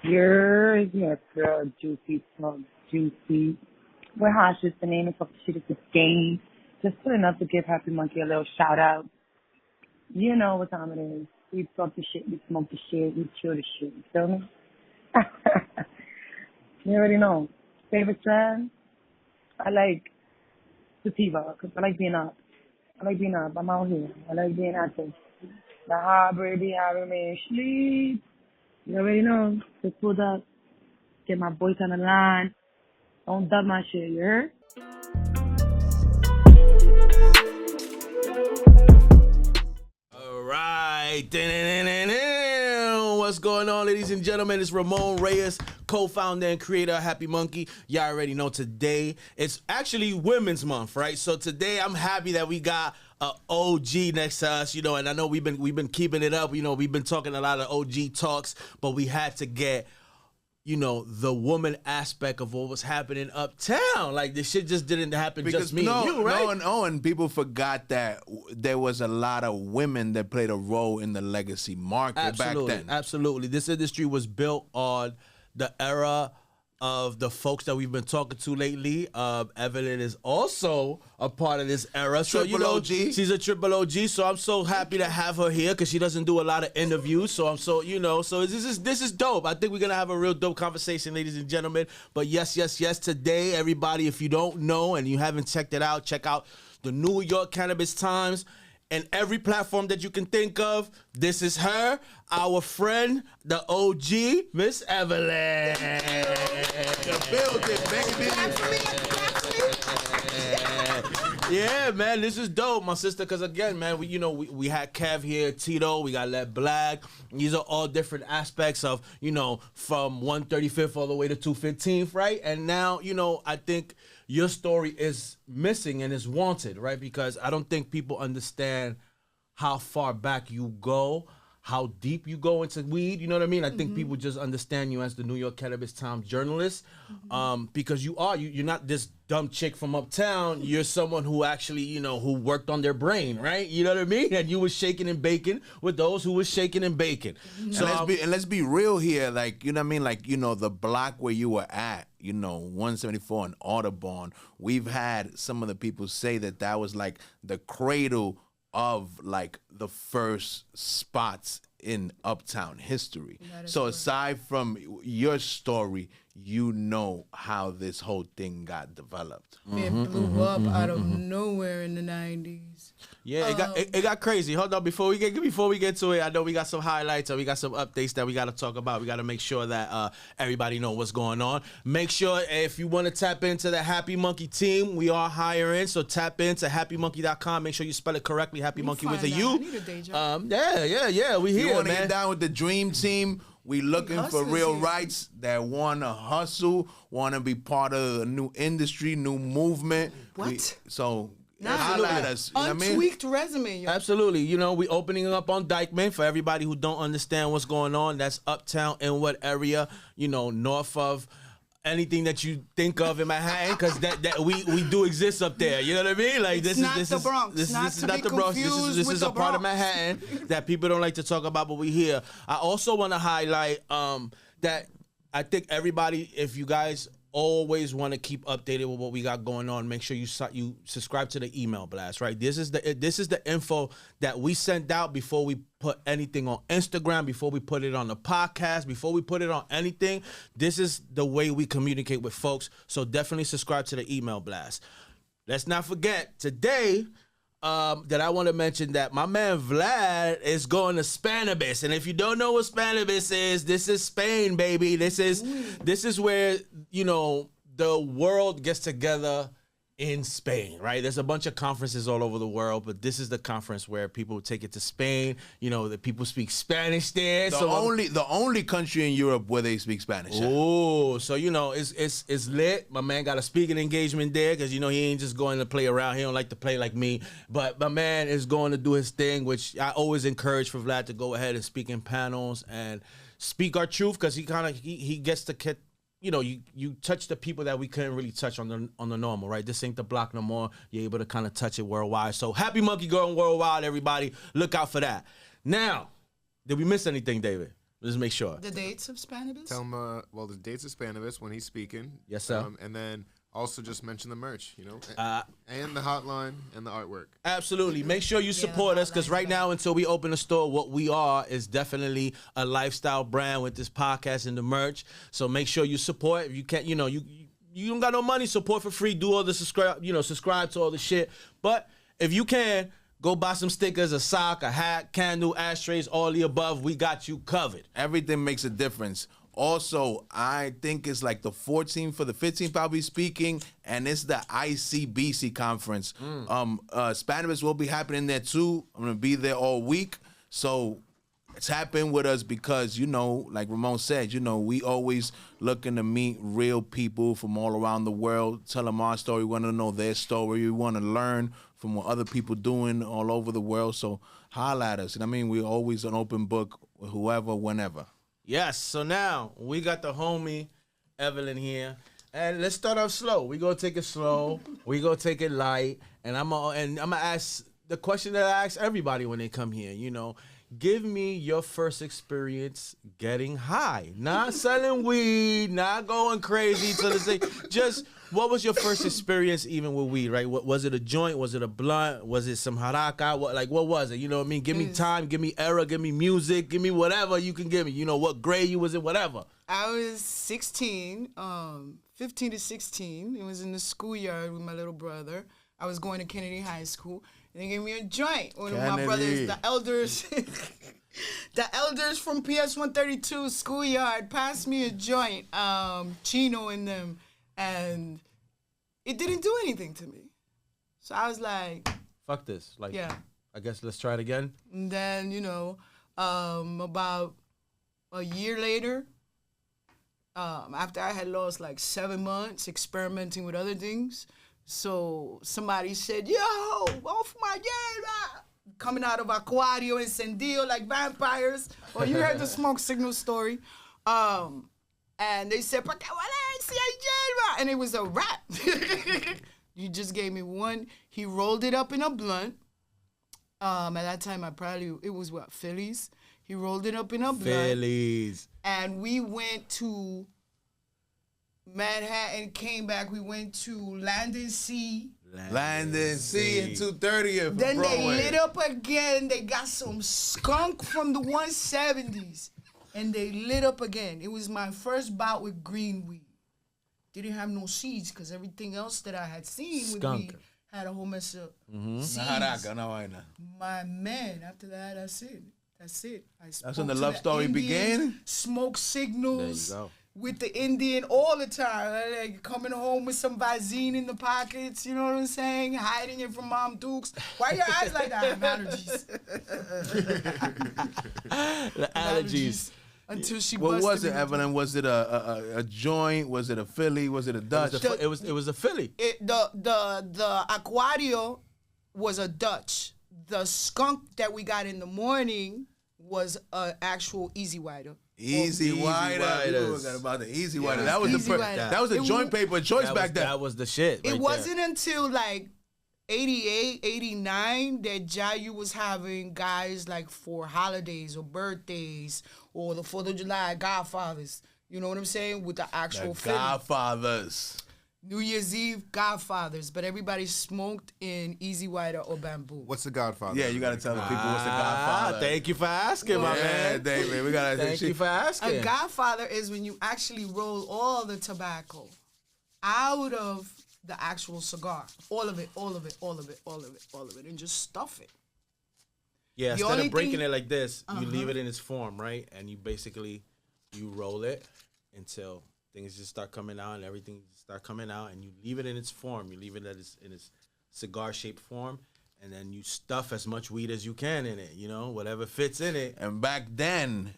Yours, yes, girl, Juicy Smoke, Juicy. We're hot, just the name and talk shit at this game. Just putting up to give Happy Monkey a little shout out. You know what time it is. We talk the shit, we smoke the shit, we chill the shit. You feel me? You already know. Favorite strand? I like sativa, because I like being up. I'm out here. I like being active. The harbor, be having me sleep. You already know. Just pulled up. Get my voice on the line. Don't dub my shit, you heard? All right. What's going on, ladies and gentlemen? It's Ramon Reyes, co-founder and creator of Happy Monkey. Y'all already know today it's actually Women's Month, right? So today I'm happy that we got a OG next to us, you know, and I know we've been keeping it up. You know, we've been talking a lot of OG talks, but we had to get, you know, the woman aspect of what was happening uptown. Like, this shit just didn't happen because just me and you, right? And people forgot that there was a lot of women that played a role in the legacy market back then. Absolutely. This industry was built on the era of the folks that we've been talking to lately. Evelyn is also a part of this era. So, you know, OG. She's a triple OG, so I'm so happy to have her here because she doesn't do a lot of interviews. So I'm so, you know, so this is dope. I think we're going to have a real dope conversation, ladies and gentlemen. But yes, today, everybody, if you don't know and you haven't checked it out, check out the New York Cannabis Times. And every platform that you can think of, this is her, our friend, the OG, Miss Evelyn. The building, baby. Yeah, man, this is dope, my sister. Because again, man, we had Kev here, Tito, we got Let Black. These are all different aspects of, you know, from 135th all the way to 215th, right? And now, you know, I think your story is missing and is wanted, right? Because I don't think people understand how far back you go, how deep you go into weed. You know what I mean? I think people just understand you as the New York Cannabis Times journalist, because you're not this dumb chick from Uptown. You're someone who actually, you know, who worked on their brain, right? You know what I mean? And you was shaking and baking with those who was shaking and baking. So let's be real here, like, you know what I mean? Like, you know, the block where you were at, you know, 174 and Audubon, we've had some of the people say that was like the cradle of like the first spots in Uptown history. So aside from your story, you know how this whole thing got developed. It blew up out of nowhere in the 90s. Yeah, it got crazy. Hold on, before we get to it, I know we got some highlights and we got some updates that we got to talk about. We got to make sure that everybody know what's going on. Make sure if you want to tap into the Happy Monkey team, we are hiring. So tap into happymonkey.com. Make sure you spell it correctly. Happy Monkey with a U. I need a day job. Yeah. We here, you want to man. get down with the dream team? We looking for real rights that want to hustle, want to be part of a new industry, new movement. What? Highlight us. You know what I mean? Untweaked resume. Yo. Absolutely. You know, we opening up on Dykeman for everybody who don't understand what's going on. That's Uptown in what area? You know, north of anything that you think of in Manhattan, because that we do exist up there. You know what I mean? Like this is the Bronx. This is not the Bronx. This is a part of Manhattan that people don't like to talk about, but we here. I also want to highlight that I think everybody, if you guys always want to keep updated with what we got going on, make sure you subscribe to the email blast, right? This is the info that we send out before we put anything on Instagram, before we put it on the podcast, before we put it on anything. This is the way we communicate with folks, so definitely subscribe to the email blast. Let's not forget, today, that I want to mention that my man Vlad is going to Cannabis, and if you don't know what Cannabis is, this is Spain, baby. This is where, you know, the world gets together in Spain, right? There's a bunch of conferences all over the world, but this is the conference where people take it to Spain. You know, the people speak Spanish there. The only country in Europe where they speak Spanish. Oh, so you know, it's lit. My man got a speaking engagement there because, you know, he ain't just going to play around. He don't like to play like me. But my man is going to do his thing, which I always encourage for Vlad to go ahead and speak in panels and speak our truth, because he gets to get, you know, you touch the people that we couldn't really touch on the normal, right? This ain't the block no more. You're able to kind of touch it worldwide. So Happy Monkey going worldwide, everybody. Look out for that. Now, did we miss anything, David? Let's make sure. The dates of Cannabis? Tell him, well, the dates of Cannabis when he's speaking. Yes, sir. And then also just mention the merch, you know, and the hotline and the artwork. Absolutely. Make sure you support us, because right now, until we open the store, what we are is definitely a lifestyle brand with this podcast and the merch. So make sure you support. If you can't, you don't got no money, support for free. Do all the subscribe to all the shit. But if you can, go buy some stickers, a sock, a hat, candle, ashtrays, all the above. We got you covered. Everything makes a difference. Also, I think it's like the 14th for the 15th I'll be speaking, and it's the ICBC conference. Cannabis will be happening there too. I'm gonna be there all week. So tap in with us because, like Ramon said, we always looking to meet real people from all around the world, tell them our story. We want to know their story. We want to learn from what other people doing all over the world. So holla at us. We're always an open book with whoever, whenever. Yes, so now we got the homie Evelyn here. And let's start off slow. We gonna take it slow. We gonna take it light. And I'm gonna ask the question that I ask everybody when they come here, Give me your first experience getting high. Not selling weed, not going crazy to the thing. Just what was your first experience even with weed, right? Was it a joint? Was it a blunt? Was it some haraka? What was it? You know what I mean? Give me time, give me era, give me music, give me whatever you can give me. What grade you was in, whatever. I was 16, 15 to 16. It was in the schoolyard with my little brother. I was going to Kennedy High School. And they gave me a joint. One of my brothers, the elders, the elders from PS 132 schoolyard passed me a joint, Chino and them, and it didn't do anything to me. So I was like, fuck this. Yeah. I guess let's try it again. And then, about a year later, after I had lost 7 months experimenting with other things, so somebody said, yo, off my hierba, coming out of Acuario Encendido like vampires. Or you heard the smoke signal story. And they said, and it was a rap. You just gave me one. He rolled it up in a blunt. At that time, it was Phillies. He rolled it up in a blunt. Phillies. And we went to Manhattan, came back. We went to Landon C. Landon C. and 230th. Then they lit up again. They got some skunk from the 170s. And they lit up again. It was my first bout with green weed. Didn't have no seeds because everything else that I had seen with weed had a whole mess of seeds. My man, after that, that's it. That's when the love story began? Smoke signals. There you go. With the Indian all the time, like coming home with some Visine in the pockets, you know what I'm saying? Hiding it from Mom Dukes. Why your eyes like that? I have allergies. The allergies. Until she what was it, me. Evelyn? Was it a joint? Was it a Philly? Was it a Dutch? It was a Philly. The Aquario was a Dutch. The skunk that we got in the morning was an actual Easy Wider. Easy Wider. People forgot about the Easy Wider. That was that was a joint paper choice back then. That was the shit. It wasn't until 88, 89 that Jayu was having guys for holidays or birthdays or the 4th of July, Godfathers. You know what I'm saying? With the actual Godfathers. New Year's Eve, Godfathers, but everybody smoked in Easy Wider or Bamboo. What's the Godfather? Yeah, you got to tell the people what's the Godfather. Thank you for asking, my man. David, we got to thank you for asking. A Godfather is when you actually roll all the tobacco out of the actual cigar. All of it, and just stuff it. Yeah, instead of breaking it like this, you leave it in its form, right? And you basically, you roll it until things just start coming out and everything just start coming out, and you leave it in its form. You leave it in its cigar-shaped form, and then you stuff as much weed as you can in it, whatever fits in it. And back then,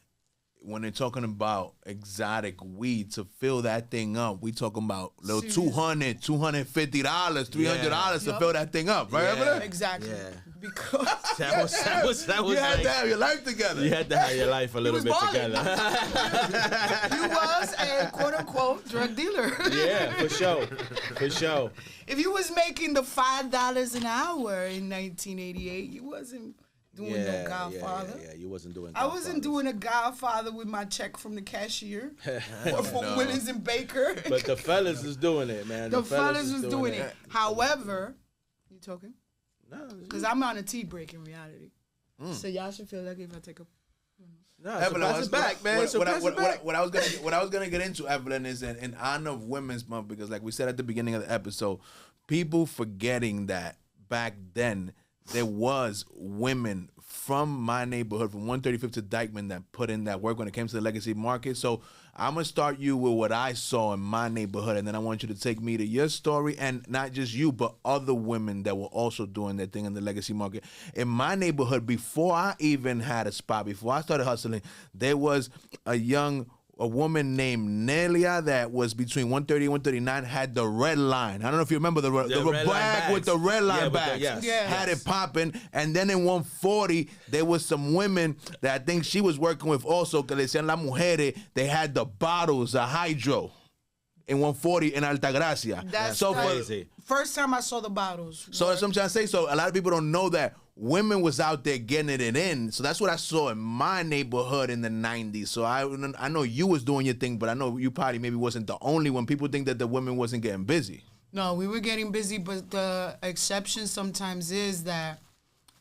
when they're talking about exotic weed, to fill that thing up, we talking about little $200, $250, $300 to fill that thing up, right? Yeah. Exactly. Yeah. Because that was you had to have your life together. You had to have your life a little bit together. You was a quote-unquote drug dealer. Yeah, for sure. If you was making the $5 an hour in 1988, you wasn't doing no Godfather. Yeah, you wasn't doing I wasn't doing a Godfather with my check from the cashier or from Willis and Baker. But the fellas is doing it, man. The fellas was doing it. However, you talking? No. Because I'm on a tea break in reality. So y'all should feel lucky if I take a... No, Evelyn, back, man. What I was gonna get into, Evelyn, is in honor of Women's Month, because like we said at the beginning of the episode, people forgetting that back then there was women from my neighborhood, from 135th to Dykeman, that put in that work when it came to the legacy market. So I'm gonna start you with what I saw in my neighborhood, and then I want you to take me to your story, and not just you, but other women that were also doing their thing in the legacy market. In my neighborhood, before I even had a spot, before I started hustling, there was a woman named Nelia that was between 130 and 139, had the red line. I don't know if you remember the red bag with the red line bags. Had it popping. And then in 140, there was some women that I think she was working with also, que le decían las mujeres, they had the bottles, the hydro, in 140 in Altagracia. That's so crazy. First time I saw the bottles. So that's what I'm trying to say. So a lot of people don't know that women was out there getting it in. So that's what I saw in my neighborhood in the 90s. So I know you was doing your thing, but I know you probably maybe wasn't the only one. People think that the women wasn't getting busy. No, we were getting busy, but the exception sometimes is that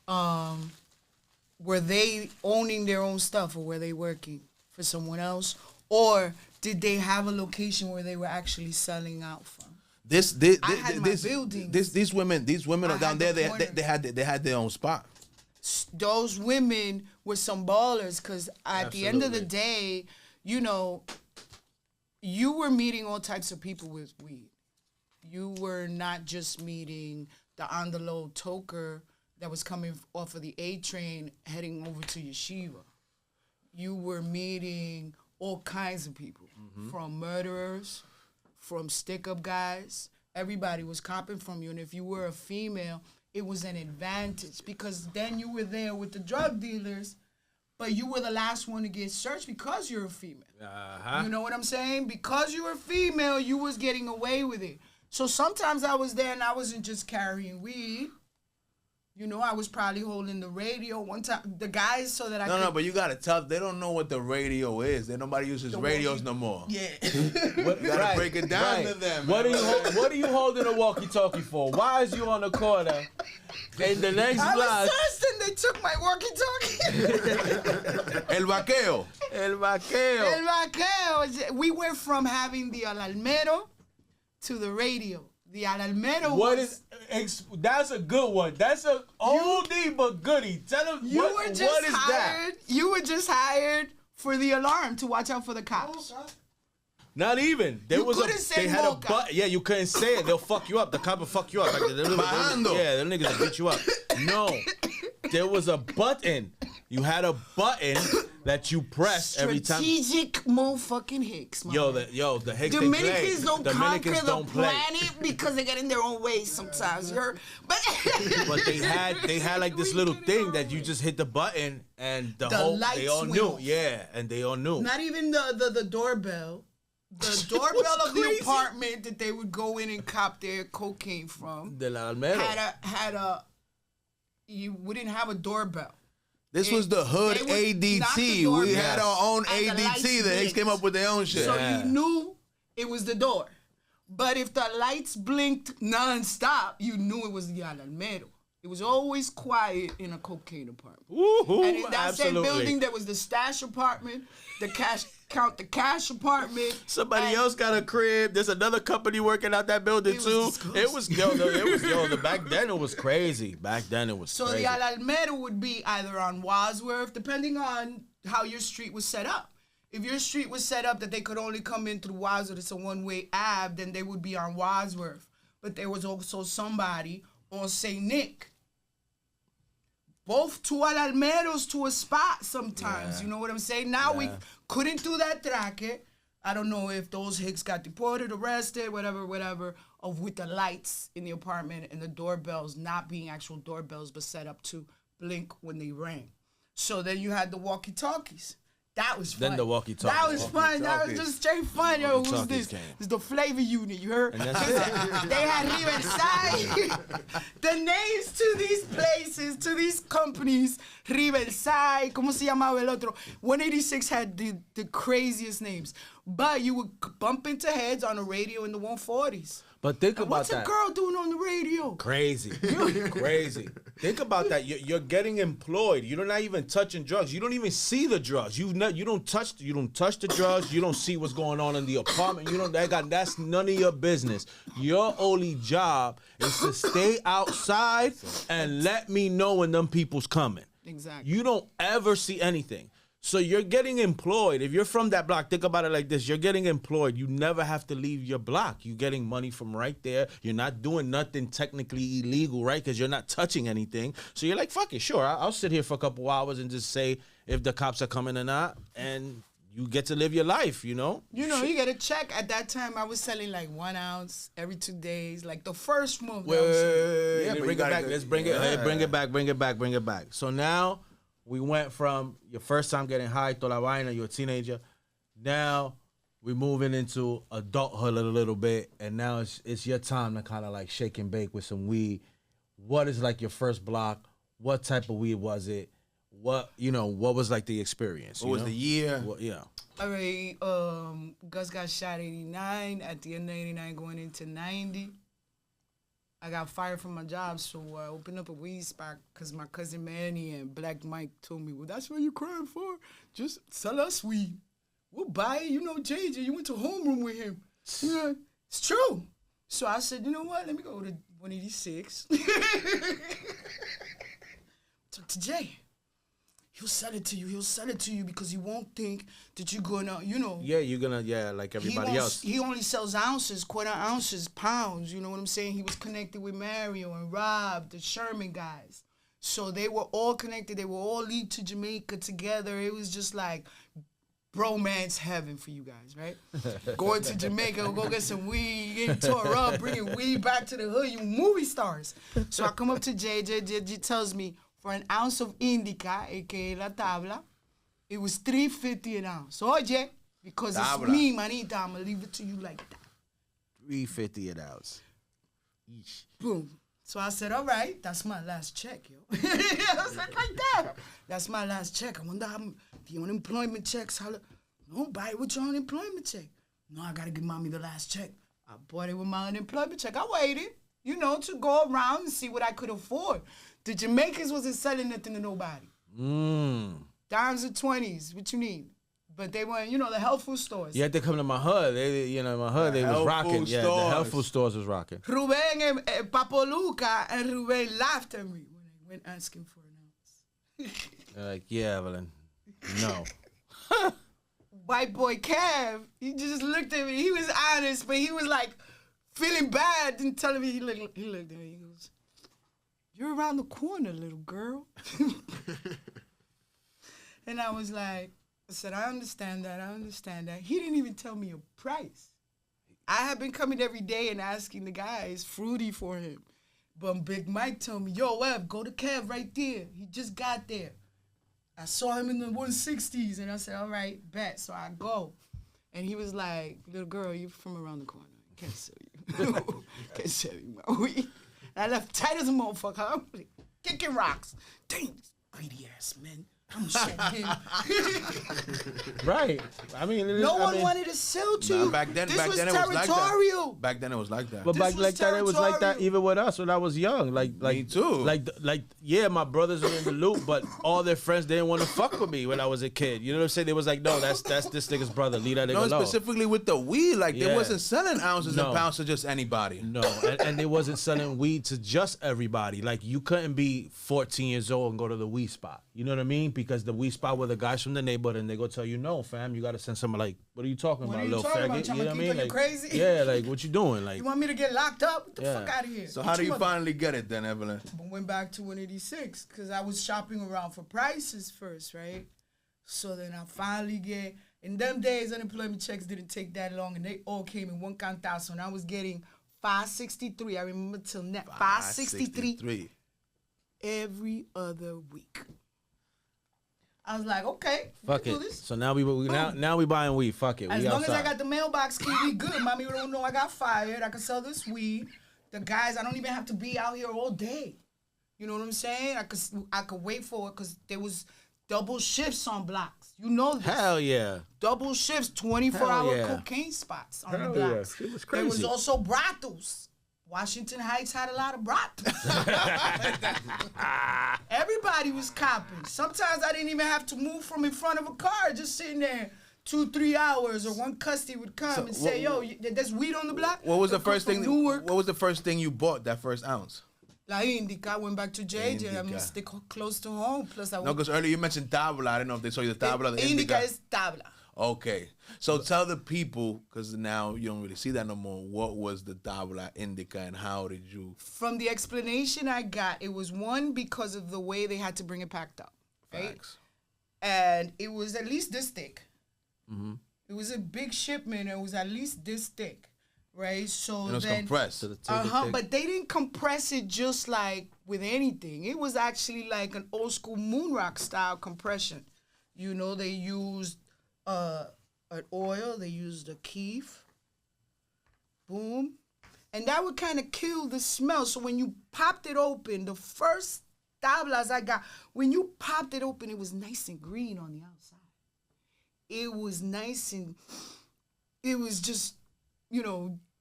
were they owning their own stuff, or were they working for someone else, or did they have a location where they were actually selling out from? These women are down there. They had their own spot. Those women were some ballers, because at the end of the day, you know, you were meeting all types of people with weed. You were not just meeting the on the low toker that was coming off of the A train heading over to Yeshiva. You were meeting all kinds of people, from murderers, from stick-up guys. Everybody was copping from you. And if you were a female, it was an advantage, because then you were there with the drug dealers, but you were the last one to get searched because you're a female. You know what I'm saying? Because you were female, you was getting away with it. So sometimes I was there and I wasn't just carrying weed. You know, I was probably holding the radio one time. The guys, so that I could... No, but you gotta tell. They don't know what the radio is. Nobody uses radios no more. Yeah. You gotta break it down to them. What are you holding a walkie-talkie for? Why is you on the corner in the next I block? was thirsting. They took my walkie-talkie. El vaqueo. El vaqueo. El vaqueo. We went from having the alalmero to the radio. The alalmero that's a good one. That's a oldie but goodie. Tell them what is that? You were just hired for the alarm to watch out for the cops. Not even. They had a button. Yeah, you couldn't say it. They'll fuck you up. The cop will fuck you up. Like, them niggas will beat you up. No. There was a button. You had a button that you pressed every time. Strategic motherfucking Hicks. The Hicks Dominicans don't conquer the play. planet because they get in their own way sometimes. But they had like this little thing that you just hit the button and they all knew. Yeah, and they all knew. Not even the doorbell. The doorbell of the apartment that they would go in and cop their cocaine from. De la Almero. We didn't have a doorbell. This was the hood ADT. We had our own ADT. The Hicks came up with their own shit. So you knew it was the door. But if the lights blinked nonstop, you knew it was the Almero. It was always quiet in a cocaine apartment. Woo-hoo, and in that same building, there was the stash apartment, the cash apartment. Somebody else got a crib. There's another company working out that building too. Back then it was crazy. So the Almero would be either on Wadsworth, depending on how your street was set up. If your street was set up that they could only come in through Wadsworth, it's a one-way ave, then they would be on Wadsworth. But there was also somebody on St. Nick. Both two Almeros to a spot sometimes. You know what I'm saying? Now we couldn't do that traque. I don't know if those Hicks got deported, arrested, whatever, with the lights in the apartment and the doorbells not being actual doorbells but set up to blink when they rang. So then you had the walkie-talkies. That was fun. Then the walkie-talkie. That was fun. That was just straight fun. Yo, who's Walkie-talkie this? came. This is the flavor unit. You heard? And that's They had Riverside. The names to these places, to these companies, Riverside. ¿Cómo se llamaba el otro? 186 had the craziest names. But you would bump into heads on the radio in the 140s. But think And about what's that. a girl doing on the radio? Crazy. Crazy. Think about that. You're getting employed. You're not even touching drugs. You don't even see the drugs. You don't touch the drugs. You don't see what's going on in the apartment. That's none of your business. Your only job is to stay outside and let me know when them people's coming. Exactly. You don't ever see anything. So you're getting employed. If you're from that block, think about it like this. You're getting employed. You never have to leave your block. You're getting money from right there. You're not doing nothing technically illegal, right? Because you're not touching anything. So you're like, fuck it, sure. I'll sit here for a couple hours and just say if the cops are coming or not. And you get to live your life, you know? You get a check. At that time, I was selling like 1 ounce every 2 days. Like the first month. Wait, Yeah, but bring it back. Let's bring it. Hey, bring it back. So now we went from your first time getting high, toda la vaina, you're a teenager. Now we're moving into adulthood a little bit, and now it's your time to kind of like shake and bake with some weed. What is like your first block? What type of weed was it? What was like the experience? What was the year? Yeah. All right, Gus got shot 89. At the end of 89, going into 90. I got fired from my job, so I opened up a weed spot because my cousin Manny and Black Mike told me, well, that's what you're crying for. Just sell us weed. We'll buy it. You know, JJ, you went to homeroom with him. Yeah, it's true. So I said, you know what? Let me go to 186. Talk to Jay. He'll sell it to you. He'll sell it to you because he won't think that you're going to, Yeah, you're going to, like everybody else. He only sells ounces, quarter ounces, pounds. You know what I'm saying? He was connected with Mario and Rob, the Sherman guys. So they were all connected. They were all lead to Jamaica together. It was just like bromance heaven for you guys, right? Going to Jamaica, go get some weed, getting tore up, bringing weed back to the hood. You movie stars. So I come up to JJ tells me, for an ounce of indica, aka la tabla, it was $3.50 an ounce. Oye, because Tabla. It's me, manita, I'm going to leave it to you like that. $3.50 an ounce. Eesh. Boom. So I said, all right, that's my last check, yo. I was like that. That's my last check. I wonder how the unemployment checks. No, buy it with your unemployment check. No, I got to give mommy the last check. I bought it with my unemployment check. I waited, to go around and see what I could afford. The Jamaicans wasn't selling nothing to nobody. Dimes and 20s, what you need? But they weren't, the health food stores. You had to come to my hood. They was rocking. Yeah, the health food stores was rocking. Ruben and Papo Luca and Ruben laughed at me when I went asking for an ounce. They're like, yeah, Evelyn, no. White boy Kev, he just looked at me. He was honest, but he was like feeling bad and telling me, he looked at me, he goes, you're around the corner, little girl. And I was like, I said, I understand that. He didn't even tell me a price. I had been coming every day and asking the guys fruity for him. But Big Mike told me, yo, Ev, go to Kev right there. He just got there. I saw him in the 160s, and I said, all right, bet. So I go. And he was like, little girl, you're from around the corner. Can't sell you. Can't sell you my weed. And I left tight as a motherfucker. I'm like, kicking rocks. Dang, greedy ass man. I'm showing him. Right. I mean, no one wanted to sell to you. Back then, this back was then territorial. it was like that. Back then it was like that. But back This was like that, it was like that territorial. even with us when I was young. Like Me too. Like yeah, my brothers were in the loop, but all their friends didn't want to fuck with me when I was a kid. You know what I'm saying? They was like, no, that's this nigga's brother. Leave that nigga No, alone. specifically with the weed, like they Yeah. wasn't selling ounces No. and pounds to just anybody. No, and they wasn't selling weed to just everybody. Like you couldn't be 14 years old and go to the weed spot. You know what I mean? Because the weed spot were the guys from the neighborhood, and they go tell you, no, fam, you got to send someone like, what are you talking What about, are you little talking about, faggot? You know what I Chamaquito? mean? You Like, crazy? yeah, like what you doing? Like, You want me to get locked up? Get the Yeah. fuck out of here. So how do you finally get it then, Evelyn? Went back to 186 because I was shopping around for prices first, right? So then I finally get, in them days, unemployment checks didn't take that long, and they all came in one cantazo, and I was getting $563. I remember till now, $563 every other week. I was like, okay, Fuck we can it. do this. So now now we buying weed. Fuck it. As we long outside. as I got the mailbox key, we good. Mommy don't know I got fired. I can sell this weed. The guys, I don't even have to be out here all day. You know what I'm saying? I could wait for it because there was double shifts on blocks. You know this. Hell yeah. Double shifts, 24-hour yeah. cocaine spots on Hell the blocks. yeah. It was There was crazy. also brothels. Washington Heights had a lot of brothels. Everybody was copping. Sometimes I didn't even have to move from in front of a car, just sitting there 2-3 hours, or one custody would come and say, "Yo, there's weed on the block." What was the It comes first from thing? Newark. What was the first thing you bought? That first ounce? La Indica. I went back to JJ. I'm Indica. gonna stick close to home. Plus, I No, went. because earlier you mentioned tabla. I didn't know if they saw you the tabla. The Indica is tabla. Okay, so tell the people, because now you don't really see that no more. What was the tabla indica, and how did you? From the explanation I got, it was one because of the way they had to bring it packed up, right? Facts. And it was at least this thick. Mm-hmm. It was a big shipment. It was at least this thick, right? So And it was then, compressed. but they didn't compress it just like with anything. It was actually like an old school moon rock style compression. You know, they used an oil. They used a keef. Boom. And that would kind of kill the smell. So when you popped it open, the first tablas I got, when you popped it open, it was nice and green on the outside. It was nice and it was just,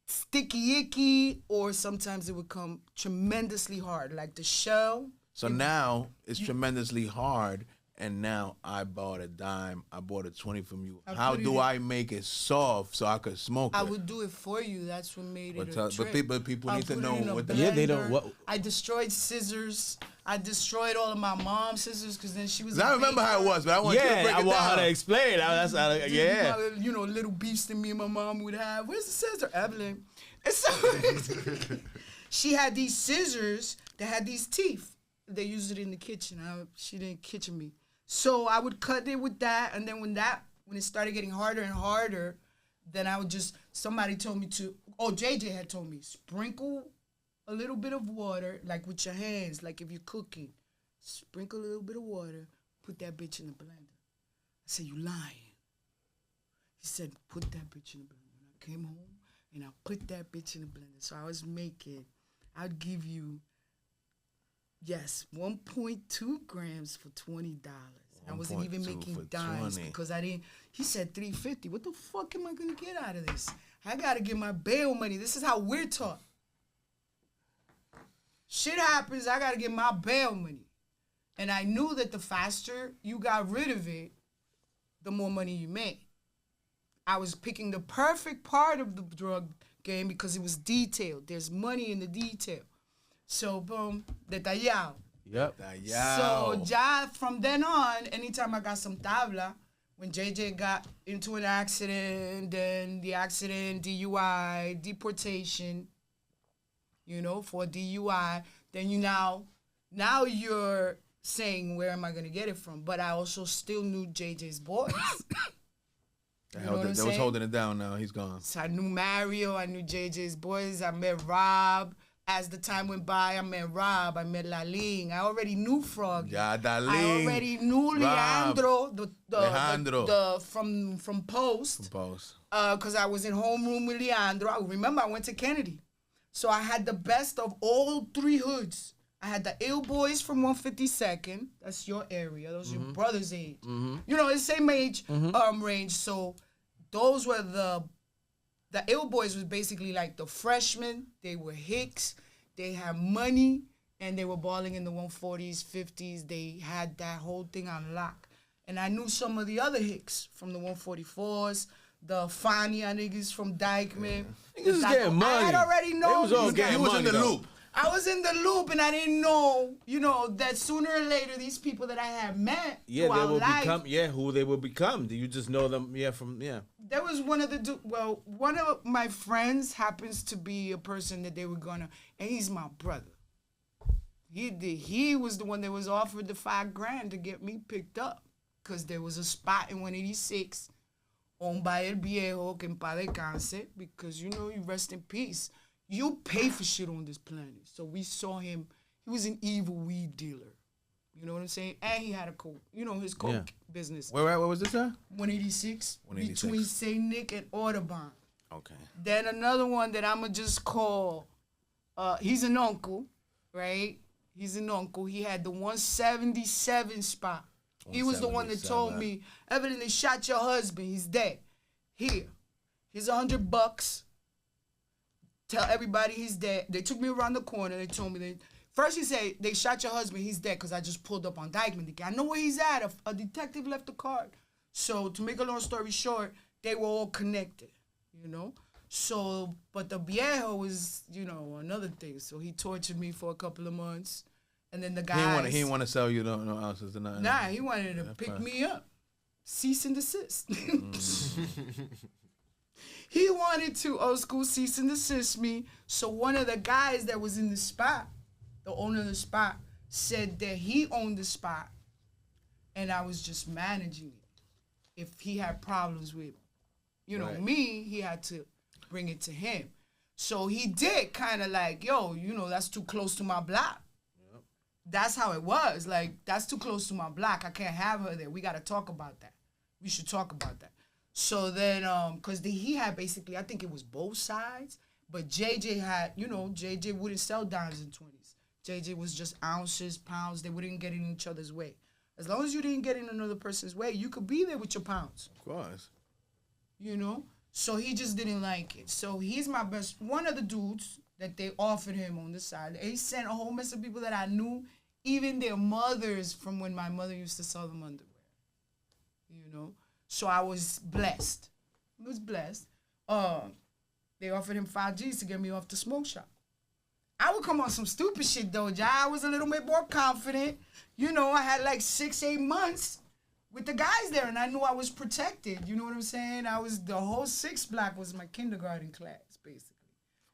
sticky icky, or sometimes it would come tremendously hard, like the shell. So now it's tremendously hard, and now I bought a dime. I bought a 20 from you. How do I make it soft so I could smoke I it? would do it for you. That's what made it But a trick. people I'll need to put it know in a what the. Yeah, they don't. blender. What? I destroyed scissors. I destroyed all of my mom's scissors because then she was. I remember how it was, but I want you to break Yeah, I it want down. her to explain. Yeah. Little beefs that me and my mom would have. Where's the scissor, Evelyn? And so she had these scissors that had these teeth. They used it in the kitchen. She didn't kitchen me, so I would cut it with that. And then when it started getting harder and harder, then I would just. Somebody told me to. Oh, JJ had told me sprinkle a little bit of water, like with your hands, like if you're cooking. Sprinkle a little bit of water, put that bitch in the blender. I said, you lying. He said, put that bitch in the blender. And I came home and I put that bitch in the blender. So I was making, I'd give you, 1.2 grams for $20. I wasn't even 1.2 making for dimes 20. because I didn't, he said $3.50. What the fuck am I gonna get out of this? I gotta get my bail money. This is how we're taught. Shit happens, I gotta get my bail money. And I knew that the faster you got rid of it, the more money you made. I was picking the perfect part of the drug game because it was detailed. There's money in the detail. So, boom, detallado. Yep. So, from then on, anytime I got some tabla, when JJ got into an accident, then the accident, DUI, deportation, for DUI, then now you're saying, where am I going to get it from? But I also still knew JJ's boys. That was holding it down now. He's gone. So I knew Mario, I knew JJ's boys, I met Rob. As the time went by, I met Rob, I met Laling. I already knew Froggy. Yeah, Daling. I already knew Leandro, Leandro. From Post. Boss. Because I was in homeroom with Leandro. I remember I went to Kennedy. So I had the best of all three hoods. I had the ill boys from 152nd. That's your area. Those are your brother's age. Mm-hmm. The same age range. So those were the ill boys was basically like the freshmen. They were hicks. They had money. And they were balling in the 140s, 50s. They had that whole thing on lock. And I knew some of the other hicks from the 144s. The Fania niggas from Dykeman. Niggas was getting money. I had already known. They was all these getting guys. You was in the though. loop. I was in the loop, and I didn't know, that sooner or later, these people that I had met Yeah, they throughout will life, become. Yeah, who they will become. Do you just know them? Yeah, there was one of my friends happens to be a person that they were gonna, and he's my brother. He was the one that was offered the $5,000 to get me picked up, because there was a spot in 186 owned by El Viejo, que en paz descanse, because you rest in peace. You pay for shit on this planet. So we saw him. He was an evil weed dealer. You know what I'm saying? And he had a coke, his coke business. Where was this at? 186, 186. between St. Nick and Audubon. Okay. Then another one that I'ma just call, he's an uncle, right? He's an uncle. He had the 177 spot. He was the one that told me, Evelyn, they shot your husband. He's dead. Here's $100. Tell everybody he's dead. They took me around the corner. They told me first he said, they shot your husband. He's dead because I just pulled up on Dykeman. I know where he's at. A detective left a card. So to make a long story short, they were all connected, So, but the viejo was, another thing. So he tortured me for a couple of months. And then the guy. He didn't want to sell you no ounces or nothing. Nah, he wanted to pick me up. Cease and desist. He wanted to old school cease and desist me. So one of the guys that was in the spot, the owner of the spot, said that he owned the spot and I was just managing it. If he had problems with, me, he had to bring it to him. So he did kind of like, yo, that's too close to my block. Yep. That's how it was. Like, that's too close to my block. I can't have her there. We got to talk about that. We should talk about that. So then, because he had basically, I think it was both sides, but JJ had, JJ wouldn't sell dimes and 20s. JJ was just ounces, pounds. They wouldn't get in each other's way. As long as you didn't get in another person's way, you could be there with your pounds. Of course. So he just didn't like it. So he's my best, one of the dudes that they offered him on the side. He sent a whole mess of people that I knew, even their mothers from when my mother used to sell them underwear. So I was blessed. They offered him 5 G's to get me off the smoke shop. I would come on some stupid shit though, I was a little bit more confident. I had like 6-8 months with the guys there and I knew I was protected. You know what I'm saying? The whole 6 block was my kindergarten class, basically.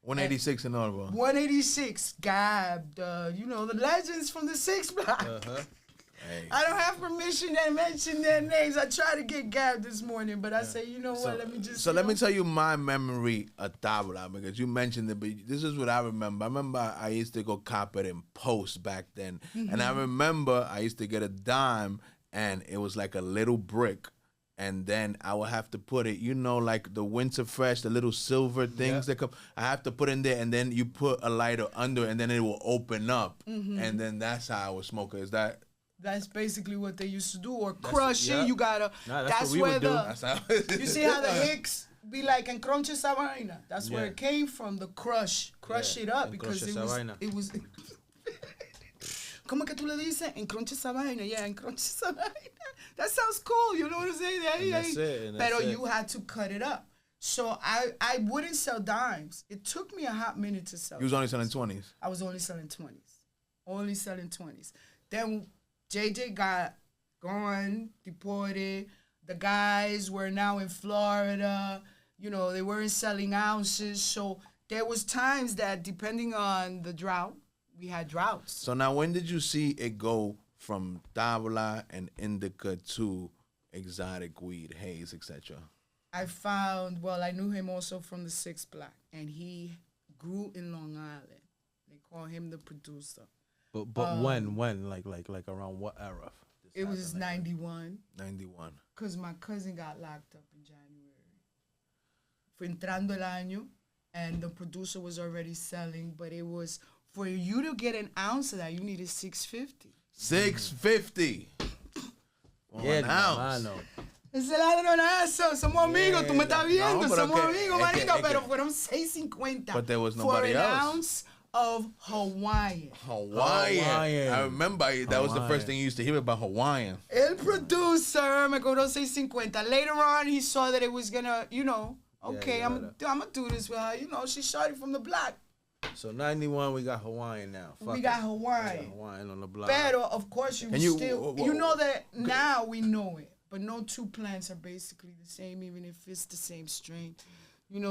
186 and all about. 186, Gab, the legends from the 6 block. Uh-huh. Hey. I don't have permission to mention their names. I tried to get Gab this morning, but I say, let me just... So let me tell you my memory of Tabla, because you mentioned it, but this is what I remember. I remember I used to go cop it in Post back then. Mm-hmm. And I remember I used to get a dime, and it was like a little brick. And then I would have to put it, like the Winter Fresh, the little silver things that come. I have to put in there, and then you put a lighter under, and then it will open up. Mm-hmm. And then that's how I would smoke it. Is that... That's basically what they used to do, or crush it. You gotta. That's where you see how the Hicks be like encronche esa vaina. That's where it came from. The crush it up because it was. ¿Cómo que tú le dices encronche esa vaina? Yeah, encronche esa vaina. That sounds cool. You know what I'm saying? That's it. But you had to cut it up. So I wouldn't sell dimes. It took me a hot minute to sell. You was only selling 20s. I was only selling 20s. Then JJ got gone, deported. The guys were now in Florida. They weren't selling ounces. So there was times that, depending on the drought, we had droughts. So now when did you see it go from Tabla and Indica to exotic weed, Haze, etc.? I knew him also from the 6th block, and he grew in Long Island. They call him the producer. But when like around what era? It was 91. 91. Because my cousin got locked up in January. Fue entrando el año, and the producer was already selling, but it was, for you to get an ounce of that, you needed $6.50. $6.50. Yeah, ounce. no. Ese ladronazo, somos amigos, tú me estás viendo, somos amigos, manito, pero fueron $6.50. But there was nobody for an else. Ounce of Hawaiian. I remember that was the first thing you used to hear about Hawaiian. El producer me cobró $6.50. Later on, he saw that it was gonna, okay, I'm gonna do this with her. She's shorty from the block. So 91, we got Hawaiian now. We got Hawaiian. Hawaiian on the block. Pero of course you know that now we know it, but no two plants are basically the same, even if it's the same strain.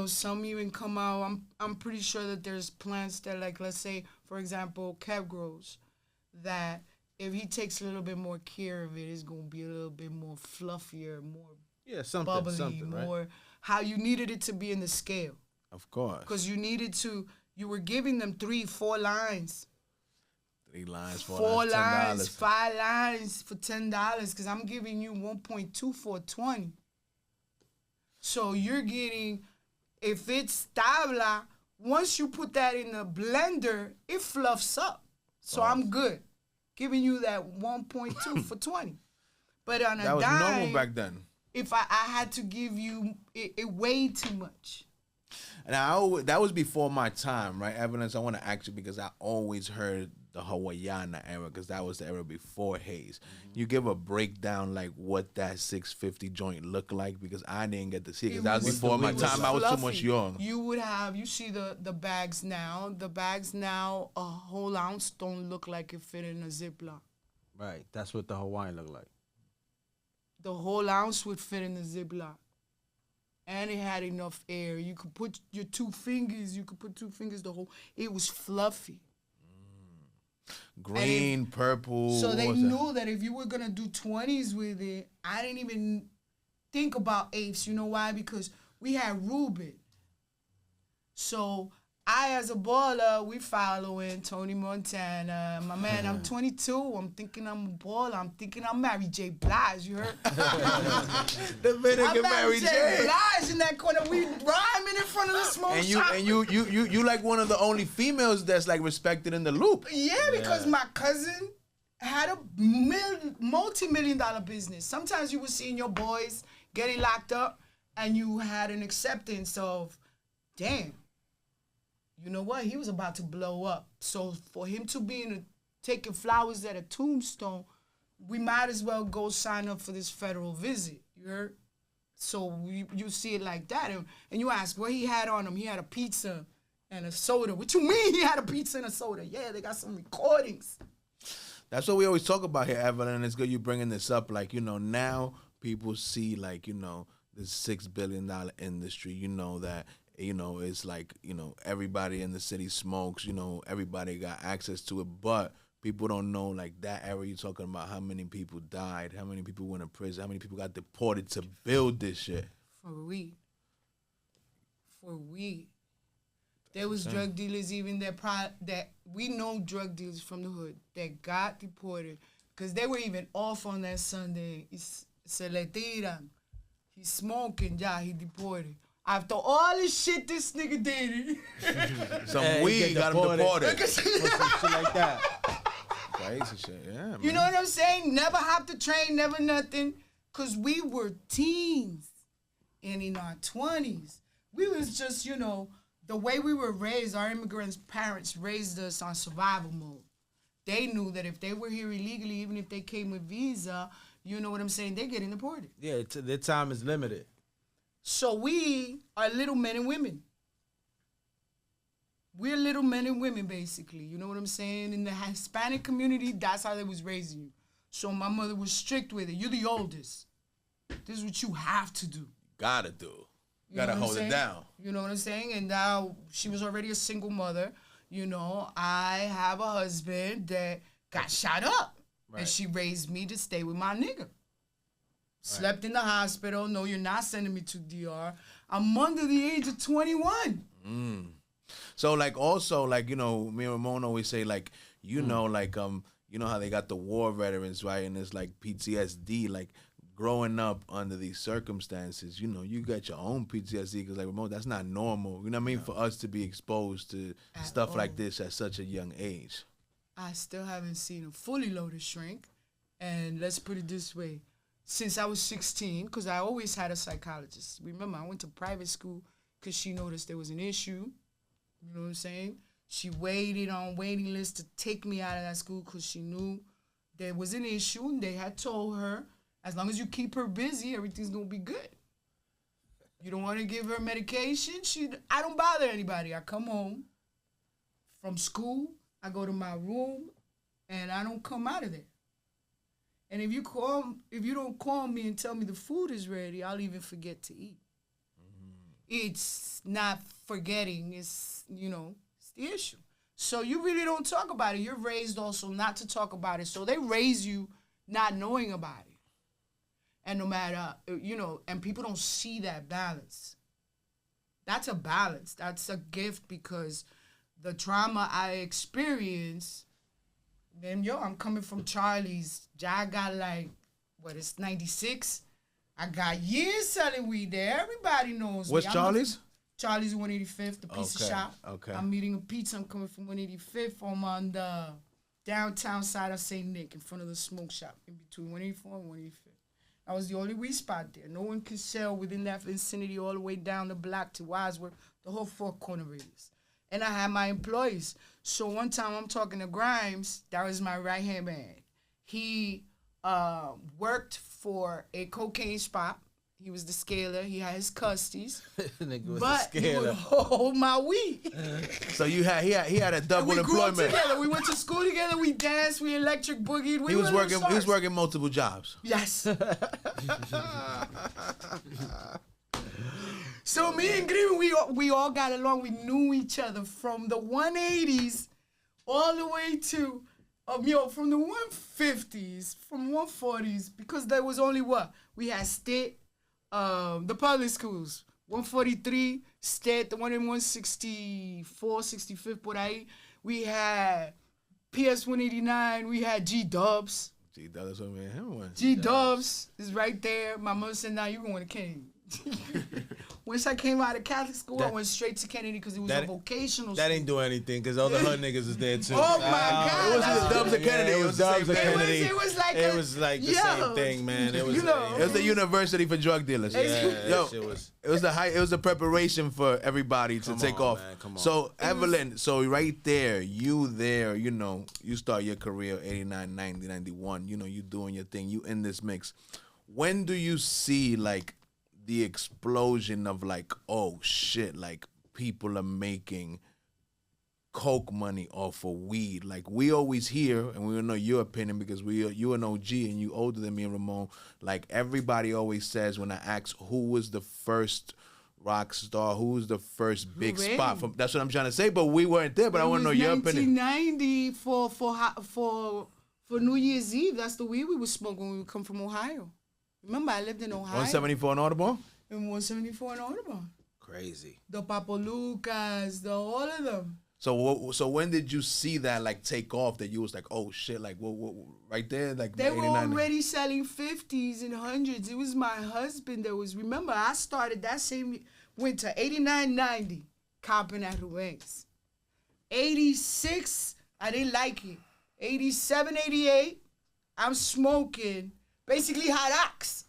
Some even come out. I'm pretty sure that there's plants that, like, let's say, for example, Kev grows, that if he takes a little bit more care of it, it's gonna be a little bit more fluffier, more bubbly, more right? How you needed it to be in the scale. Of course. Because you were giving them 3-4 lines. 3 lines, 4 lines, lines, $10. 5 lines for $10 because I'm giving you 1.2 for 20. So you're getting, if it's tabla, once you put that in the blender, it fluffs up. So I'm good. Giving you that 1.2 for 20. But on a That was dime, normal back then. if I had to give you, it weighed too much. And that was before my time, right? Evidence, I want to ask you because I always heard the Hawaiiana era because that was the era before Haze. You give a breakdown like what that 650 joint looked like because I didn't get to see it because that was before my time. I was too much young. You see the bags now. The bags now, a whole ounce don't look like it fit in a Ziploc. Right. That's what the Hawaiian look like. The whole ounce would fit in the Ziploc. And it had enough air. You could put your 2 fingers, the whole, it was fluffy. Green, purple. So they knew that if you were going to do 20s with it, I didn't even think about apes. You know why? Because we had Ruben. So I, as a baller, we following Tony Montana. My man, I'm 22. I'm thinking I'm a baller. I'm thinking I'm Mary J. Blige. You heard? Dominican Mary J. Blige in that corner. We rhyming in front of the smoke shop. And you like one of the only females that's like respected in the loop. Yeah, because my cousin had a multi-million-dollar business. Sometimes you were seeing your boys getting locked up, and you had an acceptance of, damn. You know what? He was about to blow up. So for him to be taking flowers at a tombstone, we might as well go sign up for this federal visit. You heard? So you see it like that. And you ask what he had on him. He had a pizza and a soda. What you mean he had a pizza and a soda? Yeah, they got some recordings. That's what we always talk about here, Evelyn. And it's good you bringing this up. Like, you know, now people see, like, you know, this $6 billion industry, you know, that, you know, it's like, you know, everybody in the city smokes, you know, everybody got access to it, but people don't know, like, that era you're talking about, how many people died, how many people went to prison, how many people got deported to build this shit. For weed. There was drug dealers even that we know drug dealers from the hood that got deported because they were even off on that Sunday. Se le tiran. He's smoking, he deported. After all this shit this nigga did, some weed got him deported. Some shit like that. Crazy shit, yeah, man. You know what I'm saying? Never hopped the train, never nothing. Because we were teens and in our 20s. We was just, you know, the way we were raised, our immigrants' parents raised us on survival mode. They knew that if they were here illegally, even if they came with visa, you know what I'm saying, they're getting deported. Yeah, their time is limited. So we are little men and women. We're little men and women, basically. You know what I'm saying? In the Hispanic community, that's how they was raising you. So my mother was strict with it. You're the oldest. This is what you have to do. Gotta do. Gotta hold it down. You know what I'm saying? And now she was already a single mother. You know, I have a husband that got shot up. Right. And she raised me to stay with my nigga. Slept in the hospital. No, you're not sending me to DR. I'm under the age of 21. So, like, also, like, you know, me and Ramon always say, like, you know, like, you know how they got the war veterans, right? And it's like PTSD, like, growing up under these circumstances, you know, you got your own PTSD because, like, Ramon, that's not normal. You know what I mean? For us to be exposed to stuff like this at such a young age. I still haven't seen a fully loaded shrink. And let's put it this way. Since I was 16, because I always had a psychologist. Remember, I went to private school because she noticed there was an issue. You know what I'm saying? She waited on waiting list to take me out of that school because she knew there was an issue. And they had told her, as long as you keep her busy, everything's going to be good. You don't want to give her medication? I don't bother anybody. I come home from school, I go to my room, and I don't come out of there. And if you don't call me and tell me the food is ready, I'll even forget to eat. It's not forgetting, it's, you know, it's the issue. So you really don't talk about it. You're raised also not to talk about it. So they raise you not knowing about it. And no matter, you know, and people don't see that balance. That's a balance. That's a gift because the trauma I experienced Then, I'm coming from Charlie's. I got like, it's 96? I got years selling weed there. Everybody knows What's me. Charlie's? Charlie's 185th, the pizza shop. Okay. I'm eating a pizza. I'm coming from 185th. I'm on the downtown side of St. Nick in front of the smoke shop in between 184 and 185th. That was the only weed spot there. No one could sell within that vicinity all the way down the block to Wadsworth, the whole four-corner radius. And I had my employees. So one time I'm talking to Grimes. That was my right-hand man. He worked for a cocaine spot. He was the scaler. He had his custies. But he would hold my weed. So he had a double employment. We grew up together. We went to school together. We danced. We electric boogied. He was working multiple jobs. Yes. So me and Green, we all got along. We knew each other from the 180s all the way to from the 150s, from 140s, because there was only we had State. The public schools, 143, State, the one in 164, 65th, por ahí. We had PS 189, we had G-Dubs. G-Dubs, man. G-Dubs is right there. My mother said, you're going to Kennedy. Once I came out of Catholic school, I went straight to Kennedy because it was a vocational school. That ain't doing anything because all the hood niggas is there too. Oh my God. It wasn't the Dubs of Kennedy. It was Dubs of Kennedy. It was like the same thing, man. It was it was the university for drug dealers. It was the preparation for everybody to take off. Man, come on. So Evelyn, right there, you start your career 89, 90, 91, you doing your thing, you in this mix. When do you see like the explosion of like, oh shit, like people are making coke money off of weed? Like we always hear, and we don't know your opinion because you an OG and you older than me and Ramon. Like everybody always says when I ask who was the first rock star, who was the first big spot from, that's what I'm trying to say, but we weren't there. But I want to know your opinion. 1990 for New Year's Eve. That's the weed we would smoke when we would come from Ohio. Remember, I lived in Ohio. 174 in Audubon? In 174 in Audubon. Crazy. The Papolucas, all of them. So when did you see that like take off? That you was like, oh shit, like what right there, like they were already selling 50s and 100s. It was my husband that was. Remember, I started that same winter, 89, 90, copping at Ruben's. 86, I didn't like it. 87, 88, I'm smoking. Basically, hot ox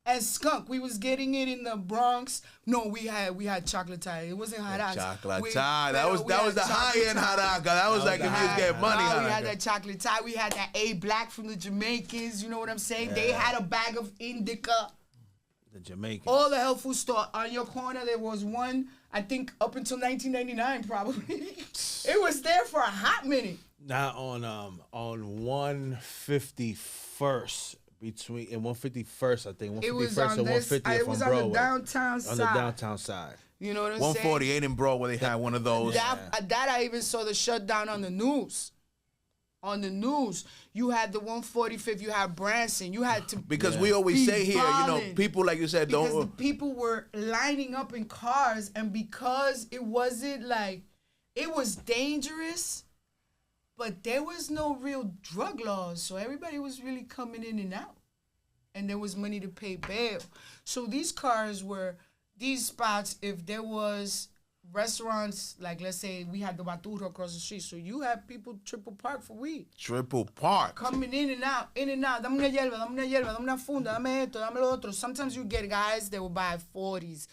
and skunk. We was getting it in the Bronx. No, we had chocolate tie. It wasn't hot ox. Chocolate tie. That was the high end hot ox. That was like if you was getting money. We had that chocolate tie. We had that A Black from the Jamaicans. You know what I'm saying? Yeah. They had a bag of Indica. The Jamaicans. All the health food store on your corner. There was one. I think up until 1999, probably. It was there for a hot minute. Now on 151st. Between 151st, I think 151st and 150th it was on Broadway. On the downtown side. On the downtown side. You know what I'm 148 saying? in Broadway, they had one of those. That I even saw the shutdown on the news. On the news, you had the 145th, you had Branson, you had to because we always say here, people like you said because the people were lining up in cars, and because it wasn't like it was dangerous. But there was no real drug laws, so everybody was really coming in and out. And there was money to pay bail. So these spots, if there was restaurants, like let's say we had the Baturo across the street, so you had people triple park for weed. Triple park. Coming in and out. Dame una hierba, dame una funda, dame esto, dame lo otro. Sometimes you get guys that will buy 40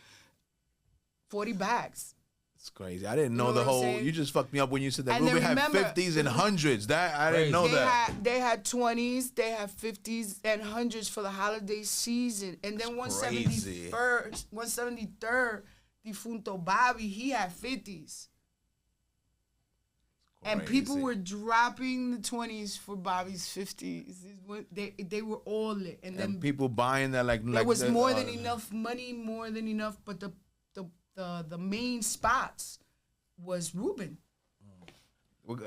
bags. It's crazy. I didn't know the whole. You just fucked me up when you said that. Ruben had 50s and 100s. That I didn't know that. They had 20s, they had 50s and 100s for the holiday season, and then 173rd, Defunto Bobby, he had 50s. And people were dropping the 20s for Bobby's 50s. They were all lit, and then people buying that like. There was more than enough money, but the main spots was Ruben.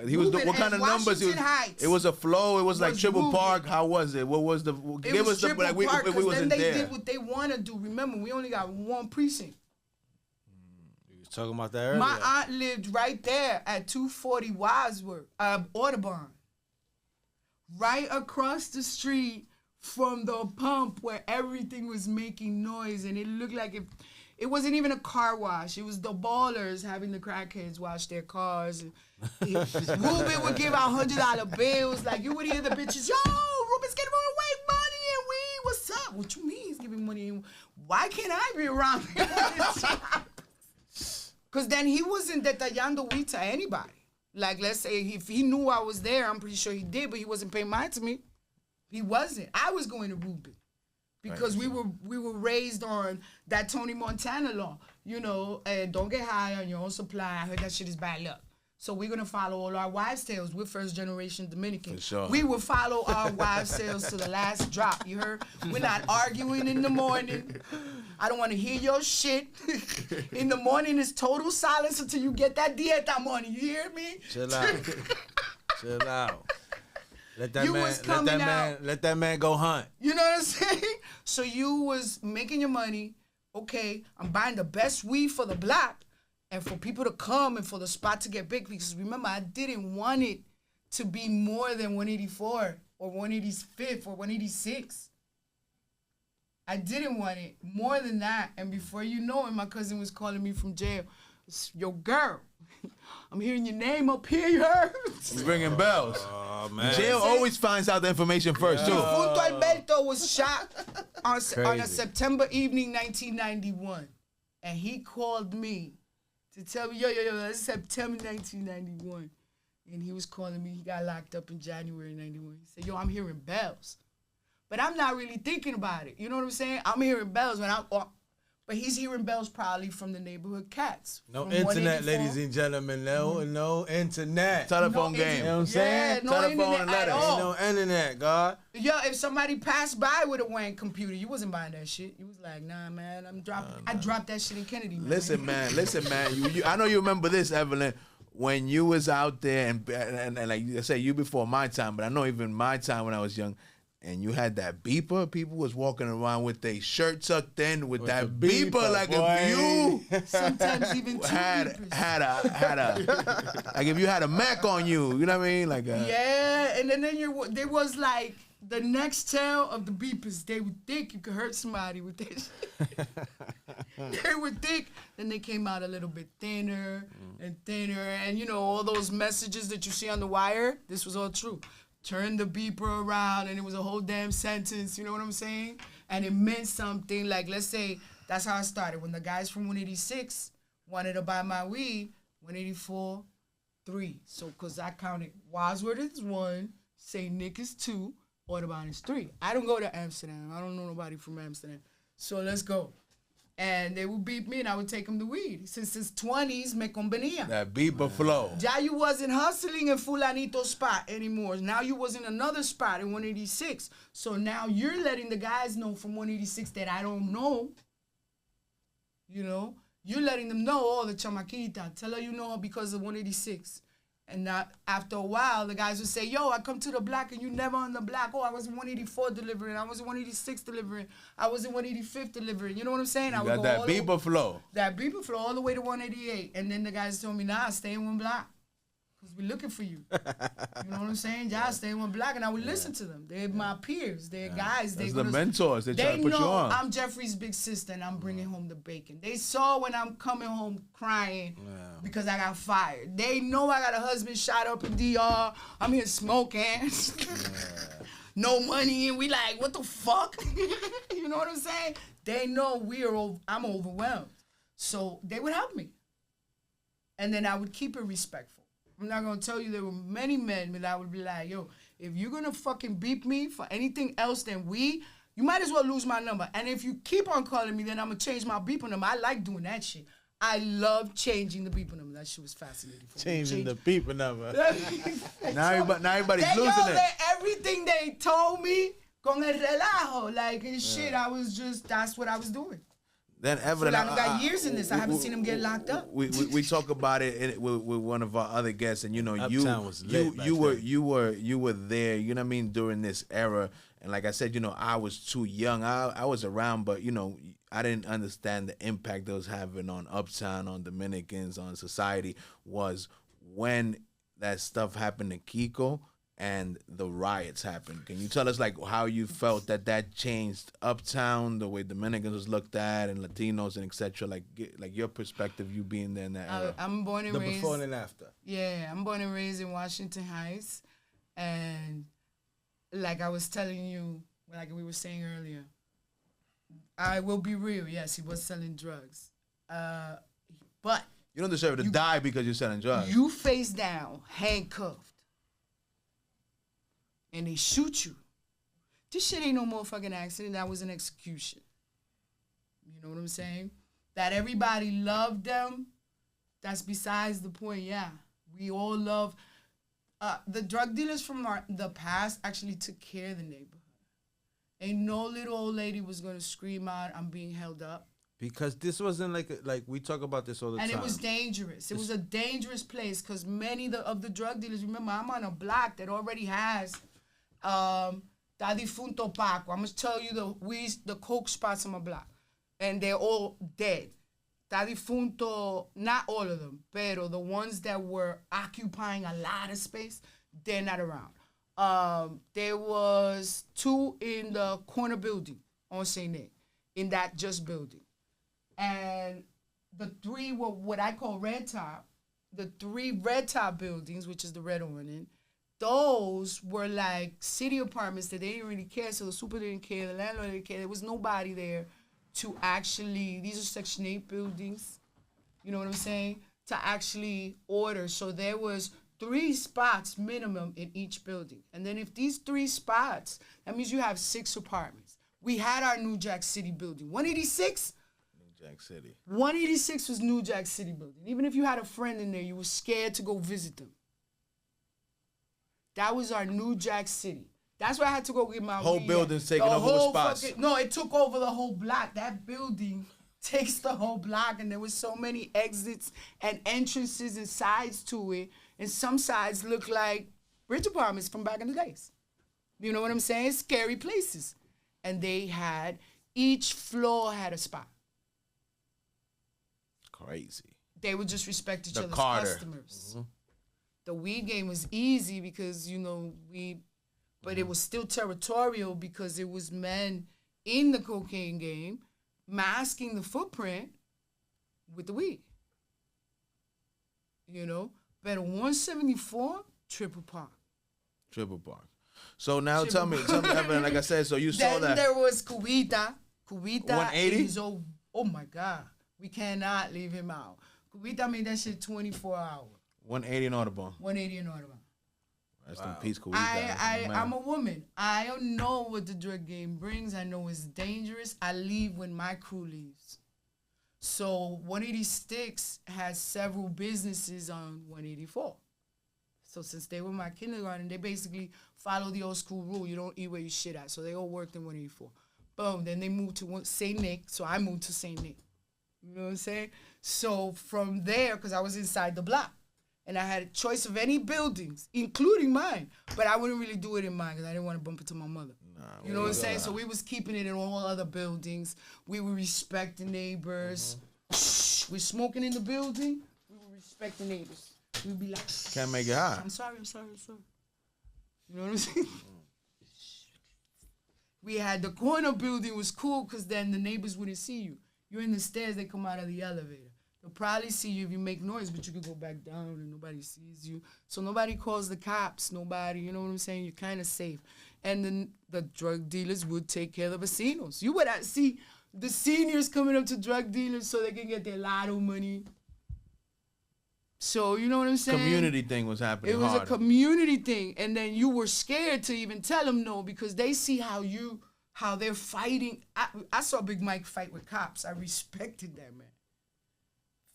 He was what kind of numbers? It was a flow. It was like triple Ruben. park. How was it? What was the? Give us the like we wasn't then they did what they want to do. Remember, we only got one precinct. You was talking about that earlier. My aunt lived right there at 240 Wadsworth, Audubon. right across the street from the pump where everything was making noise, and it looked like it wasn't even a car wash. It was the ballers having the crackheads wash their cars. Ruben would give out $100 bills. Like, you would hear the bitches, yo, Ruben's giving away money and weed. What's up? What you mean he's giving money? Why can't I be around him? Because then he wasn't detallando weed to anybody. Like, let's say if he knew I was there, I'm pretty sure he did, but he wasn't paying mind to me. He wasn't. I was going to Ruben. Because we were raised on that Tony Montana law, you know, and don't get high on your own supply. I heard that shit is bad luck. So we're gonna follow all our wives' tales. We're first generation Dominican. For sure. We will follow our wives' tales to the last drop. You heard? We're not arguing in the morning. I don't want to hear your shit. In the morning, it's total silence until you get that dieta money. You hear me? Chill out. Chill out. Let that You man, was let coming that man, out. let that man go hunt. You know what I'm saying? So you was making your money. Okay, I'm buying the best weed for the block and for people to come and for the spot to get big. Because remember, I didn't want it to be more than 184 or 185 or 186. I didn't want it more than that. And before you know it, my cousin was calling me from jail. Yo, girl, I'm hearing your name up here, you heard? You ringing bells. Oh, man. Jail always finds out the information first, too. Punto Alberto was shot on a September evening, 1991. And he called me to tell me, yo, that's September 1991. And he was calling me. He got locked up in January 91. He said, yo, I'm hearing bells. But I'm not really thinking about it. You know what I'm saying? I'm hearing bells but he's hearing bells probably from the neighborhood cats. No internet, ladies and gentlemen. No internet. Telephone game. You know what I'm saying? No Telephone internet and at letters. all. No internet, God. Yo, if somebody passed by with a wank computer, you wasn't buying that shit. You was like, nah, man, I'm dropping. I dropped that shit in Kennedy, man. Listen, man. You, I know you remember this, Evelyn. When you was out there and like I said, you before my time, but I know even my time when I was young, and you had that beeper, people was walking around with their shirt tucked in with that the beeper, like boy. if you Sometimes even two had beepers. like if you had a Mac on you, you know what I mean? Like Yeah, and then there was like the next tail of the beepers. They would think you could hurt somebody with this. They would think. Then they came out a little bit thinner and thinner, and you know all those messages that you see on the wire. This was all true. Turn the beeper around, and it was a whole damn sentence. You know what I'm saying? And it meant something. Like, let's say that's how I started. When the guys from 186 wanted to buy my weed, 184, 3. So, because I counted Wadsworth is 1, St. Nick is 2, Audubon is 3. I don't go to Amsterdam. I don't know nobody from Amsterdam. So let's go. And they would beat me, and I would take them the weed. Since his 20s, me convenía. that beeper flow. Ya you wasn't hustling in Fulanito spot anymore. Now you was in another spot in 186. So now you're letting the guys know from 186 that I don't know. You know? You're letting them know, oh, the chamaquita. Tell her you know her because of 186. And after a while, the guys would say, yo, I come to the block and you never on the block. Oh, I was in 184 delivering. I was in 186 delivering. I was in 185 delivering. You know what I'm saying? I would Got go that all beeper flow. That beeper flow all the way to 188. And then the guys told me, nah, stay in one block. Because we're looking for you. You know what I'm saying? Y'all stay in one block. And I would listen to them. They're my peers. They're guys. That's the mentors. They try to put you on. I'm Jeffrey's big sister and I'm bringing home the bacon. They saw when I'm coming home crying because I got fired. They know I got a husband shot up in DR. I'm here smoking. No money. And we like, what the fuck? You know what I'm saying? They know I'm overwhelmed. So they would help me. And then I would keep it respectful. I'm not going to tell you there were many men that I would be like, yo, if you're going to fucking beep me for anything else than weed, you might as well lose my number. And if you keep on calling me, then I'm going to change my beeping number. I like doing that shit. I love changing the beeping number. That shit was fascinating for me. Changing the beeper number. Now everybody's losing it. Everything they told me, con el relajo, like and shit, that's what I was doing. Then Evelyn, I got years in this. I haven't seen him get locked up. We talk about it with one of our other guests, and you know Uptown was lit you were there. You know what I mean, during this era. And like I said, you know, I was too young. I was around, but you know, I didn't understand the impact that was having on Uptown, on Dominicans, on society. Was when that stuff happened to Kiko, and the riots happened. Can you tell us like how you felt that changed Uptown, the way Dominicans was looked at, and Latinos and etc. Like your perspective, you being there in that era. I'm born and raised. The before and after. Yeah, I'm born and raised in Washington Heights, and like I was telling you, like we were saying earlier, I will be real. Yes, he was selling drugs, but you don't deserve to die because you're selling drugs. You face down, handcuffed. And they shoot you. This shit ain't no motherfucking accident. That was an execution. You know what I'm saying? That everybody loved them, that's besides the point, yeah. We all love... the drug dealers from the past actually took care of the neighborhood. Ain't no little old lady was going to scream out, I'm being held up. Because this wasn't like we talk about this all the time. And it was dangerous. It was a dangerous place because many of the drug dealers, remember, I'm on a block that already has... Difunto Paco. I'm gonna tell you the coke spots on my block, and they're all dead. Difunto, not all of them, pero the ones that were occupying a lot of space, they're not around. There was 2 in the corner building on St. Nick, in that just building, and the 3 were what I call red top. The 3 red top buildings, which is the red awning. Those were like city apartments that they didn't really care. So the super didn't care, the landlord didn't care. There was nobody there to actually, these are Section 8 buildings, you know what I'm saying, to actually order. So there was 3 spots minimum in each building. And then if these 3 spots, that means you have 6 apartments. We had our New Jack City building. 186? New Jack City. 186 was New Jack City building. Even if you had a friend in there, you were scared to go visit them. That was our New Jack City. That's where I had to go get my whole weed. building's taking over the spots. No, it took over the whole block. That building takes the whole block, and there was so many exits and entrances and sides to it. And some sides look like bridge apartments from back in the days. You know what I'm saying? Scary places. And they had, each floor had a spot. Crazy. They would just respect each other's Carter. customers. Mm-hmm. The weed game was easy because, you know, but it was still territorial because it was men in the cocaine game masking the footprint with the weed. You know? But 174, Triple Park. Triple Park. So now tell me, Evelyn, like I said, so you saw that. Then there was Cubita. 180? Oh my God. We cannot leave him out. Cubita made that shit 24 hours. 180 in Audubon. 180 in Audubon. Rest in peace, Cubita. I'm a woman. I don't know what the drug game brings. I know it's dangerous. I leave when my crew leaves. So 186 has several businesses on 184. So since they were my kindergarten, they basically follow the old school rule. You don't eat where you shit at. So they all worked in 184. Boom. Then they moved to St. Nick. So I moved to St. Nick. You know what I'm saying? So from there, because I was inside the block, and I had a choice of any buildings, including mine, but I wouldn't really do it in mine because I didn't want to bump into my mother. You know what I'm saying? So we was keeping it in all other buildings. We would respect the neighbors. Shh, we're smoking in the building. We would respect the neighbors. We'd be like, shh. Can't make it hot. I'm sorry. You know what I'm saying? We had the corner building was cool because then the neighbors wouldn't see you. You're in the stairs, they come out of the elevator. They'll probably see you if you make noise, but you can go back down and nobody sees you. So nobody calls the cops, nobody, you know what I'm saying? You're kind of safe. And then the drug dealers would take care of the vecinos. You would see the seniors coming up to drug dealers so they can get their lotto money. So, you know what I'm saying? Community thing was happening. It was hard. a community thing. And then you were scared to even tell them no because they see how they're fighting. I saw Big Mike fight with cops. I respected that, man.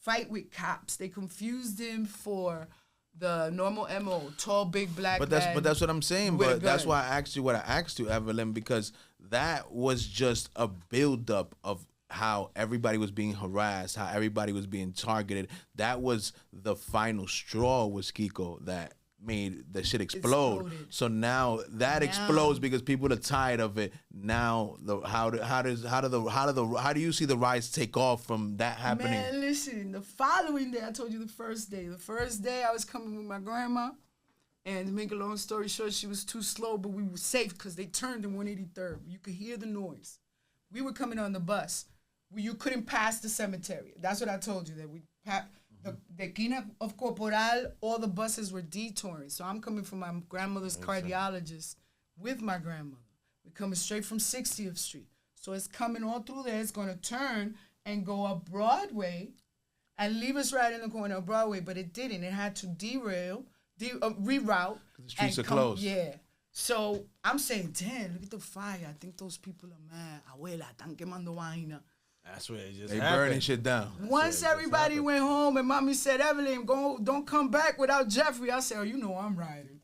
Fight with cops. They confused him for the normal MO, tall, big, black man. But that's what I'm saying. But that's why I asked you what I asked you, Evelyn, because that was just a buildup of how everybody was being harassed, how everybody was being targeted. That was the final straw with Kiko that made the shit explode. So now that explodes because people are tired of it. Now how do you see the riots take off from that happening? Man, listen, the following day, I told you the first day I was coming with my grandma And to make a long story short, she was too slow, but we were safe because they turned in 183rd. You could hear the noise. We were coming on the bus. You couldn't pass the cemetery. That's what I told you, that we the Quina of Corporal, all the buses were detouring. So I'm coming from my grandmother's cardiologist with my grandmother. We're coming straight from 60th Street. So it's coming all through there. It's going to turn and go up Broadway and leave us right in the corner of Broadway, but it didn't. It had to reroute. The streets are closed. Yeah. So I'm saying, damn, look at the fire. I think those people are mad. Abuela, están quemando vaina. That's where it just They happened. burning shit down. Once everybody went home and mommy said, Evelyn, don't come back without Jeffrey. I said, oh, you know I'm riding.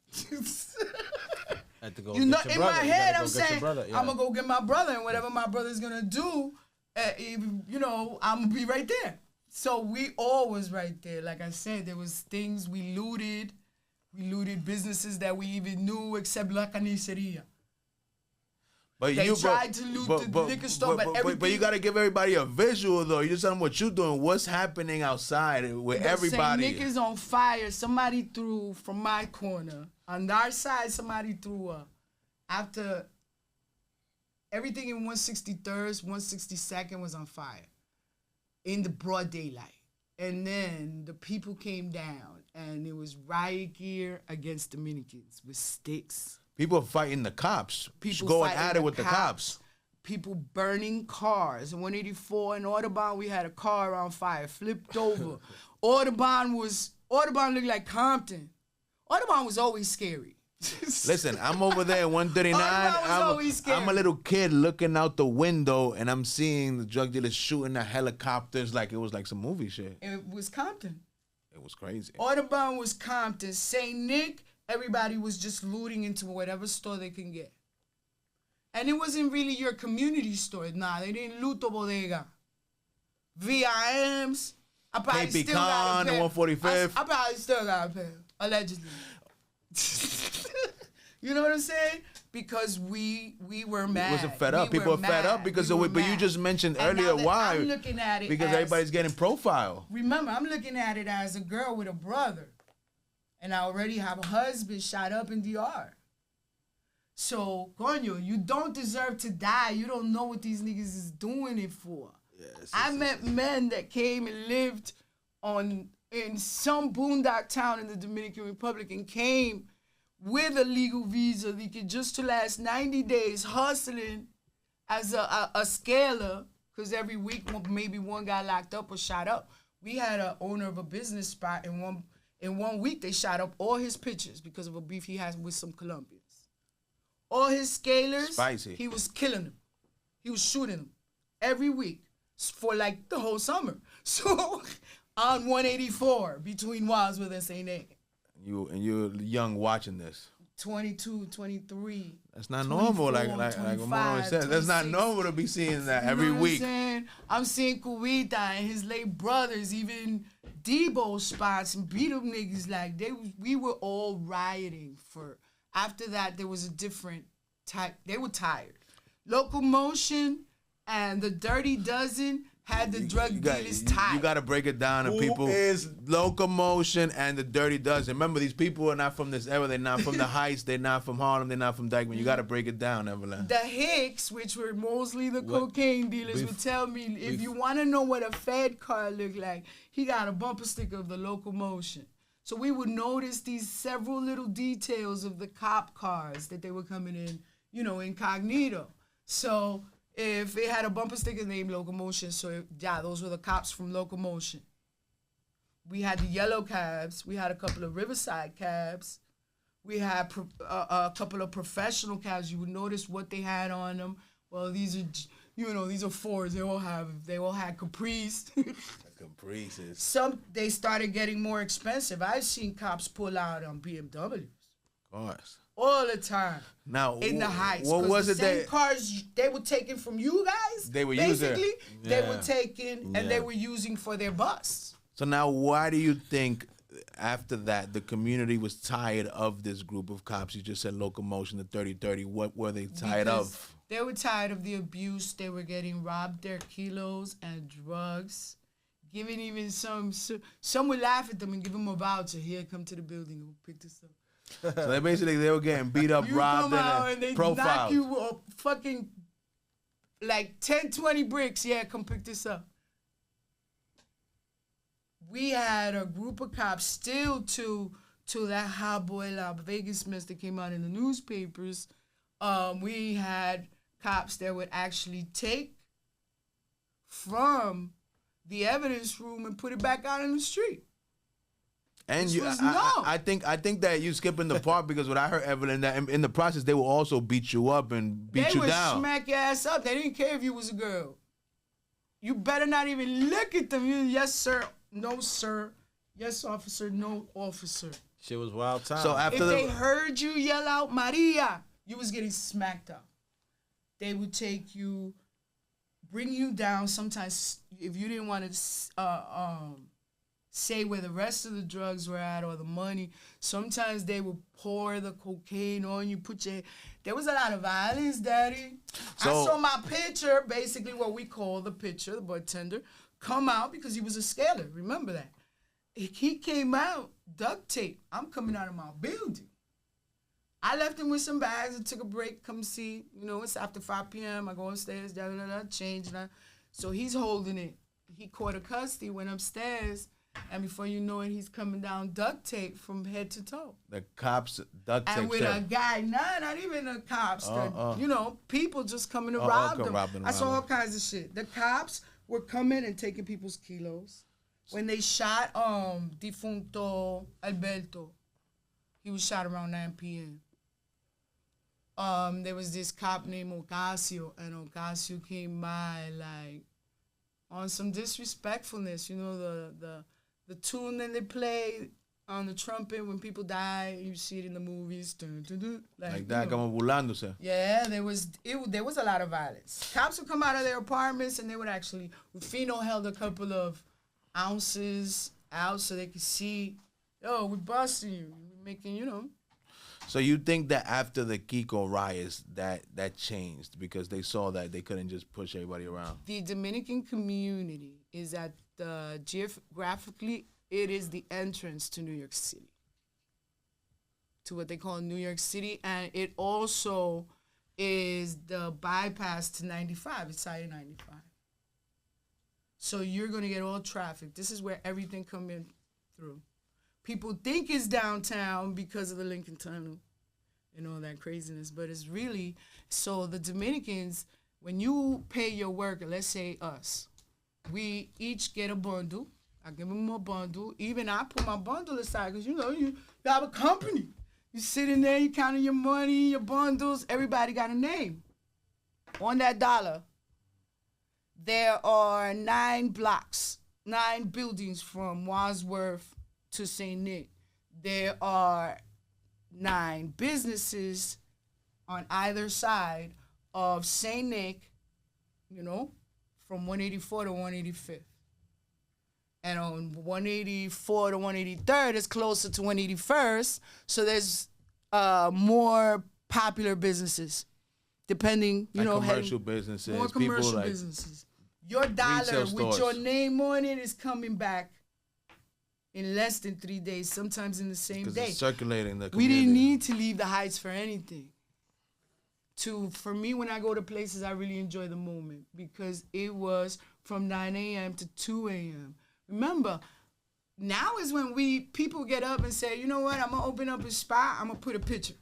Had to go You know, get your in brother. my You head, gotta I'm go get your saying, brother. Yeah. I'm going to go get my brother, and whatever my brother's going to do, you know, I'm going to be right there. So we all was right there. Like I said, there was things we looted. We looted businesses that we even knew, except La Carniceria. But They you tried to loot the liquor store, but everything... you got to give everybody a visual, though. You just tell them what you're doing. What's happening outside with everybody? Nick is on fire. Somebody threw from my corner. On our side, somebody threw after everything in 163rd, 162nd was on fire in the broad daylight. And then the people came down, and it was riot gear against Dominicans with sticks. People fighting the cops. People going fighting at it with the cops. People burning cars. In 184 in Audubon, we had a car on fire, flipped over. Audubon looked like Compton. Audubon was always scary. Listen, I'm over there at 139. Audubon was always scary. I'm a little kid looking out the window, and I'm seeing the drug dealers shooting at helicopters like it was like some movie shit. It was Compton. It was crazy. Audubon was Compton. St. Nick, everybody was just looting into whatever store they can get. And it wasn't really your community store. Nah, they didn't loot the bodega. VIMs. I probably KP still got Con, a the pair. 145th. I probably still got a pair, allegedly. You know what I'm saying? Because we were mad. It wasn't fed up. We People were are fed up mad. because We of were it. But you mad. just mentioned And earlier now that why. I'm looking at it because as, everybody's getting profile. Remember, I'm looking at it as a girl with a brother. And I already have a husband shot up in DR. So, coño, you don't deserve to die. You don't know what these niggas is doing it for. Yes, I met men that came and lived in some boondock town in the Dominican Republic and came with a legal visa just to last 90 days hustling as a scaler, because every week maybe one got locked up or shot up. We had an owner of a business spot, and in 1 week they shot up all his pictures because of a beef he has with some Colombians. All his scalers, Spicy. He was killing them. He was shooting them every week for like the whole summer. So on 184 between Wadsworth and St. Anne. You're young watching this. 22, 23. That's not normal. Like Mono said, that's not normal to be seeing that every week. I'm seeing Cubita and his late brothers, even Debo spots and beat up niggas. Like we were all rioting for. After that, there was a different type. They were tired. Locomotion and the Dirty Dozen had the drug dealers tied. You got to break it down to people. Is Locomotion and the Dirty Dozen? Remember, these people are not from this era. They're not from the Heights. They're not from Harlem. They're not from Dykeman. You got to break it down, Evelyn. The Hicks, which were mostly the cocaine dealers, would tell me, if you want to know what a Fed car looked like, he got a bumper sticker of the Locomotion. So we would notice these several little details of the cop cars that they were coming in, incognito. So if it had a bumper sticker named Locomotion, those were the cops from Locomotion. We had the yellow cabs. We had a couple of Riverside cabs. We had a couple of professional cabs. You would notice what they had on them. Well, these are Fords. They all had Caprice. Caprices. They started getting more expensive. I've seen cops pull out on BMWs. Of course. All the time. Now, in the Heights. What was it that cars they were taking from you guys? They were basically using. They were taking and they were using for their bus. So now, why do you think after that the community was tired of this group of cops? You just said Locomotion, the 3030. What were they tired of? They were tired of the abuse. They were getting robbed their kilos and drugs. Giving even some would laugh at them and give them a voucher. Here, come to the building and we'll pick this up. So they were getting beat up, robbed, and they knock profiled. you up fucking like 10, 20 bricks. Yeah, come pick this up. We had a group of cops still to that hot boy La Vegas mess that came out in the newspapers. We had cops that would actually take from the evidence room and put it back out in the street. And I think that you skipping the part because what I heard, Evelyn, that in the process they will also beat you up and beat you down. They would smack your ass up. They didn't care if you was a girl. You better not even look at them. Yes, sir. No, sir. Yes, officer. No, officer. Shit was wild time. So after if they heard you yell out Maria, you was getting smacked up. They would take you, bring you down. Sometimes if you didn't want to say where the rest of the drugs were at or the money, sometimes they would pour the cocaine on you. There was a lot of violence, Daddy. I saw my picture, basically what we call the picture, the bartender, come out because he was a scaler. Remember that. He came out, duct tape. I'm coming out of my building. I left him with some bags and took a break, come see. It's after 5 p.m. I go upstairs, change. So he's holding it. He caught a custody, went upstairs, and before you know it, he's coming down duct tape from head to toe. The cops duct tape. And with a guy, not even the cops, people just coming to rob them. I saw all kinds of shit. The cops were coming and taking people's kilos. When they shot Difunto Alberto, he was shot around 9 p.m. There was this cop named Ocasio, and Ocasio came by like on some disrespectfulness. The tune that they play on the trumpet when people die, you see it in the movies. Dun, dun, dun, like that, como burlándose. Yeah, there was a lot of violence. Cops would come out of their apartments and they would actually, Rufino held a couple of ounces out so they could see, we're busting you, we're making, So you think that after the Kiko riots, that changed because they saw that they couldn't just push everybody around? The Dominican community is at geographically, it is the entrance to New York City, to what they call New York City, and it also is the bypass to 95. It's I-95. So you're going to get all traffic. This is where everything come in through. People think it's downtown because of the Lincoln Tunnel and all that craziness, but it's really, so the Dominicans, when you pay your worker, let's say us, we each get a bundle. I give them a bundle. Even I put my bundle aside because, you have a company. You sitting there, you counting your money, your bundles. Everybody got a name on that dollar. There are 9 blocks, 9 buildings from Wadsworth to St. Nick. There are 9 businesses on either side of St. Nick, from 184 to 185th. And on 184 to 183rd, it's closer to 181st. So there's more popular businesses, depending, commercial businesses. More commercial businesses. Your dollar with your name on it is coming back in less than 3 days, sometimes in the same day. It's circulating the community. We didn't need to leave the Heights for anything. For me, when I go to places, I really enjoy the moment because it was from 9 a.m. to 2 a.m. Remember, now is when people get up and say, you know what, I'm going to open up a spot, I'm going to put a picture.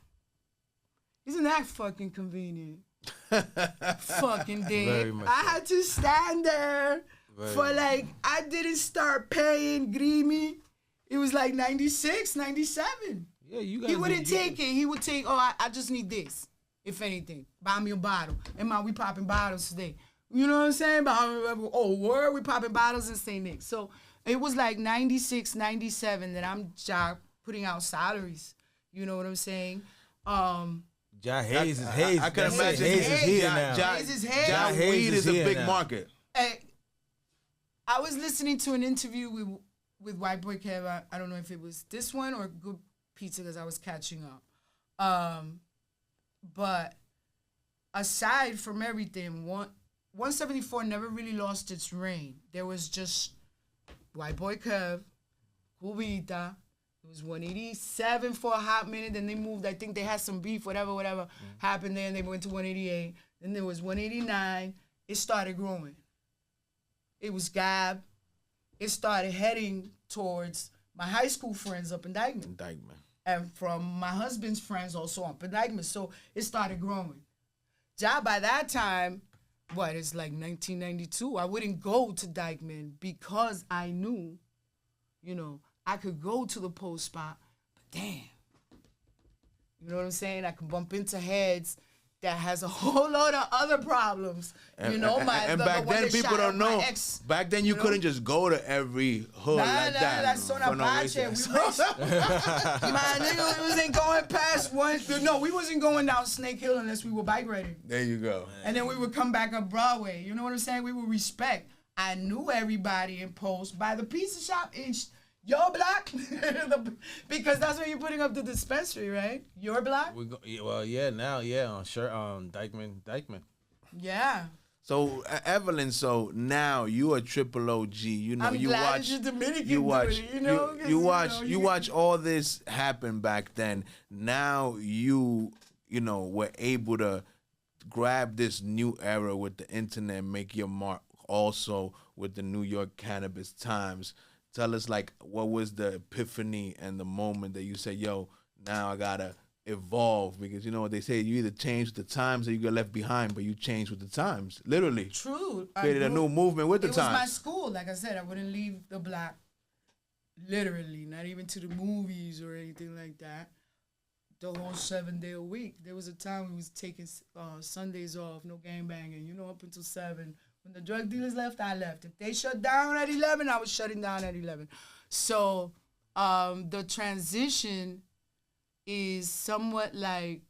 Isn't that fucking convenient? Fucking dead. I had to stand there I didn't start paying Grimy. It was like 96, 97. Yeah, you guys. He wouldn't take it. He would take, I just need this, if anything. Buy me a bottle. And we popping bottles today. You know what I'm saying? We popping bottles in St. Nick. So it was like 96, 97 that I'm putting out salaries. You know what I'm saying? Haze is Haze. I can imagine Haze is here now. Haze is here. Weed is a big market. I was listening to an interview with White Boy Kev. I don't know if it was this one or Good Pizza because I was catching up. But aside from everything, 174 never really lost its reign. There was just White Boy Kev, Cubita, It was 187 for a hot minute. Then they moved. I think they had some beef, whatever happened there. And they went to 188. Then there was 189. It started growing. It was Gab. It started heading towards my high school friends up in Dykeman. And from my husband's friends also up in Dykeman. So it started growing. By that time, it's like 1992, I wouldn't go to Dykeman because I knew, I could go to the post spot, but damn. You know what I'm saying? I could bump into heads that has a whole lot of other problems. And back then, people don't know. Back then, you couldn't just go to every hood like that. That's so not bad. My nigga, we wasn't going past one. No, we wasn't going down Snake Hill unless we were bike riding. There you go. And then we would come back up Broadway. You know what I'm saying? We would respect. I knew everybody in Post by the pizza shop in your block, because that's where you're putting up the dispensary, right? Your block? Dykeman. Yeah. So Evelyn, so now you are triple OG. I'm glad it's Dominican. You watch all this happen back then. Now you were able to grab this new era with the internet, and make your mark also with the New York Cannabis Times. Tell us, what was the epiphany and the moment that you said, yo, now I gotta evolve? Because you know what they say, you either change with the times or you get left behind, but you change with the times, literally. True. Created a new movement with the times. It was my school. Like I said, I wouldn't leave the block, literally, not even to the movies or anything like that. The whole 7 day a week. There was a time we was taking Sundays off, no gangbanging, up until 7. When the drug dealers left, I left. If they shut down at 11, I was shutting down at 11. So the transition is somewhat like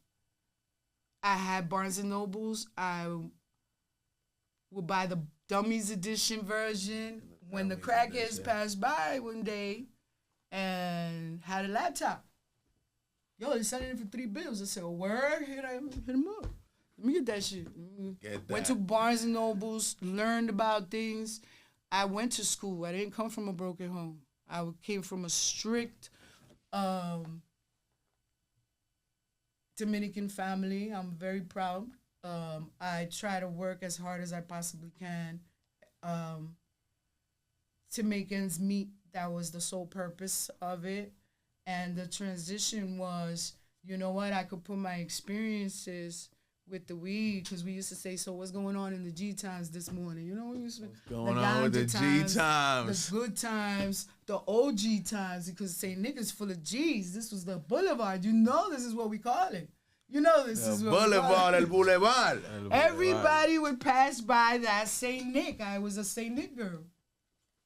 I had Barnes & Nobles. I would buy the Dummies Edition version when the crackheads passed by one day and had a laptop. Yo, they selling it for $3. I said, word? Hit him up. Let me get that shit. Went to Barnes & Nobles, learned about things. I went to school. I didn't come from a broken home. I came from a strict Dominican family. I'm very proud. I try to work as hard as I possibly can to make ends meet. That was the sole purpose of it. And the transition was, you know what, I could put my experiences with the weed, because we used to say, so what's going on in the G times this morning? We used to, what's going on with the G times? The good times, the OG times, because say niggas full of G's. This was the boulevard. This is what we call it. This is what boulevard, el boulevard. Everybody would pass by that St. Nick. I was a St. Nick girl.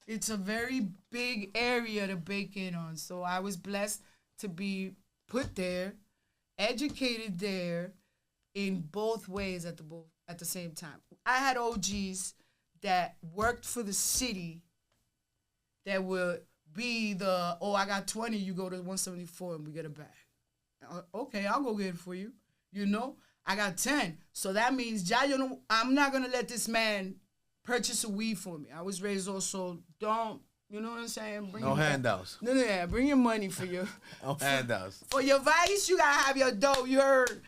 It's a very big area to bake in on. So I was blessed to be put there, educated there, in both ways at the same time. I had OGs that worked for the city that would be I got 20, you go to 174 and we get a bag. Okay, I'll go get it for you. I got 10. So that means, I'm not going to let this man purchase a weed for me. I was raised also, don't, you know what I'm saying? No handouts. No, bring your money for your... No handouts. For your vice, you gotta have your dough, you heard?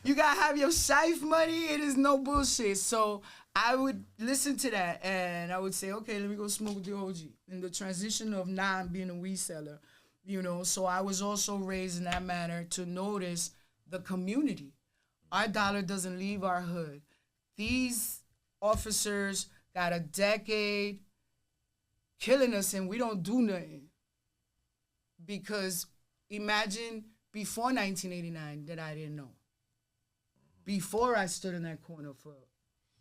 You gotta have your safe money, it is no bullshit. So I would listen to that and I would say, okay, let me go smoke with the OG. In the transition of now being a weed seller, so I was also raised in that manner to notice the community. Our dollar doesn't leave our hood. These officers got a decade killing us and we don't do nothing. Because imagine before 1989 that I didn't know. Before I stood in that corner for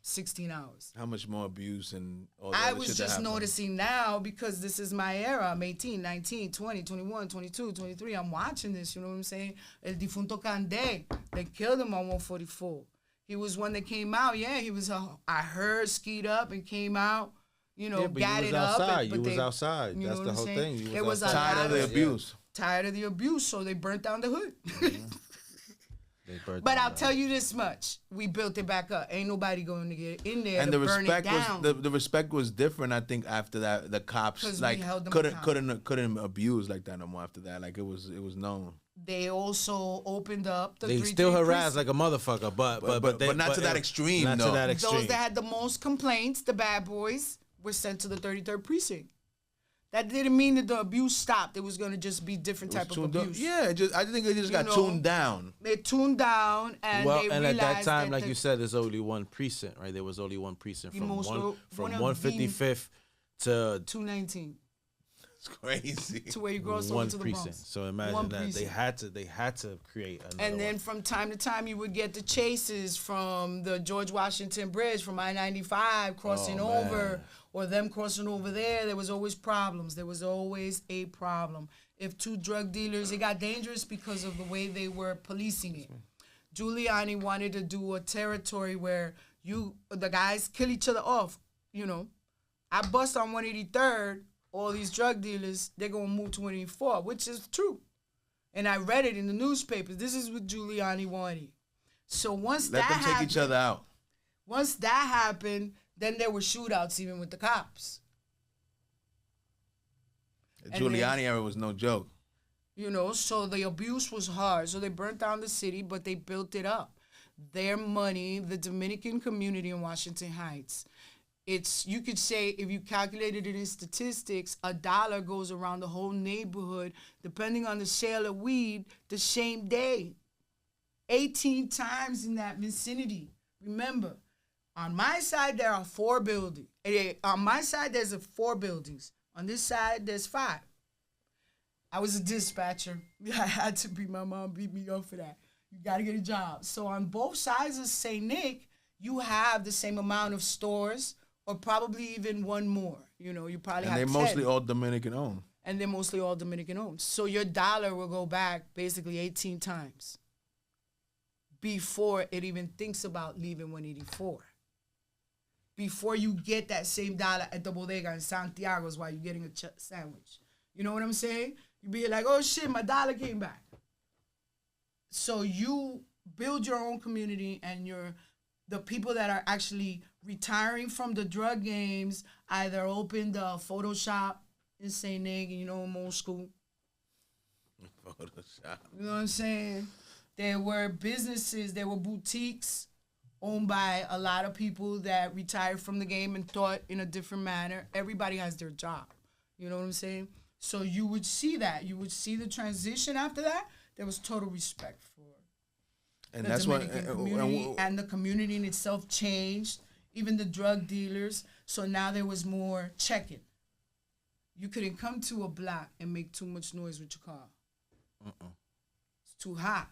16 hours. How much more abuse and all that? I was just noticing now because this is my era. I'm 18, 19, 20, 21, 22, 23. I'm watching this, you know what I'm saying? El difunto Candid, they killed him on 144. He was one that came out. Yeah, he was. I heard skied up and came out. Got it up. Outside. You was outside. That's the whole thing. It was tired of the abuse. Tired of the abuse, so they burnt down the hood. But I'll tell you this much: we built it back up. Ain't nobody going to get in there and to the burn respect it down. was the respect was different. I think after that, the cops like couldn't abuse like that no more. After that, like it was known. They also opened up the. They still harass like a motherfucker, but not to that extreme. Not to that extreme. Those that had the most complaints, the bad boys, were sent to the 33rd precinct. That didn't mean that the abuse stopped. It was going to just be different type of abuse. Yeah, I think it just got tuned down. They tuned down, and they realized at that time, like you said, there's only one precinct, right? There was only one precinct from 155th to 219. It's crazy. To where you cross over to the precinct. Bronx. So imagine that they had to create another And then from time to time, you would get the chases from the George Washington Bridge, from I-95 crossing over, or them crossing over there. There was always problems. There was always a problem. If two drug dealers, it got dangerous because of the way they were policing it. Giuliani wanted to do a territory where the guys kill each other off. You know, I bust on 183rd. All these drug dealers, they're going to move to 184, which is true. And I read it in the newspapers. This is what Giuliani wanted. So once let them take each other out. Once that happened, then there were shootouts even with the cops. The Giuliani era was no joke. You know, so the abuse was hard. So they burnt down the city, but they built it up. Their money, the Dominican community in Washington Heights, you could say, if you calculated it in statistics, $1 goes around the whole neighborhood, depending on the sale of weed, the same day. 18 times in that vicinity. Remember, on my side, there are 4 buildings. On my side, there's 4 buildings. On this side, there's 5. I was a dispatcher. I had to be, my mom beat me up for that. You got to get a job. So on both sides of St. Nick, you have the same amount of stores, or probably even one more. You know, you probably have 10. And they're mostly all Dominican owned. And they're mostly all Dominican owned. So your dollar will go back basically 18 times before it even thinks about leaving 184. Before you get that same dollar at the bodega in Santiago's while you're getting a sandwich. You know what I'm saying? You be like, oh shit, my dollar came back. So you build your own community, and the people that are actually retiring from the drug games either opened a photo shop in St. Nick, you know, in old school. Photoshop. You know what I'm saying? There were businesses, there were boutiques owned by a lot of people that retired from the game and thought in a different manner. Everybody has their job. You know what I'm saying? So you would see that. You would see the transition after that. There was total respect for and the that's Dominican community, and the community in itself changed. Even the drug dealers. So now there was more checking. You couldn't come to a block and make too much noise with your car. It's too hot.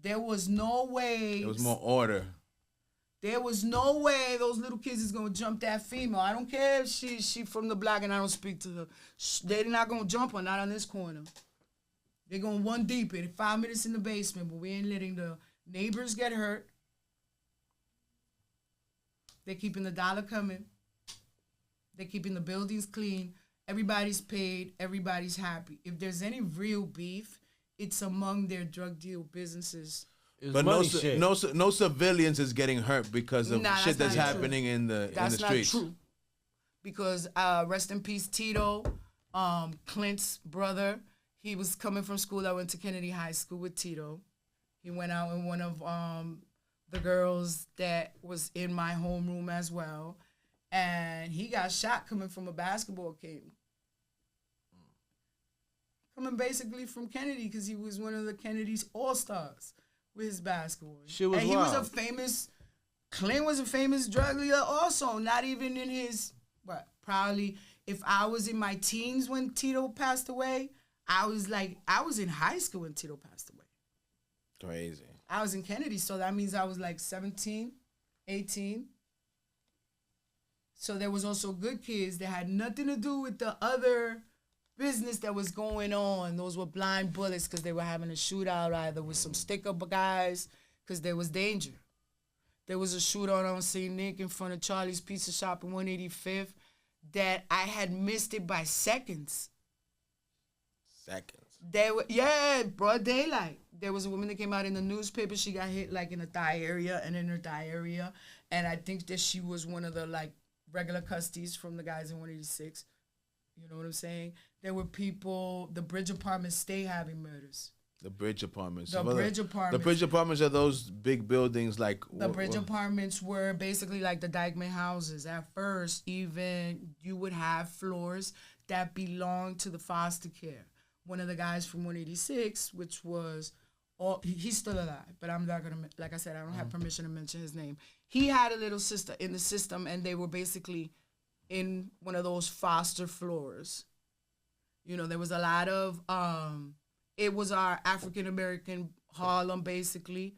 There was no way. There was more order. There was no way those little kids is gonna jump that female. I don't care if she from the block and I don't speak to her. They're not gonna jump her, not on this corner. They're gonna one deep it. 5 minutes in the basement, but we ain't letting the neighbors get hurt. They're keeping the dollar coming. They're keeping the buildings clean. Everybody's paid. Everybody's happy. If there's any real beef, it's among their drug deal businesses. But no civilians is getting hurt because of shit that's happening in the streets. That's not true. Because rest in peace, Tito, Clint's brother. He was coming from school. I went to Kennedy High School with Tito. He went out in one of the girls that was in my homeroom as well, and he got shot coming from a basketball game. Coming basically from Kennedy, because he was one of the Kennedy's all-stars with his basketball. Clint was a famous drug dealer also, not even in his, probably, if I was in my teens when Tito passed away, I was in high school when Tito passed away. Crazy. I was in Kennedy, so that means I was like 17, 18. So there was also good kids that had nothing to do with the other business that was going on. Those were blind bullets because they were having a shootout either with some stick-up guys because there was danger. There was a shootout on St. Nick in front of Charlie's Pizza Shop in 185th that I had missed it by seconds. Broad daylight. There was a woman that came out in the newspaper. She got hit like in the thigh area and in her thigh area. And I think that she was one of the like regular custodies from the guys in 186. You know what I'm saying? There were people, the Bridge Apartments stay having murders. The Bridge Apartments. The Bridge Apartments. The Bridge Apartments are those big buildings like... The Bridge Apartments were basically like the Dykeman houses. At first, even you would have floors that belonged to the foster care. One of the guys from 186, which was... he's still alive, but I'm not going to... Like I said, I don't have permission to mention his name. He had a little sister in the system, and they were basically in one of those foster floors. You know, there was a lot of... it was our African-American Harlem, basically.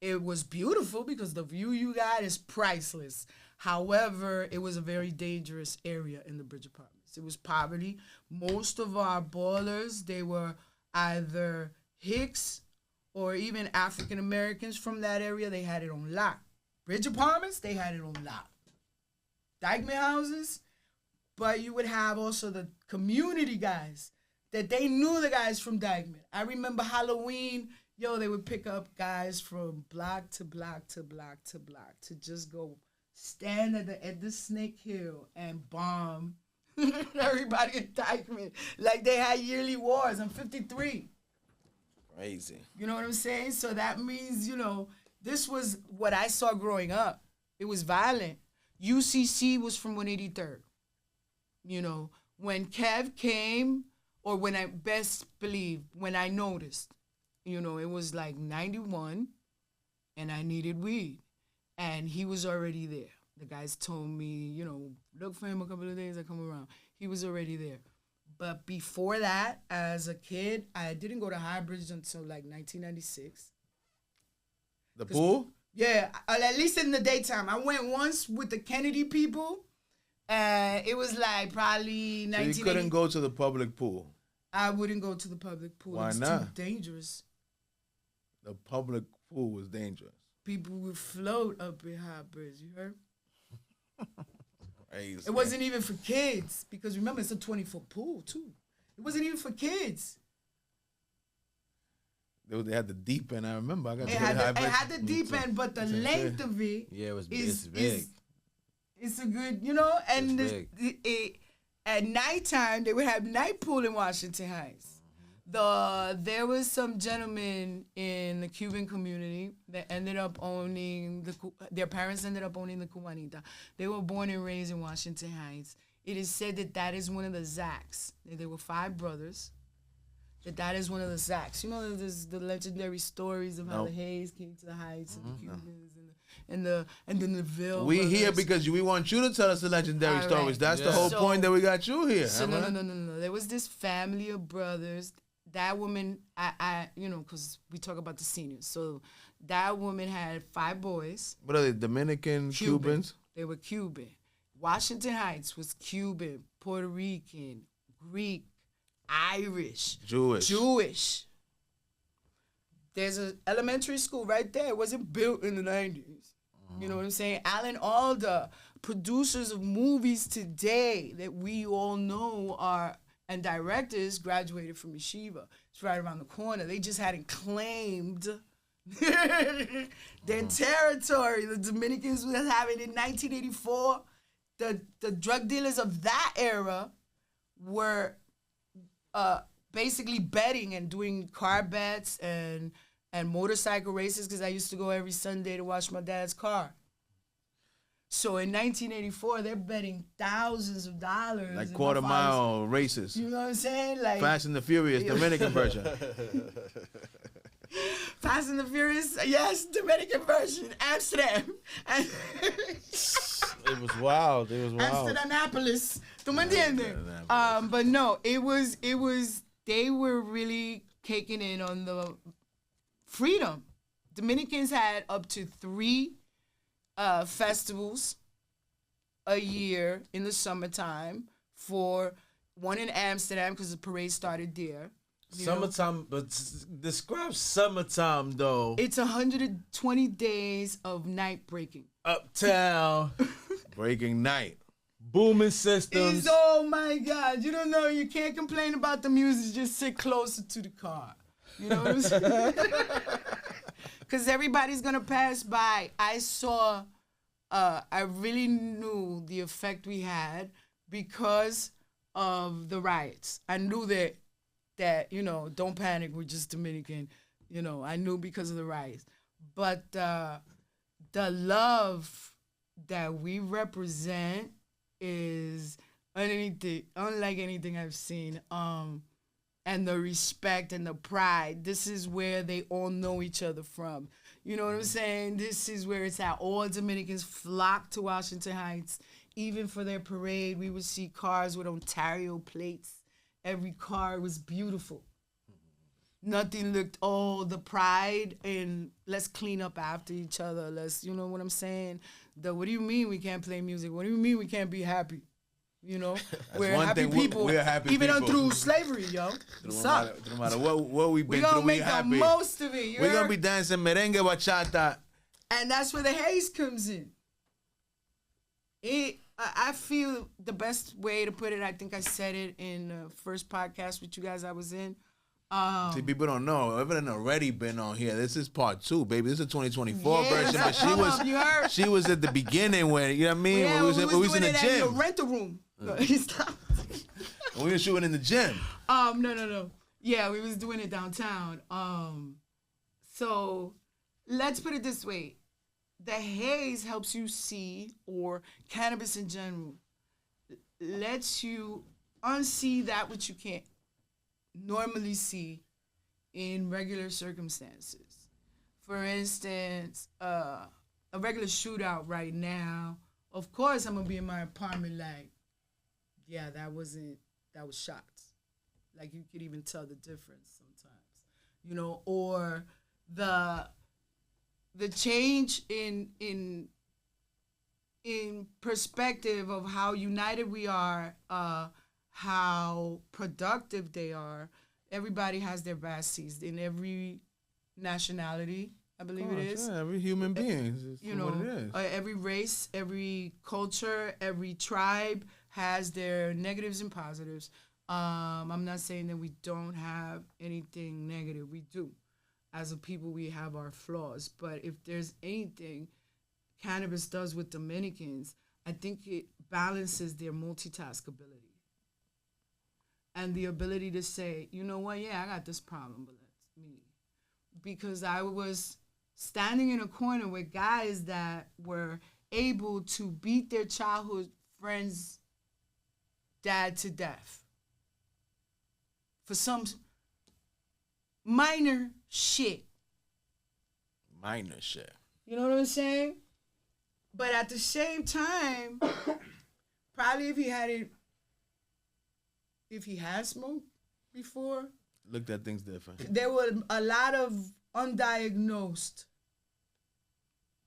It was beautiful because the view you got is priceless. However, it was a very dangerous area in the Bridge Apartments. It was poverty. Most of our ballers, they were either Hicks or even African-Americans from that area. They had it on lock. Bridge Apartments, they had it on lock. Dykeman houses, but you would have also the community guys that they knew the guys from Dykeman. I remember Halloween, they would pick up guys from block to block to block to block to just go stand at the Snake Hill and bomb everybody in Dykeman. Like they had yearly wars. I'm 53. Crazy. You know what I'm saying? So that means, this was what I saw growing up. It was violent. UCC was from 183rd. When Kev came... Or when I best believe, when I noticed, it was like 91 and I needed weed. And he was already there. The guys told me, look for him a couple of days, I come around. He was already there. But before that, as a kid, I didn't go to Highbridge until like 1996. The pool? Yeah, at least in the daytime. I went once with the Kennedy people. It was like probably 1980. So you couldn't go to the public pool? I wouldn't go to the public pool. Why it was not? Too dangerous. The public pool was dangerous. People would float up in hot birds, you heard? Crazy. It wasn't even for kids, because remember, it's a 20-foot pool, too. It wasn't even for kids. They had the deep end, I remember. It had the deep end, but the length of it it's big. It's a good, and at nighttime, they would have night pool in Washington Heights. There was some gentlemen in the Cuban community that ended up owning their parents ended up owning the Cubanita. They were born and raised in Washington Heights. It is said that is one of the Zacks. There were 5 brothers. That is one of the Zacks. There's the legendary stories of how the Haze came to the Heights and the Cubans and the Neville. We here because we want you to tell us the legendary stories. That's the whole point that we got you here. So no. There was this family of brothers. That woman, because we talk about the seniors. So that woman had 5 boys. What are they, Dominican, Cubans? They were Cuban. Washington Heights was Cuban, Puerto Rican, Greek, Irish, Jewish. There's an elementary school right there. It wasn't built in the 90s. You know what I'm saying? Alan Alda, producers of movies today that we all know and directors graduated from Yeshiva. It's right around the corner. They just hadn't claimed their territory. The Dominicans was having in 1984. The drug dealers of that era were basically betting and doing car bets and motorcycle races, because I used to go every Sunday to wash my dad's car. So in 1984, they're betting thousands of dollars. Like quarter-mile races. You know what I'm saying? Like Fast and the Furious, Dominican version. Fast and the Furious, yes, Dominican version, Amsterdam. It was wild. Amsterdam-Napolis. ¿Tú me entiendes? But no, it was, they were really caking in on the freedom. Dominicans had up to 3 festivals a year in the summertime, for one in Amsterdam because the parade started there. Summertime, but describe summertime though. It's 120 days of night breaking. Uptown. Breaking night. booming systems. Oh my God! You don't know. You can't complain about the music. Just sit closer to the car. You know what I'm saying? Because everybody's gonna pass by. I saw. I really knew the effect we had because of the riots. I knew that don't panic. We're just Dominican. I knew because of the riots. But the love that we represent is unlike anything I've seen. And the respect and the pride. This is where they all know each other from. You know what I'm saying? This is where it's at. All Dominicans flock to Washington Heights. Even for their parade, we would see cars with Ontario plates. Every car was beautiful. Nothing looked, the pride and let's clean up after each other. Let's, you know what I'm saying? What do you mean we can't play music? What do you mean we can't be happy? We're happy people. We're happy even people. through slavery, yo. No matter what we've been we through, gonna make the most of it. We're going to be dancing merengue, bachata. And that's where the Haze comes in. I feel the best way to put it, I think I said it in the first podcast with you guys I was in. See, people don't know. Evelyn already been on here. This is part 2, baby. This is a 2024 version, but she was at the beginning when, you know what I mean? Yeah, when we was in the gym. In your rental room. We were shooting in the gym. No. Yeah, we was doing it downtown. So let's put it this way. The Haze helps you see, or cannabis in general, lets you unsee that which you can't normally see in regular circumstances. For instance, a regular shootout right now, of course I'm gonna be in my apartment like, yeah, that was shots. Like you could even tell the difference sometimes, or the change in perspective of how united we are, how productive they are. Everybody has their biases in every nationality, I believe it is. Yeah, every human being is what it is. Every race, every culture, every tribe has their negatives and positives. I'm not saying that we don't have anything negative. We do. As a people, we have our flaws. But if there's anything cannabis does with Dominicans, I think it balances their multitask ability. And the ability to say, you know what, yeah, I got this problem, but that's me. Because I was standing in a corner with guys that were able to beat their childhood friend's dad to death for some minor shit. Minor shit. You know what I'm saying? But at the same time, probably if he had smoked before, looked at things different. There were a lot of undiagnosed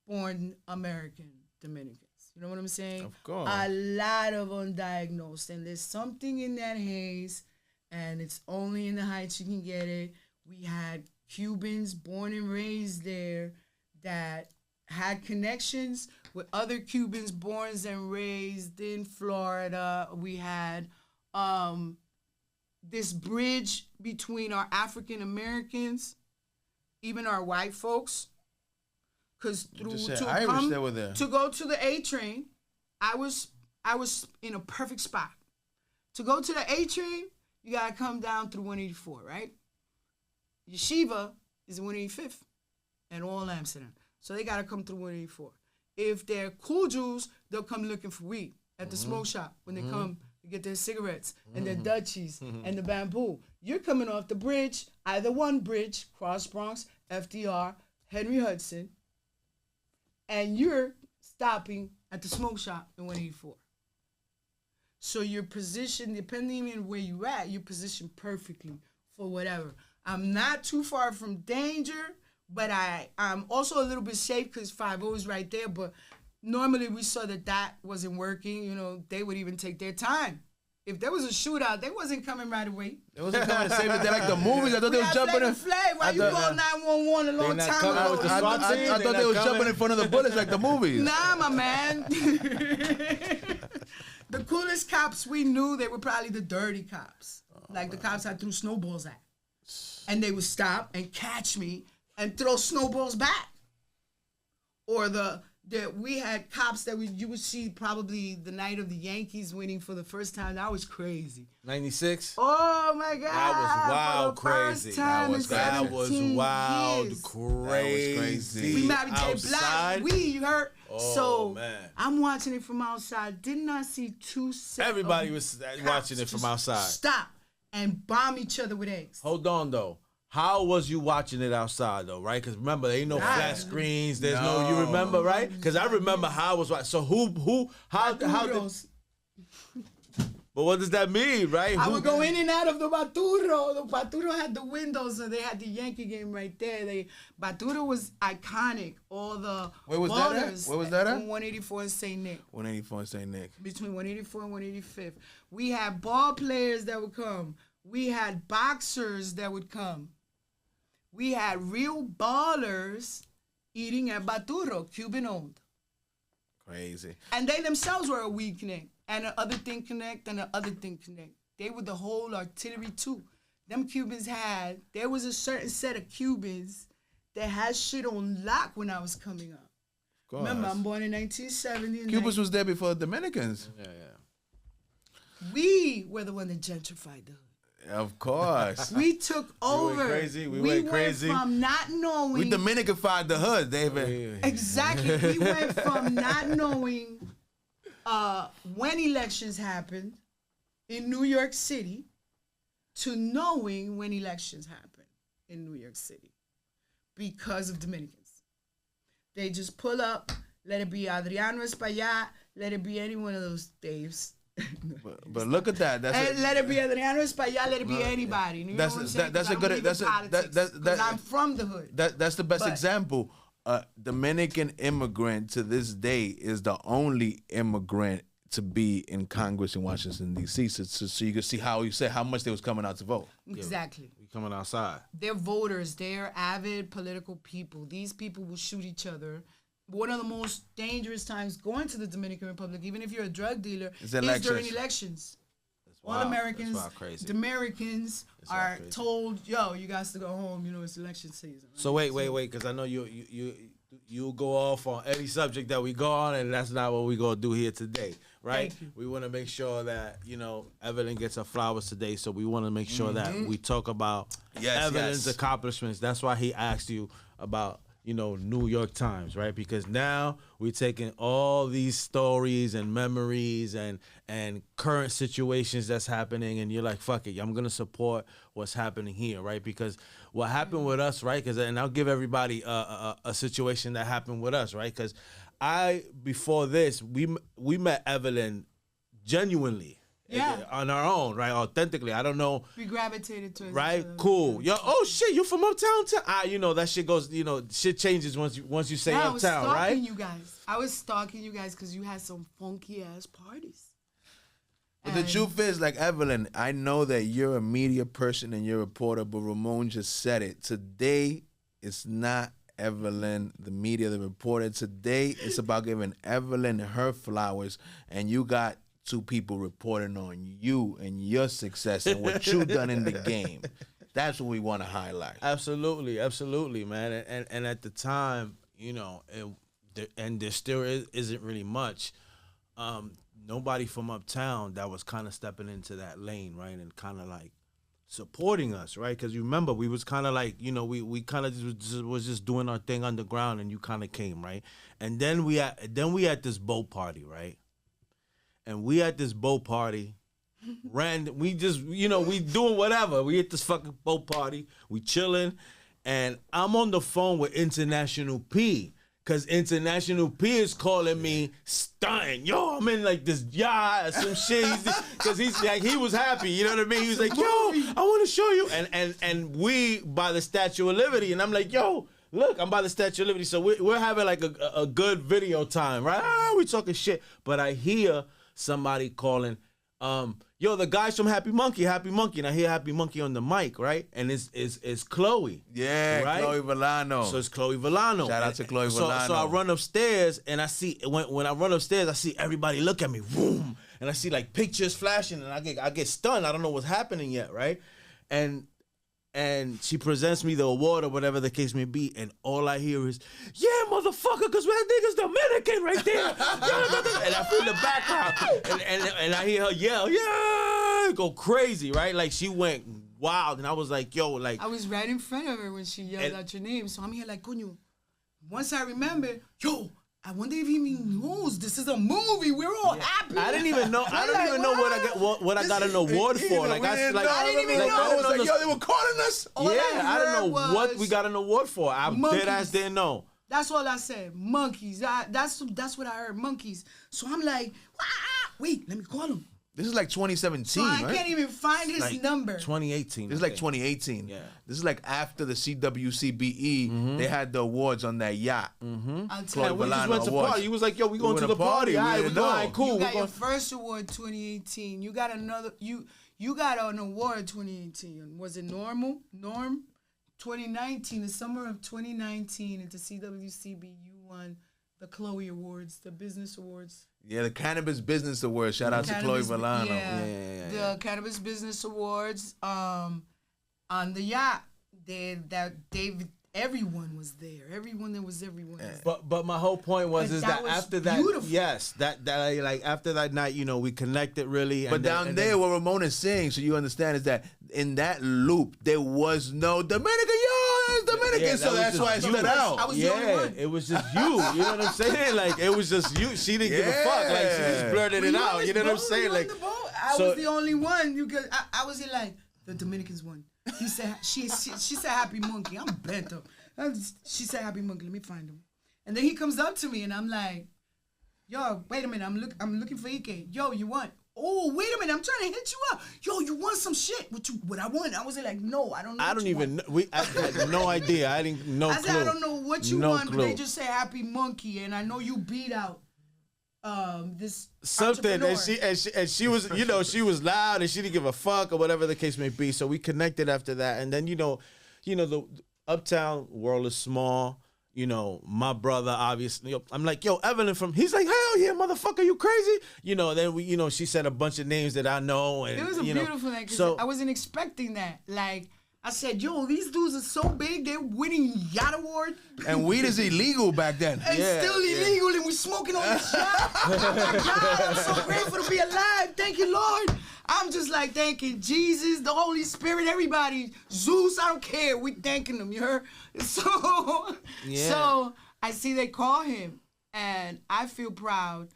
born American Dominicans. You know what I'm saying? Of course. A lot of undiagnosed. And there's something in that Haze, and it's only in the Heights you can get it. We had Cubans born and raised there that had connections with other Cubans born and raised in Florida. We had this bridge between our African Americans, even our white folks, because to go to the A train, I was in a perfect spot. To go to the A train, you gotta come down through 184, right? Yeshiva is 185th and all Amsterdam, so they gotta come through 184. If they're cool Jews, they'll come looking for weed at the smoke shop when they come to get their cigarettes and their Dutchies and the bamboo. You're coming off the bridge, either one bridge, Cross Bronx, FDR, Henry Hudson, and you're stopping at the smoke shop in 184. So you're positioned, depending on where you're at, you're positioned perfectly for whatever. I'm not too far from danger, but I'm also a little bit safe because 5-0 is right there. But normally we saw that wasn't working. You know, they would even take their time. If there was a shootout, they wasn't coming right away. They wasn't coming to save it. They like the movies. I thought they was jumping in. Why you call 911 a long time ago? I thought they was jumping in front of the bullets like the movies. Nah, my man. The coolest cops we knew, they were probably the dirty cops. Like the cops I threw snowballs at. And they would stop and catch me and throw snowballs back. Or we had cops that you would see probably the night of the Yankees winning for the first time. That was crazy. 96? Oh my God. That was wild crazy. That was wild crazy. We married J Black. You heard? Oh, so man. I'm watching it from outside. Did not see two sets. Everybody was watching it from outside. Stop and bomb each other with eggs. Hold on though. How was you watching it outside though, right? Because remember, there ain't no flat screens. There's no, you remember, right? Because I remember how I was watching. So how did, but what does that mean, right? I would go in and out of the Baturo. The Baturo had the windows, and they had the Yankee game right there. Baturo was iconic. All the Where was that at? Where was that at? 184 in St. Nick. 184 in St. Nick. Between 184 and 185th. We had ball players that would come. We had boxers that would come. We had real ballers eating at Baturo, Cuban-owned. Crazy. And they themselves were a weed connect, and the other thing connect, and the other thing connect. They were the whole artillery too. Them Cubans there was a certain set of Cubans that had shit on lock when I was coming up. Remember, I'm born in 1970. Cubans was there before the Dominicans. Yeah. We were the one that gentrified the hood. Of course. We took over. We went crazy. We went crazy. From not knowing. We Dominican-fied the hood, David. Exactly. We went from not knowing when elections happened in New York City to knowing when elections happened in New York City because of Dominicans. They just pull up, let it be Adriano Espaillat, let it be any one of those Daves. But look at that. Let it be Adriano Espaillat, let it be anybody. You know what I'm saying? That's a good. That's I'm from the hood. That's the best example. Dominican immigrant to this day is the only immigrant to be in Congress in Washington D.C. So you can see how much they was coming out to vote. Exactly. We coming outside. They're voters. They're avid political people. These people will shoot each other. One of the most dangerous times going to the Dominican Republic, even if you're a drug dealer, is during elections. All Americans, Dominicans are told, yo, you guys to go home. You know, it's election season. Right? So wait, because I know you go off on any subject that we go on, and that's not what we gonna do here today, right? We want to make sure that Evelyn gets her flowers today, so we want to make sure that we talk about Evelyn's accomplishments. That's why he asked you about New York Times, right? Because now we're taking all these stories and memories and current situations that's happening, and you're like, fuck it, I'm gonna support what's happening here, right? Because what happened with us, right? And I'll give everybody a situation that happened with us, right? Because before this, we met Evelyn genuinely. Yeah, on our own, right? Authentically. I don't know. We gravitated to it. Right? Cool. Yo, oh shit, you from Uptown? That shit goes, shit changes once you say Uptown, right? I was stalking you guys because you had some funky ass parties. But the truth is, like Evelyn, I know that you're a media person and you're a reporter, but Ramon just said it. Today, it's not Evelyn, the media, the reporter. Today, it's about giving Evelyn her flowers, and you got two people reporting on you and your success and what you done in the game. That's what we want to highlight. Absolutely, man. And at the time, and there still isn't really much. Nobody from Uptown that was kind of stepping into that lane, right, and kind of like supporting us, right? Because you remember we was kind of like, we kind of was just doing our thing underground, and you kind of came, right? And then we had this boat party, right? And we at this boat party, we just, we doing whatever. We at this fucking boat party, we chilling, and I'm on the phone with International P, because International P is calling me stunting. Yo, I'm in like this yacht, some shit, because he's like, he was happy, you know what I mean? He was like, yo, I want to show you. And we by the Statue of Liberty, and I'm like, yo, look, I'm by the Statue of Liberty, so we're having like a good video time, right? We talking shit, but I hear somebody calling, yo, the guys from Happy Monkey, and I hear Happy Monkey on the mic, right? And it's Chloe. Yeah, right? Chloe Villano. So it's Chloe Villano. Shout out to Chloe Villano. So I run upstairs, and I see, when I run upstairs, I see everybody look at me, boom. and I see like pictures flashing, and I get stunned. I don't know what's happening yet, right? And she presents me the award or whatever the case may be, and all I hear is, "Yeah, motherfucker, because that nigga's Dominican right there." And I feel the background, and I hear her yell, "Yeah!" Go crazy, right? Like she went wild, and I was like, "Yo, like." I was right in front of her when she yelled out your name, so I'm here like, coño. Once I remember, yo, I wonder if he even knows this is a movie. We're all happy. I didn't even know. I don't even know what I got an award for. Like I didn't even know. I was like, yo, they were calling us. Yeah, I don't know what we got an award for. I dead ass didn't know. That's all I said. Monkeys. That's what I heard. Monkeys. So I'm like, wait, let me call him. This is like 2017, so I right? can't even find his like number. 2018. This is like 2018. Yeah. This is like after the CWCBE, they had the awards on that yacht. I'll tell you. We just went to party. He was like, "Yo, we going to the party. All right, we're going. Cool." You got your first award 2018. You got another. You got an award 2018. Was it Norm 2019, the summer of 2019 at the CWCB, you won the Chloe Awards, the business awards. Yeah, the Cannabis Business Awards. Shout out to Chloe Villano. Yeah. The Cannabis Business Awards on the yacht. Everyone was there. Everyone was there. But my whole point was that after that, beautiful. yes, that like after that night, we connected really. But down there, what Ramon is saying, so you understand, is that in that loop there was no Dominican. Yo, it's Dominican, Yeah, so that's why it stood out. I was the only one. It was just you. You know what I'm saying? Like it was just you. She didn't give a fuck. Like she just blurted it out. You know what I'm saying? Like I was the only one. I was here like the Dominicans won. He said she said Happy Monkey. I'm bent up. She said Happy Monkey. Let me find him. And then he comes up to me and I'm like, yo, wait a minute. I'm looking for Ike. Yo, you won. Oh, wait a minute. I'm trying to hit you up. Yo, you won some shit. What I won? I was like, no, I don't know. I don't even know. I had no idea. I didn't know. I said, I don't know what you won, but they just say Happy Monkey, and I know you beat out this something, and she was, she was loud and she didn't give a fuck or whatever the case may be. So we connected after that, and then the Uptown world is small. My brother, obviously, I'm like, yo, Evelyn he's like, hell yeah, motherfucker, you crazy? Then she said a bunch of names that I know. And, it was a beautiful night, because I wasn't expecting that. Like, I said, yo, these dudes are so big, they're winning yacht award. And weed is illegal back then. And still illegal, and we're smoking on this yacht. Oh my God, I'm so grateful to be alive. Thank you, Lord. I'm just like thanking Jesus, the Holy Spirit, everybody. Zeus, I don't care. We thanking them, you heard? So I see they call him, and I feel proud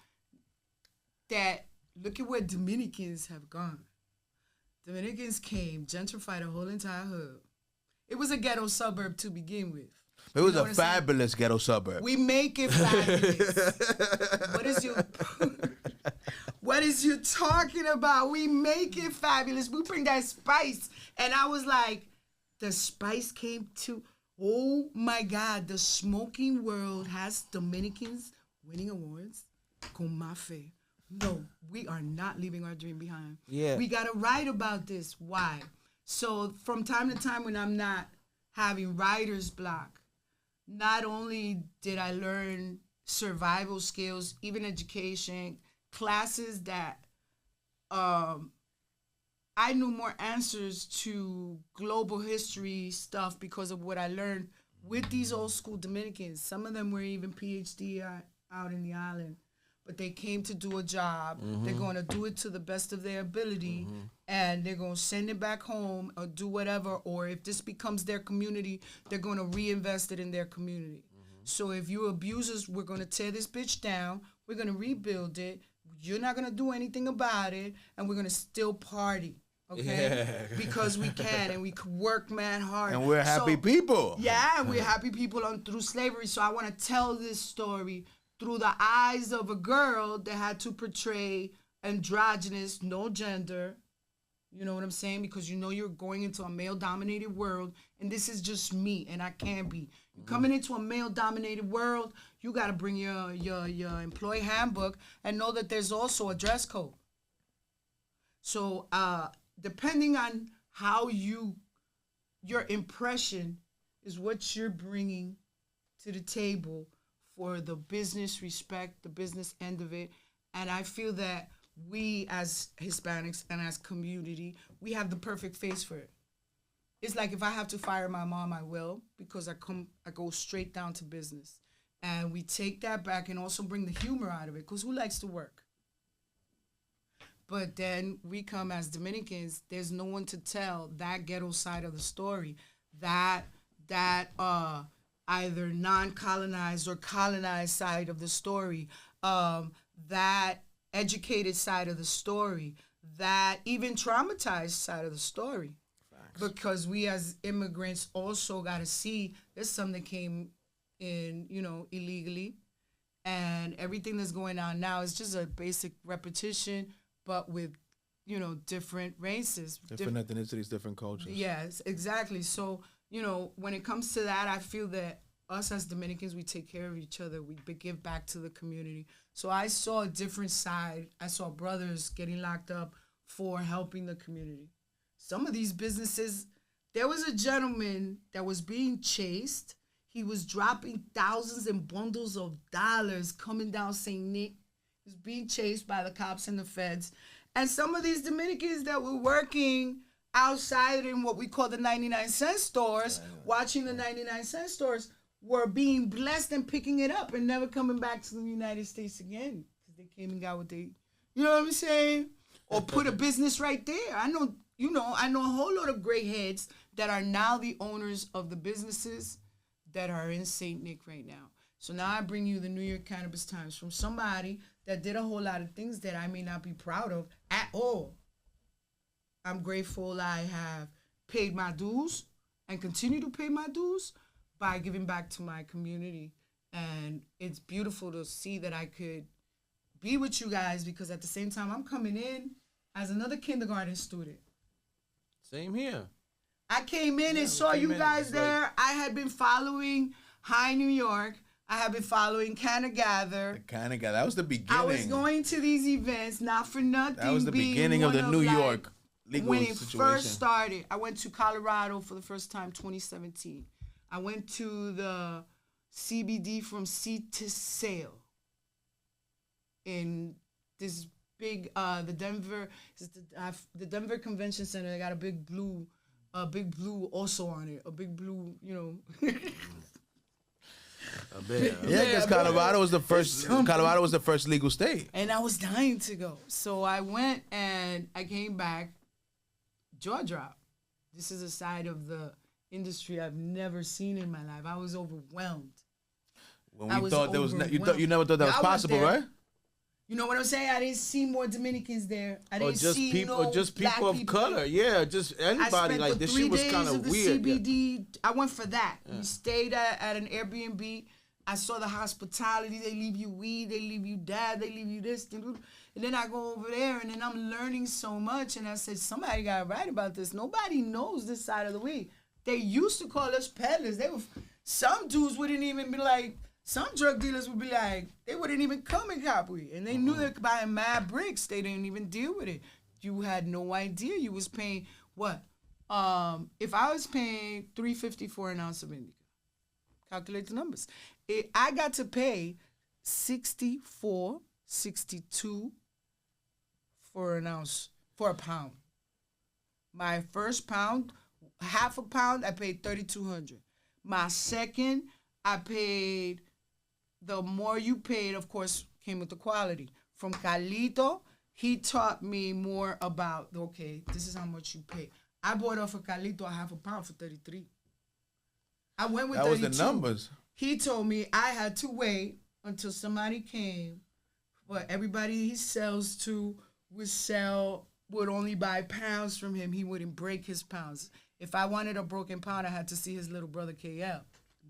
that look at where Dominicans have gone. Dominicans came, gentrified a whole entire hub. It was a ghetto suburb to begin with. It was a fabulous ghetto suburb. We make it fabulous. What is you talking about? We make it fabulous. We bring that spice. And I was like, the spice came to, oh my God, the smoking world has Dominicans winning awards. Con ma fe. No, we are not leaving our dream behind. Yeah. We got to write about this. Why? So from time to time when I'm not having writer's block, not only did I learn survival skills, even education, classes that I knew more answers to global history stuff because of what I learned with these old school Dominicans. Some of them were even PhD out in the island. But they came to do a job. They're going to do it to the best of their ability, and they're going to send it back home or do whatever. Or if this becomes their community, they're going to reinvest it in their community. So if you abusers, we're going to tear this bitch down. We're going to rebuild it. You're not going to do anything about it, and we're going to still party. Okay? Yeah. Because we can, and we work mad hard. And we're happy people. Yeah, we're happy people through slavery. So I want to tell this story through the eyes of a girl that had to portray androgynous, no gender. You know what I'm saying? Because you're going into a male-dominated world, and this is just me, and I can't be. You're coming into a male-dominated world, you got to bring your employee handbook and know that there's also a dress code. So depending on how your impression is what you're bringing to the table for the business respect, the business end of it. And I feel that we as Hispanics and as community, we have the perfect face for it. It's like if I have to fire my mom, I will, because I go straight down to business. And we take that back and also bring the humor out of it, because who likes to work? But then we come as Dominicans, there's no one to tell that ghetto side of the story, that either non-colonized or colonized side of the story, that educated side of the story, that even traumatized side of the story. Because we as immigrants also got to see there's something that came in, illegally. And everything that's going on now is just a basic repetition, but with, different races. Different ethnicities, different cultures. Yes, exactly. So, when it comes to that, I feel that us as Dominicans, we take care of each other. We give back to the community. So I saw a different side. I saw brothers getting locked up for helping the community. Some of these businesses, there was a gentleman that was being chased. He was dropping thousands and bundles of dollars coming down St. Nick. He was being chased by the cops and the feds. And some of these Dominicans that were working outside in what we call the 99-cent stores, watching the 99-cent stores, were being blessed and picking it up and never coming back to the United States again. Because they came and got what they, you know what I'm saying? Or put a business right there. I know a whole lot of gray heads that are now the owners of the businesses that are in St. Nick right now. So now I bring you the New York Cannabis Times from somebody that did a whole lot of things that I may not be proud of at all. I'm grateful I have paid my dues and continue to pay my dues by giving back to my community. And it's beautiful to see that I could be with you guys, because at the same time, I'm coming in as another kindergarten student. Same here. I came in and saw you guys there. Like, I had been following High New York. I have been following Canna Gather. That was the beginning. I was going to these events, not for nothing. That was the beginning of the New York legal when it situation. first started. I went to Colorado for the first time, 2017. I went to the CBD from seed to sale in this big, the Denver Convention Center. They got a big blue also on it. A big blue, Yeah, because Colorado was the first. Colorado was the first legal state. And I was dying to go, so I went and I came back, jaw drop. This is a side of the industry I've never seen in my life. I was overwhelmed. When we thought there was, you never thought that was possible, right? You know what I'm saying? I didn't see more Dominicans there. I didn't see people, no just people of color. Yeah, just anybody. Like this shit was kind of weird. CBD. Yeah. I went for that. Yeah. We stayed at an Airbnb. I saw the hospitality. They leave you weed. They leave you dab. They leave you this. And then I go over there, and then I'm learning so much. And I said, somebody got to write about this. Nobody knows this side of the weed. They used to call us peddlers. Some dudes wouldn't even be like. Some drug dealers would be like, they wouldn't even come and cop weed. And they knew they're buying mad bricks. They didn't even deal with it. You had no idea you was paying what? If I was paying $3.50 for an ounce of indica, calculate the numbers. I got to pay $64, $62 for an ounce, for a pound. My first pound, half a pound, I paid $3,200. My second, I paid. The more you paid, of course, came with the quality. From Carlito, he taught me more about, okay, this is how much you pay. I bought off of Carlito a half a pound for $33. I went with 32. That was the numbers. He told me I had to wait until somebody came, but everybody he sells to would only buy pounds from him. He wouldn't break his pounds. If I wanted a broken pound, I had to see his little brother KL.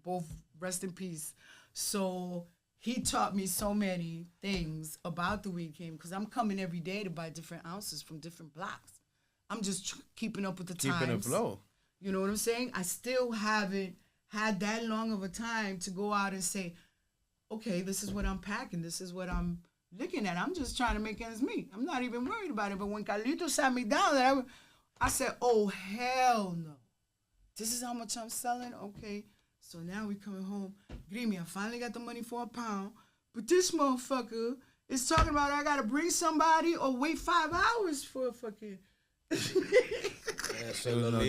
Both rest in peace. So he taught me so many things about the weed game, because I'm coming every day to buy different ounces from different blocks. I'm just keeping up with the times. Keeping it flow. You know what I'm saying? I still haven't had that long of a time to go out and say, okay, this is what I'm packing. This is what I'm looking at. I'm just trying to make ends meet. I'm not even worried about it. But when Carlito sat me down, I said, oh, hell no. This is how much I'm selling? Okay. So now we coming home. Grimy, I finally got the money for a pound. But this motherfucker It's talking about I gotta bring somebody or wait 5 hours for a fucking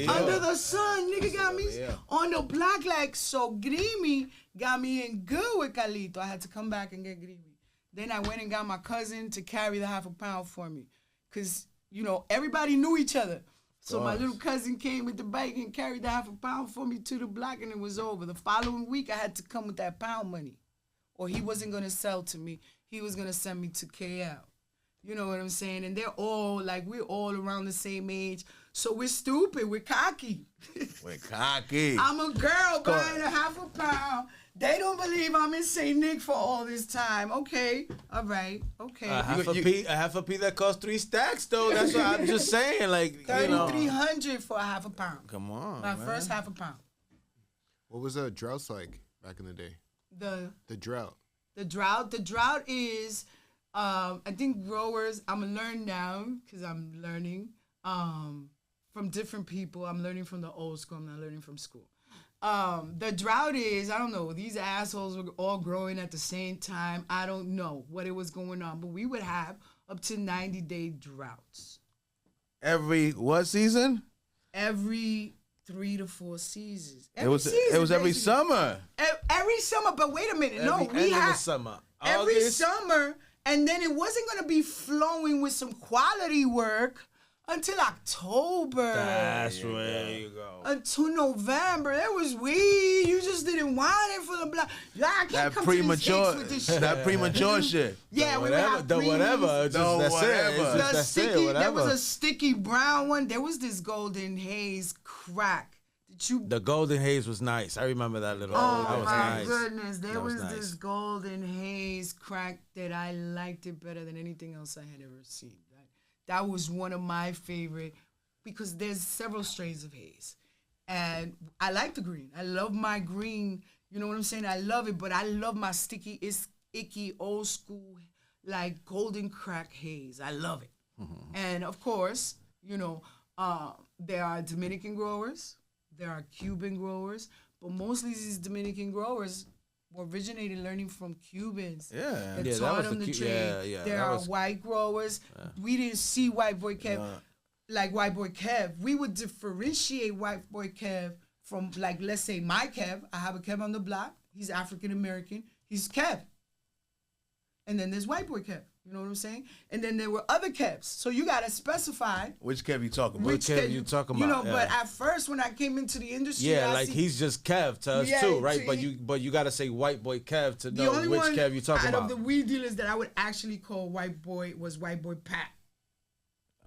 under the sun. Nigga got me on the block like so grimy. Got me in good with Calito. I had to come back and get grimy. Then I went and got my cousin to carry the half a pound for me, cause you know everybody knew each other. So my little cousin came with the bike and carried the half a pound for me to the block, and it was over. The following week, I had to come with that pound money, or he wasn't gonna sell to me. He was gonna send me to KL. You know what I'm saying? And they're all like, we're all around the same age, so we're stupid. We're cocky. We're cocky. I'm a girl buying a half a pound. They don't believe I'm in St. Nick for all this time. Okay, all right, okay. A half a P that costs 3 stacks though. That's what I'm just saying. Like $3,300 for a half a pound. Come on, my first half a pound. What was droughts like back in the day? The drought. The drought is, I think growers. I'm gonna learn now because I'm learning from different people. I'm learning from the old school. I'm not learning from school. The drought is, I don't know, these assholes were all growing at the same time. I don't know what it was going on, but we would have up to 90-day droughts. Every what season? Every 3 to 4 seasons. It was every summer. Every summer, but wait a minute. We had summer. Every summer, and then it wasn't going to be flowing with some quality work until October. That's where you go. Until November. There was weed. You just didn't want it for the black. I can't come to the States with this shit. That premature shit. Yeah, we would have whatever. There was a sticky brown one. There was this golden haze crack. The golden haze was nice. I remember that little. Oh that was my nice. goodness. There was this golden haze crack that I liked it better than anything else I had ever seen. That was one of my favorite because there's several strains of haze. And I like the green. I love my green. You know what I'm saying? I love it, but I love my sticky, icky, old school, like golden crack haze. I love it. Mm-hmm. And of course, you know, there are Dominican growers, there are Cuban growers, but mostly these Dominican growers were originated learning from Cubans. Yeah. That taught them the trade. There are white growers. We didn't see White Boy Kev like White Boy Kev. We would differentiate White Boy Kev from, like, let's say my Kev. I have a Kev on the block. He's African American. He's Kev. And then there's White Boy Kev. You know what I'm saying? And then there were other Kevs. So you got to specify. Which Kev you talking about? Which Kev you talking about? You know, but at first when I came into the industry, he's just Kev to us too, right? But you got to say White Boy Kev to know which Kev you talking about. Out of the weed dealers that I would actually call White Boy was White Boy Pat.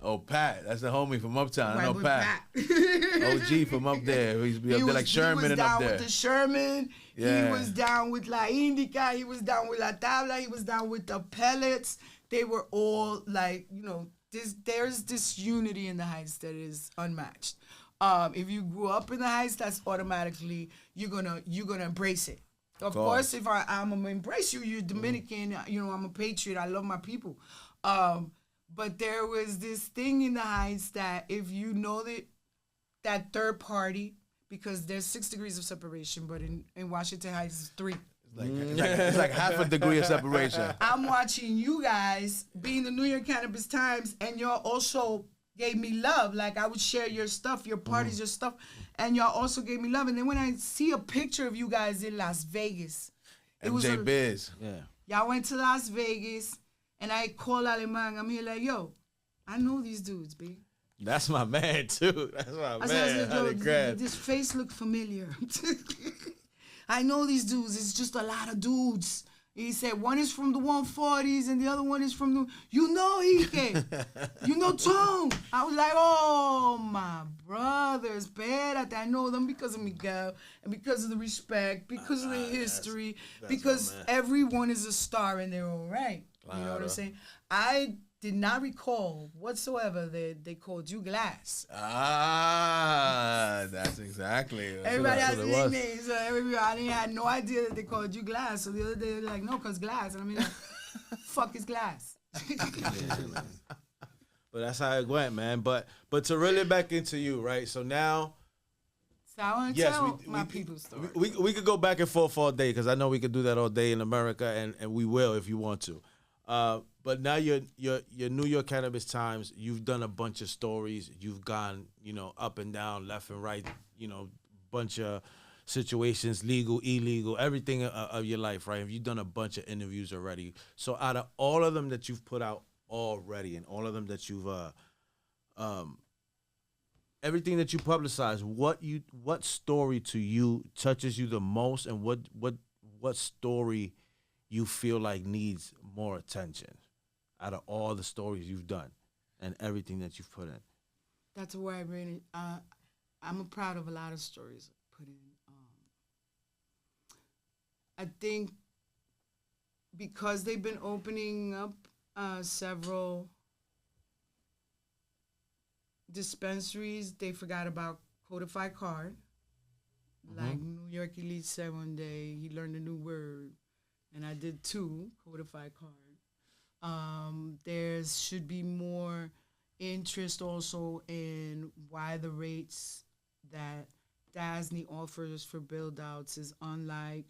Oh, Pat. That's the homie from Uptown. I know Pat. OG from up there. He was up there like Sherman and up there. He was down with the Sherman. Yeah. He was down with La Indica. He was down with La Tabla. He was down with the pellets. They were all like, you know, there's this unity in the Heights that is unmatched. If you grew up in the Heights, that's automatically you're gonna embrace it. Of course, if I'm gonna embrace you, you're Dominican. You know, I'm a patriot. I love my people. But there was this thing in the Heights that if you know that third party, because there's 6 degrees of separation, but in Washington Heights it's 3. It's like half a degree of separation. I'm watching you guys be in the New York Cannabis Times, and y'all also gave me love. Like, I would share your stuff, your parties, your stuff, and y'all also gave me love. And then when I see a picture of you guys in Las Vegas, NJ Biz. Y'all went to Las Vegas, and I call Aleman. I'm here like, yo, I know these dudes, B. That's my man, too. That's my man. Yo, this face look familiar. I know these dudes. It's just a lot of dudes. He said one is from the 140s and the other one is from the, you know, Ike. You know, Tom. I was like, oh, my brothers, espérate. I know them because of Miguel and because of the respect, because of the history, that's because everyone is a star in their own right. You know what I'm saying? I did not recall whatsoever that they called you Glass. That's exactly. Everybody has a nickname, so I had no idea that they called you Glass. So the other day, they're like, no, because Glass. And I mean, like, fuck is Glass? But that's how it went, man. But to really back into you, right? So now. So I want to tell my people's story. We could go back and forth all day because I know we could do that all day in America, and we will if you want to. But now your New York Cannabis Times, you've done a bunch of stories. You've gone, up and down, left and right, bunch of situations, legal, illegal, everything of your life, right? You've done a bunch of interviews already. So out of all of them that you've put out already, and all of them that you've everything that you publicize, what story to you touches you the most, and what story you feel like needs more attention out of all the stories you've done and everything that you've put in? That's where I really, I'm proud of a lot of stories I put in. I think because they've been opening up several dispensaries, they forgot about codified card. Mm-hmm. Like New York Elite said one day, he learned a new word, and I did too, codified card. There should be more interest also in why the rates that Dasney offers for build-outs is unlike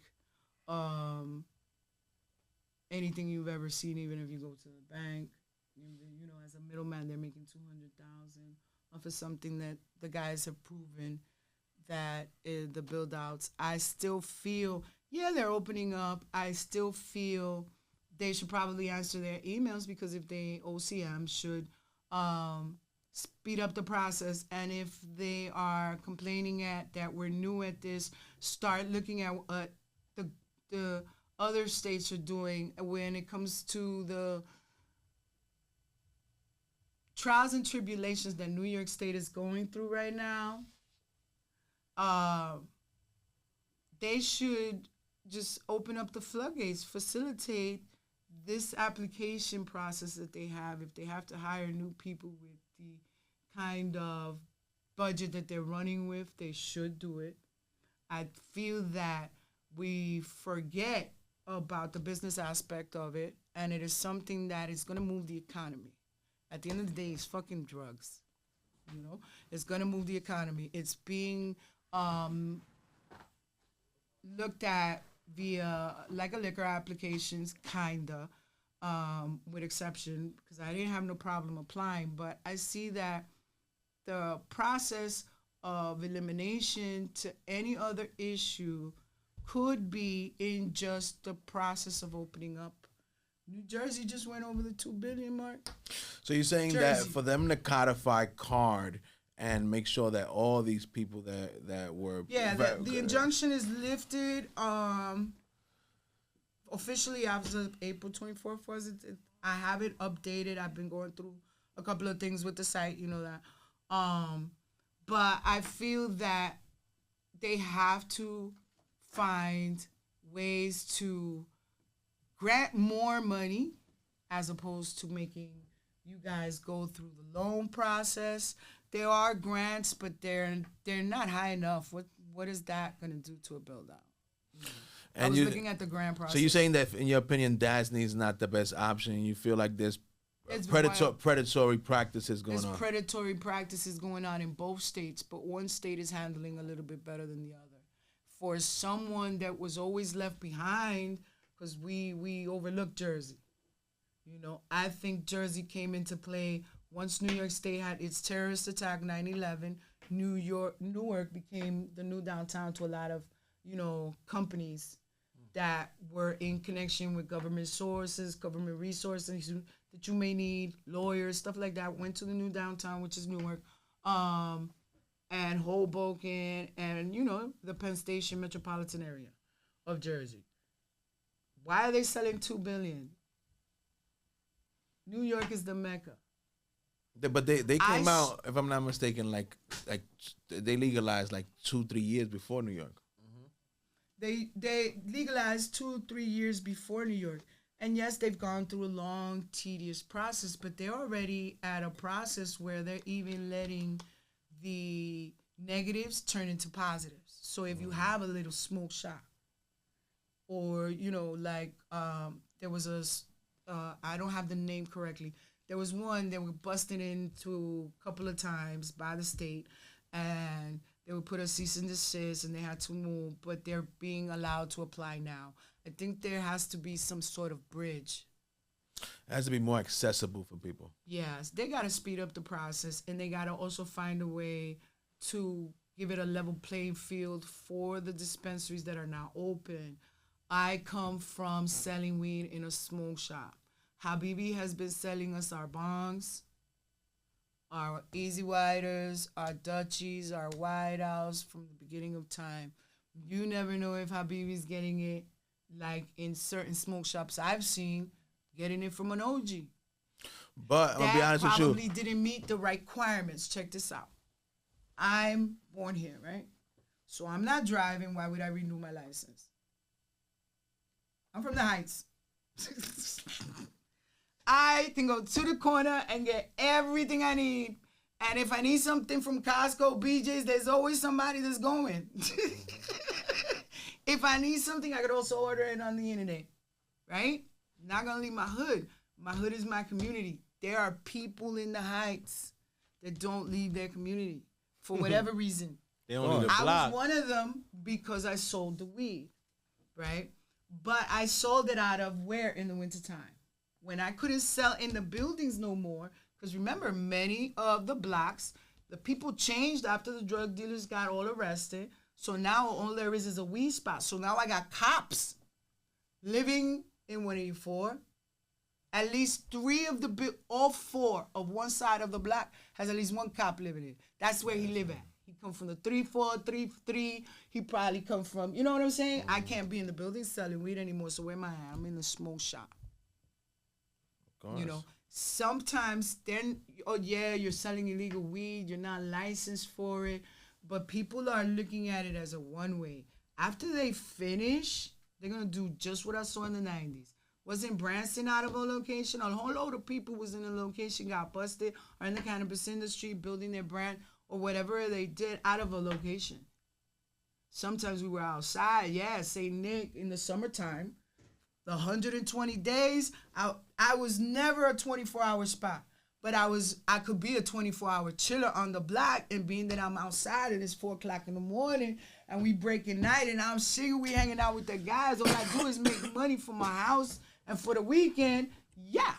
anything you've ever seen, even if you go to the bank. As a middleman, they're making $200,000 off of something that the guys have proven that the build-outs. I still feel, they're opening up. I still feel they should probably answer their emails, because if they, OCM should speed up the process. And if they are complaining that we're new at this, start looking at what the other states are doing when it comes to the trials and tribulations that New York State is going through right now. They should just open up the floodgates, facilitate this application process that they have. If they have to hire new people with the kind of budget that they're running with, they should do it. I feel that we forget about the business aspect of it, and it is something that is going to move the economy. At the end of the day, it's fucking drugs. It's going to move the economy. It's being looked at via like a liquor applications, kinda, with exception, because I didn't have no problem applying. But I see that the process of elimination to any other issue could be in just the process of opening up. New Jersey just went over the 2 billion mark. So you're saying that for them to codify card and make sure that all these people that were... the injunction is lifted officially after April 24th, was it? I have it updated. I've been going through a couple of things with the site, that. But I feel that they have to find ways to grant more money as opposed to making you guys go through the loan process. There are grants, but they're not high enough. What is that going to do to a build-out? And I was looking at the grant process. So you're saying that, in your opinion, Dasney is not the best option? You feel like there's predatory practices going on? There's predatory practices going on in both states, but one state is handling a little bit better than the other. For someone that was always left behind, because we overlooked Jersey. I think Jersey came into play once New York State had its terrorist attack, 9/11. Newark became the new downtown to a lot of, companies that were in connection with government sources, government resources that you may need, lawyers, stuff like that, went to the new downtown, which is Newark, and Hoboken, and, the Penn Station metropolitan area of Jersey. Why are they selling $2 billion? New York is the Mecca. But they came out, if I'm not mistaken, like they legalized like 2-3 years before New York. Mm-hmm. They legalized 2-3 years before New York. And yes, they've gone through a long, tedious process, but they're already at a process where they're even letting the negatives turn into positives. So if you have a little smoke shop, or, there was I don't have the name correctly. There was one that were busted into a couple of times by the state, and they would put a cease and desist, and they had to move, but they're being allowed to apply now. I think there has to be some sort of bridge. It has to be more accessible for people. Yes, they got to speed up the process, and they got to also find a way to give it a level playing field for the dispensaries that are now open. I come from selling weed in a smoke shop. Habibi has been selling us our bongs, our Easy Widers, our Dutchies, our White House from the beginning of time. You never know if Habibi's getting it, like in certain smoke shops I've seen, getting it from an OG. But I'm going to be honest with you. That probably didn't meet the requirements. Check this out. I'm born here, right? So I'm not driving. Why would I renew my license? I'm from the Heights. I can go to the corner and get everything I need. And if I need something from Costco, BJ's, there's always somebody that's going. If I need something, I could also order it on the internet, right? Not going to leave my hood. My hood is my community. There are people in the Heights that don't leave their community for whatever reason. They don't leave the block. I was one of them because I sold the weed, right? But I sold it out of where in the wintertime? When I couldn't sell in the buildings no more, because remember, many of the blocks, the people changed after the drug dealers got all arrested. So now all there is a weed spot. So now I got cops living in 184. At least all four of one side of the block has at least one cop living in. That's where he live at. He come from the 3-4, 3-3. He probably come from, you know what I'm saying? I can't be in the building selling weed anymore. So where am I at? I'm in the smoke shop. You know, sometimes then, oh yeah, you're selling illegal weed, you're not licensed for it, but people are looking at it as a one-way. After they finish, they're going to do just what I saw in the 90s. Wasn't Branson out of a location? A whole load of people was in a location, got busted, or in the cannabis industry, building their brand, or whatever they did out of a location. Sometimes we were outside, St. Nick in the summertime. The 120 days, I was never a 24-hour spot, but I could be a 24-hour chiller on the block, and being that I'm outside and it's 4 o'clock in the morning and we breaking night and I'm single, we hanging out with the guys. All I do is make money for my house and for the weekend. Yeah,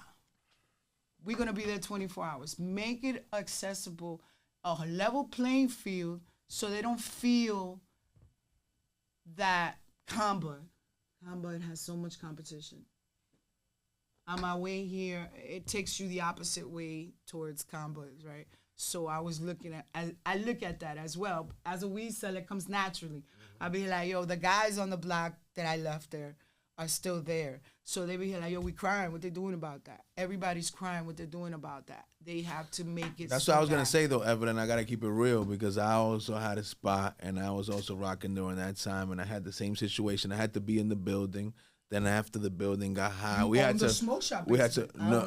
we're going to be there 24 hours. Make it accessible, a level playing field, so they don't feel that Conbud has so much competition. On my way here, it takes you the opposite way towards Conbud, right? So I was looking at, I look at that as well. As a weed seller, it comes naturally. I'll be like, yo, the guys on the block that I left there are still there. So they be like, yo, we crying. What they doing about that? Everybody's crying what they're doing about that. They have to make it. That's what I was going to say, though, Evelyn. I got to keep it real because I also had a spot and I was also rocking during that time. And I had the same situation. I had to be in the building. Then after the building got high, we had to smoke shop. We had to no.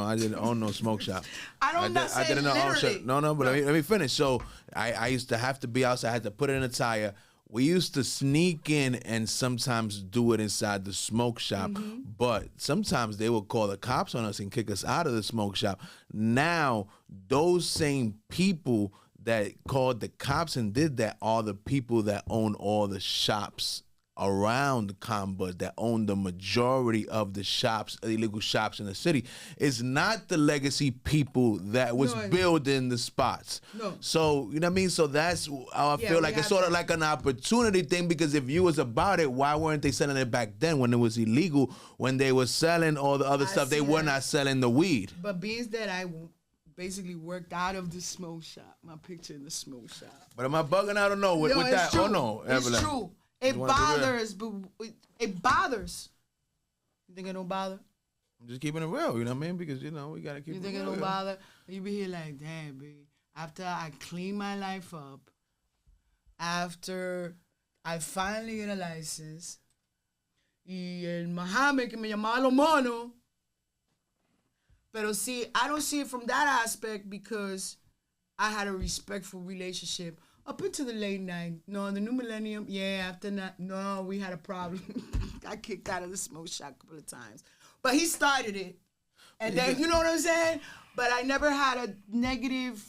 I didn't own no smoke shop. I didn't own shop. No, but let me finish. So I used to have to be outside. I had to put it in a tire. We used to sneak in and sometimes do it inside the smoke shop, but sometimes they would call the cops on us and kick us out of the smoke shop. Now, those same people that called the cops and did that are the people that own all the shops around Conbud, that own the majority of the shops, illegal shops in the city. It's not the legacy people that was building the spots. No. So, you know what I mean? So that's how I feel like it's sort of like an opportunity thing, because if you was about it, why weren't they selling it back then when it was illegal? When they were selling all the other stuff, they were not selling the weed. But being that I basically worked out of the smoke shop, my picture in the smoke shop. But am I bugging? I don't know. With that, true. Oh no, Evelyn. It's true. It bothers, but it bothers. You think it don't bother? I'm just keeping it real, you know what I mean? Because, you know, we got to keep it real. You think it don't bother? You be here like, damn, baby. After I clean my life up, after I finally get a license, y el Muhammad que me llamaba lo mono. Pero see, I don't see it from that aspect because I had a respectful relationship up into the late 90s. No, the new millennium, after that, no, we had a problem. Got kicked out of the smoke shop a couple of times. But he started it. And then, you know what I'm saying? But I never had a negative,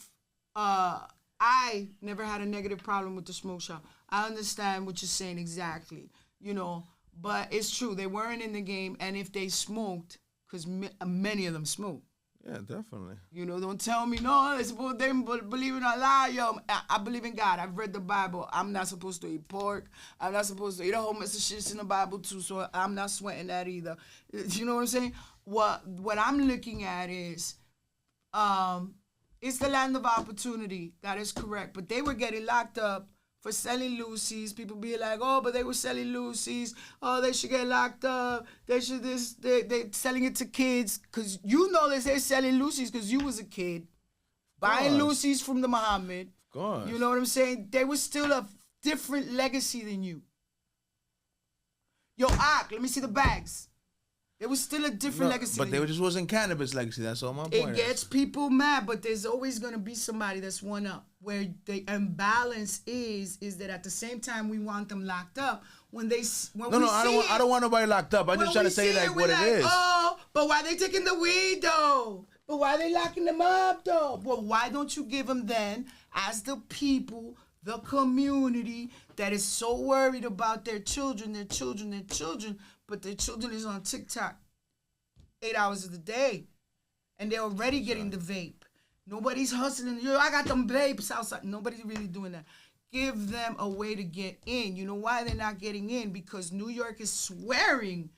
problem with the smoke shop. I understand what you're saying exactly, you know. But it's true, they weren't in the game. And if they smoked, because many of them smoke. Yeah, definitely. You know, don't tell me, no, it's about them believing a lie, yo. I believe in God. I've read the Bible. I'm not supposed to eat pork. I'm not supposed to eat a whole mess of shit in the Bible, too, so I'm not sweating that either. You know what I'm saying? What I'm looking at is, it's the land of opportunity. That is correct. But they were getting locked up for selling loosies. People be like, oh, but they were selling loosies. Oh, they should get locked up. They selling it to kids. Because you know that they're selling loosies because you was a kid. Buying loosies from the Muhammad. Of course. You know what I'm saying? They were still a different legacy than you. Yo, let me see the bags. It was still a different legacy. But they just wasn't cannabis legacy. That's all my point. It gets people mad, but there's always gonna be somebody that's one up. Where the imbalance is that at the same time we want them locked up. I don't want nobody locked up. I'm just trying to say like what it is. Oh, but why they taking the weed though? But why they locking them up though? Well, why don't you give them then, as the people, the community that is so worried about their children, but their children is on TikTok 8 hours of the day. And they're already getting the vape. Nobody's hustling. Yo, I got them vapes outside. Nobody's really doing that. Give them a way to get in. You know why they're not getting in? Because New York is swearing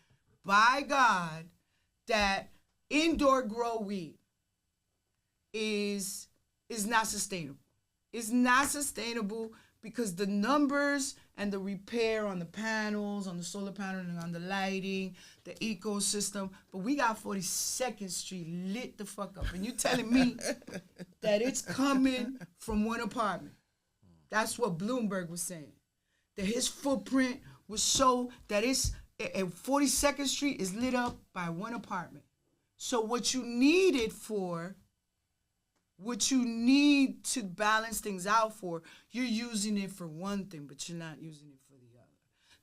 by God that indoor grow weed is not sustainable. It's not sustainable because the numbers and the repair on the panels, on the solar panel and on the lighting, the ecosystem. But we got 42nd Street lit the fuck up. And you telling me that it's coming from one apartment. That's what Bloomberg was saying. That his footprint would show that 42nd Street is lit up by one apartment. So what you need to balance things out for, you're using it for one thing, but you're not using it for the other.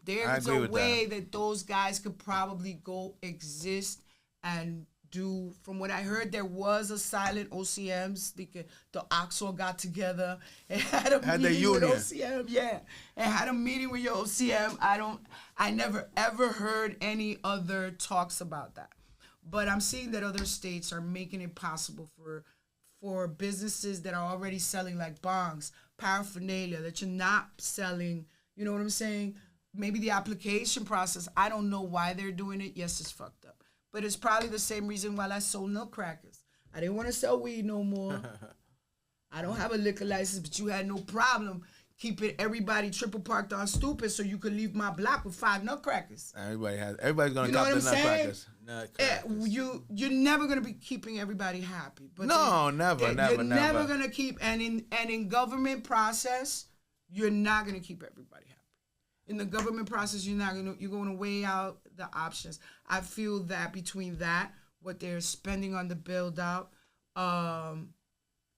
There's a way that those guys could probably go exist and do. From what I heard, there was a silent OCMs. The Oxford got together and had a meeting with OCM. Yeah, and had a meeting with your OCM. I never ever heard any other talks about that. But I'm seeing that other states are making it possible for businesses that are already selling like bongs, paraphernalia, that you're not selling, you know what I'm saying? Maybe the application process, I don't know why they're doing it. Yes, it's fucked up. But it's probably the same reason why I sold nutcrackers. I didn't want to sell weed no more. I don't have a liquor license, but you had no problem keeping everybody triple parked on stupid so you could leave my block with 5 nutcrackers. Everybody's gonna cop the nutcrackers. You're never gonna be keeping everybody happy. But never. You're never gonna keep, and in government process, you're not gonna keep everybody happy. In the government process, you're going to weigh out the options. I feel that between that, what they're spending on the build out,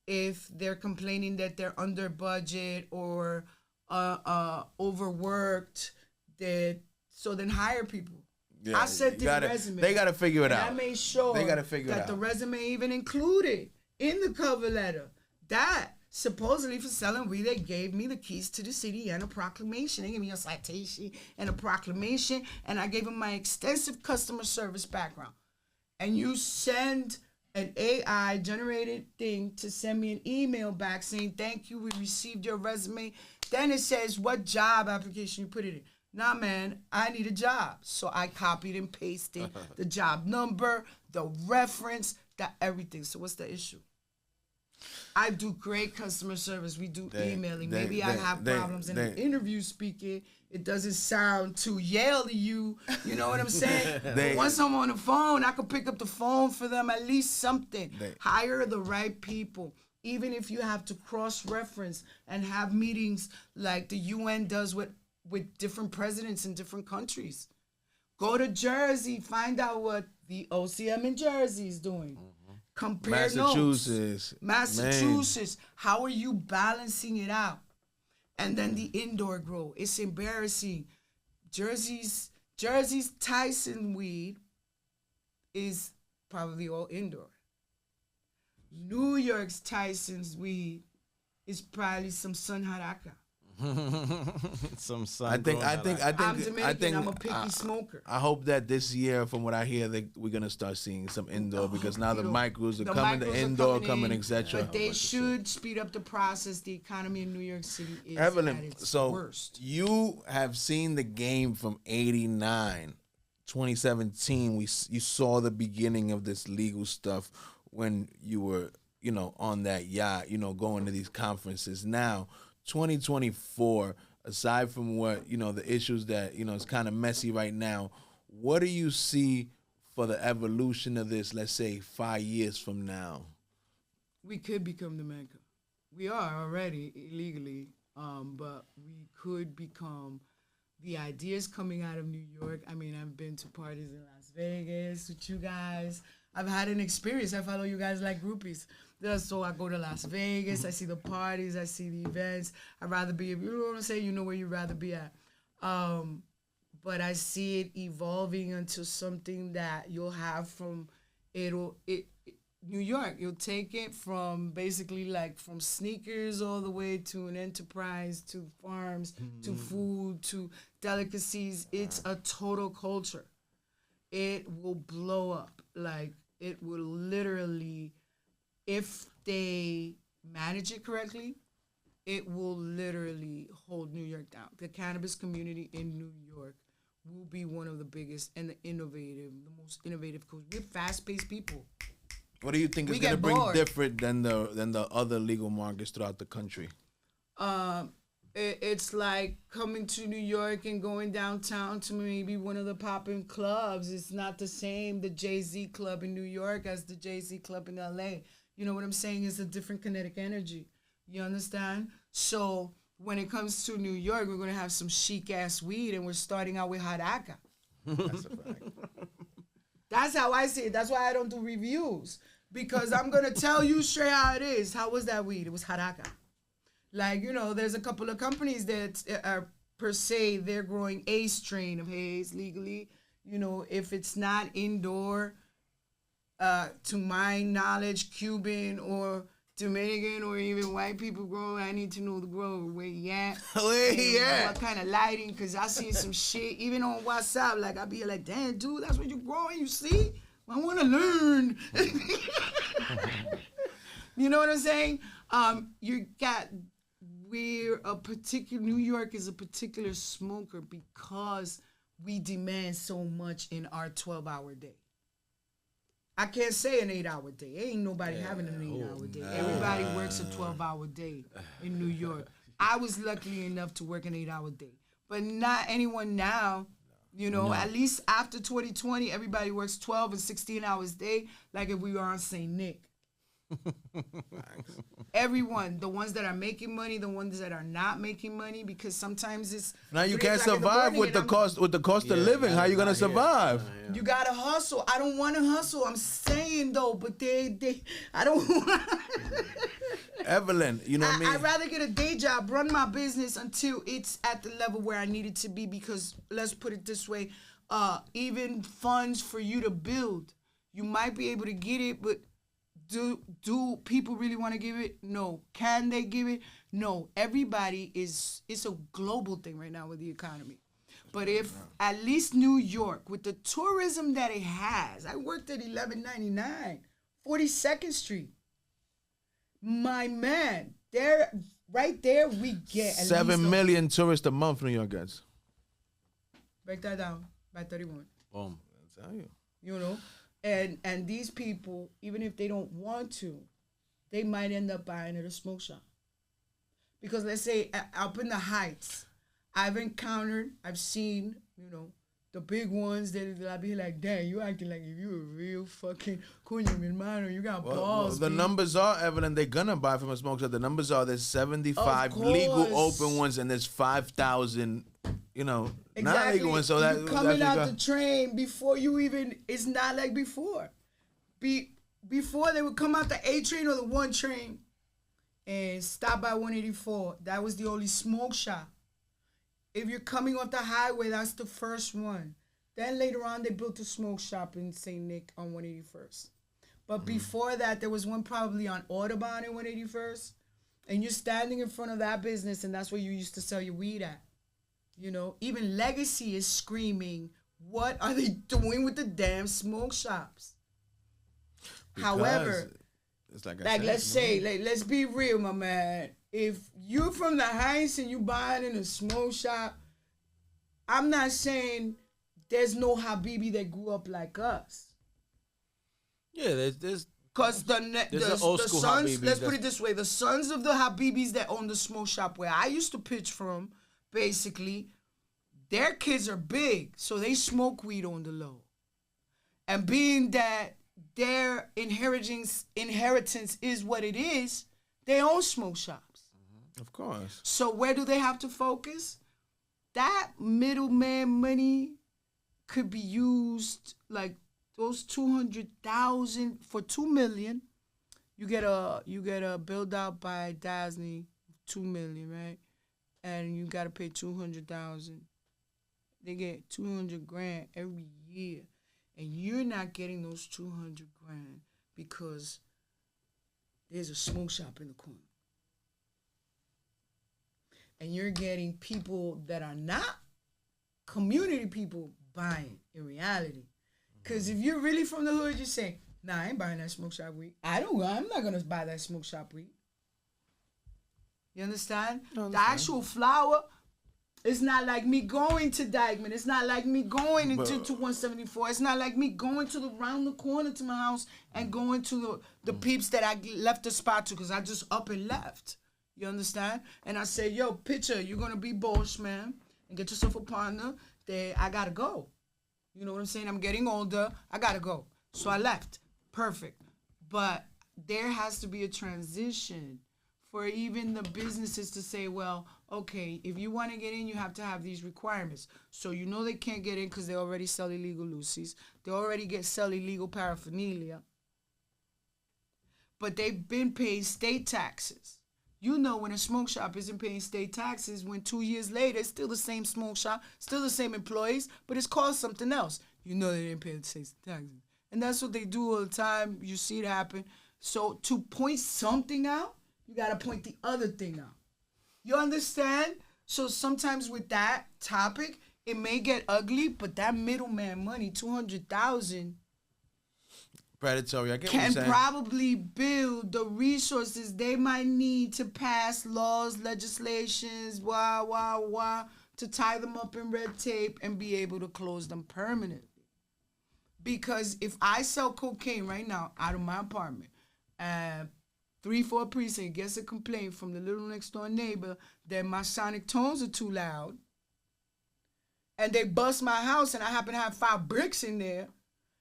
if they're complaining that they're under budget or overworked, then hire people. Yeah, I sent the resume. They got to figure it out. I made sure that the resume even included in the cover letter that supposedly for selling weed, they gave me the keys to the city and a proclamation. They gave me a citation and a proclamation, and I gave them my extensive customer service background. And you send an AI-generated thing to send me an email back saying, thank you, we received your resume. Then it says what job application you put it in. Nah, man, I need a job. So I copied and pasted the job number, the reference, everything. So what's the issue? I do great customer service. We do emailing. Maybe I have problems in the interview speaking. It doesn't sound too Yale to you. You know what I'm saying? But once I'm on the phone, I can pick up the phone for them, at least something. Hire the right people. Even if you have to cross-reference and have meetings like the UN does with different presidents in different countries. Go to Jersey, find out what the OCM in Jersey is doing. Compare Massachusetts. Man. How are you balancing it out? And then the indoor grow. It's embarrassing. Jersey's Tyson weed is probably all indoor. New York's Tyson's weed is probably some Sun Haraka. Some sun. I think I'm Dominican. I'm a picky smoker. I hope that this year, from what I hear, that we're gonna start seeing some indoor because now the micros are coming, the indoor coming, etc. But they should speed up the process. The economy in New York City is Evelyn, at its so worst. you have seen the game from 89, 2017. You saw the beginning of this legal stuff when you were, on that yacht, going to these conferences. Now, 2024, aside from what, the issues that, it's kind of messy right now, what do you see for the evolution of this, let's say 5 years from now? We could become the Mecca. We are already illegally, but we could become the ideas coming out of New York. I mean, I've been to parties in Las Vegas with you guys. I've had an experience. I follow you guys like groupies. So I go to Las Vegas. I see the parties. I see the events. I'd rather be, if you know what I'm saying, you know where you'd rather be at. But I see it evolving into something that you'll have from New York. You'll take it from basically like from sneakers all the way to an enterprise, to farms, to food, to delicacies. It's a total culture. It will blow up. Like, it will literally, if they manage it correctly, it will literally hold New York down. The cannabis community in New York will be one of the biggest and the most innovative, because we're fast-paced people. What do you think is going to bring different than the other legal markets throughout the country? It's like coming to New York and going downtown to maybe one of the popping clubs. It's not the same, the Jay-Z club in New York as the Jay-Z club in LA. You know what I'm saying? It's a different kinetic energy. You understand? So when it comes to New York, we're going to have some chic-ass weed, and we're starting out with Haraka. That's a fact. That's how I see it. That's why I don't do reviews, because I'm going to tell you straight how it is. How was that weed? It was Haraka. Like, there's a couple of companies that are, per se, they're growing a strain of Haze legally. If it's not indoor, to my knowledge, Cuban or Dominican or even white people growing, I need to know the grower, where he at. What kind of lighting, because I seen some shit, even on WhatsApp, like, I be like, damn, dude, that's what you're growing, you see? I want to learn. You know what I'm saying? New York is a particular smoker because we demand so much in our 12-hour day. I can't say an 8-hour day. Ain't nobody having an 8-hour day. Everybody works a 12-hour day in New York. I was lucky enough to work an 8-hour day, but not anyone now. At least after 2020, everybody works 12 and 16 hours a day, like if we were on St. Nick. Everyone, the ones that are making money, the ones that are not making money, because sometimes it's now you can't survive with the cost of living. How you gonna survive? You gotta hustle. I don't want to hustle. I'm saying though, but I don't want. Evelyn, you know what I mean? I'd rather get a day job, run my business until it's at the level where I need it to be, because let's put it this way, even funds for you to build, you might be able to get it, but do people really want to give it? No. Can they give it? No. Everybody it's a global thing right now with the economy. But if at least New York, with the tourism that it has, I worked at 1199, 42nd Street. My man, right there we get 7 million tourists a month New York gets. Break that down by 31. Boom. That's how you. And these people, even if they don't want to, they might end up buying at a smoke shop. Because let's say up in the Heights, I've seen, the big ones that I be like, dang, you acting like if you a real fucking coño mi hermano, you got balls. The numbers are evident. They're gonna buy from a smoke shop. The numbers are there's 75 legal open ones and there's 5,000. Exactly. Not legal ones. So that coming out the train before you even. It's not like before. Before they would come out the A train or the 1 train, and stop by 184. That was the only smoke shop. If you're coming off the highway, that's the first one. Then later on, they built a smoke shop in St. Nick on 181st. But before that, there was one probably on Audubon in 181st. and you're standing in front of that business, and that's where you used to sell your weed at. You know, even Legacy is screaming, what are they doing with the damn smoke shops? Because However, it's like let's say, let's be real, my man. If you from the Heights and you buying in a smoke shop, I'm not saying there's no Habibi that grew up like us. Yeah, there's Because the sons, Habibi let's put it this way, the sons of the Habibis that own the smoke shop where I used to pitch from, basically, their kids are big, so they smoke weed on the low. And being that their inheritance is what it is, they own smoke shops. Of course. So where do they have to focus? That middleman money could be used, like those 200,000 for $2 million. You get a build out by Disney, $2 million, right? And you gotta pay 200,000. They get 200 grand every year, and you're not getting those 200 grand because there's a smoke shop in the corner. And you're getting people that are not community people buying in reality. Because if you're really from the hood, you say, nah, I ain't buying that smoke shop weed. I'm not going to buy that smoke shop weed. You understand? The actual flower, it's not like me going to Dykeman. It's not like me going to 174. It's not like me going to around the corner to my house and going to the peeps that I left the spot to because I just up and left. You understand? And I said, yo, pitcher, you're going to be boss, man, and get yourself a partner. I got to go. You know what I'm saying? I'm getting older. I got to go. So I left. Perfect. But there has to be a transition for even the businesses to say, well, okay, if you want to get in, you have to have these requirements. So you know they can't get in because they already sell illegal loosies. They already sell illegal paraphernalia. But they've been paying state taxes. You know when a smoke shop isn't paying state taxes, when 2 years later, it's still the same smoke shop, still the same employees, but it's called something else. You know they didn't pay the state taxes. And that's what they do all the time. You see it happen. So to point something out, you got to point the other thing out. You understand? So sometimes with that topic, it may get ugly, but that middleman money, $200,000, predatory. I get can what you're saying. probably build the resources they might need to pass laws, legislations, to tie them up in red tape and be able to close them permanently. Because if I sell cocaine right now out of my apartment, 3-4 precinct gets a complaint from the little next door neighbor that my sonic tones are too loud, and they bust my house and I happen to have 5 bricks in there,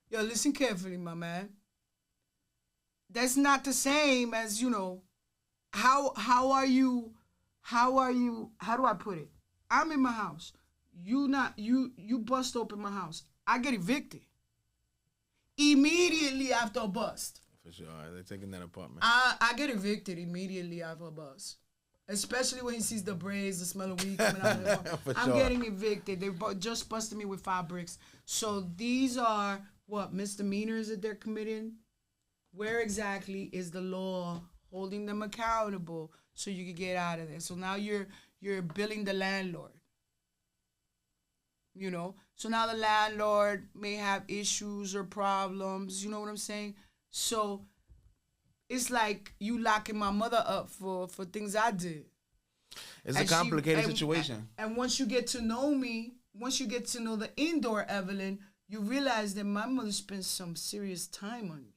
yo, listen carefully, my man. That's not the same as, you know, how do I put it? I'm in my house. You bust open my house. I get evicted immediately after a bust. For sure. They're taking that apartment. I get evicted immediately after a bust. Especially when he sees the braids, the smell of weed coming out of the apartment. I'm getting evicted. They just busted me with 5 bricks. So these are what misdemeanors that they're committing. Where exactly is the law holding them accountable so you can get out of there? So now you're billing the landlord. You know, so now the landlord may have issues or problems. You know what I'm saying? So it's like you locking my mother up for things I did. It's a complicated situation. And once you get to know me, once you get to know the indoor Evelyn, you realize that my mother spent some serious time on me.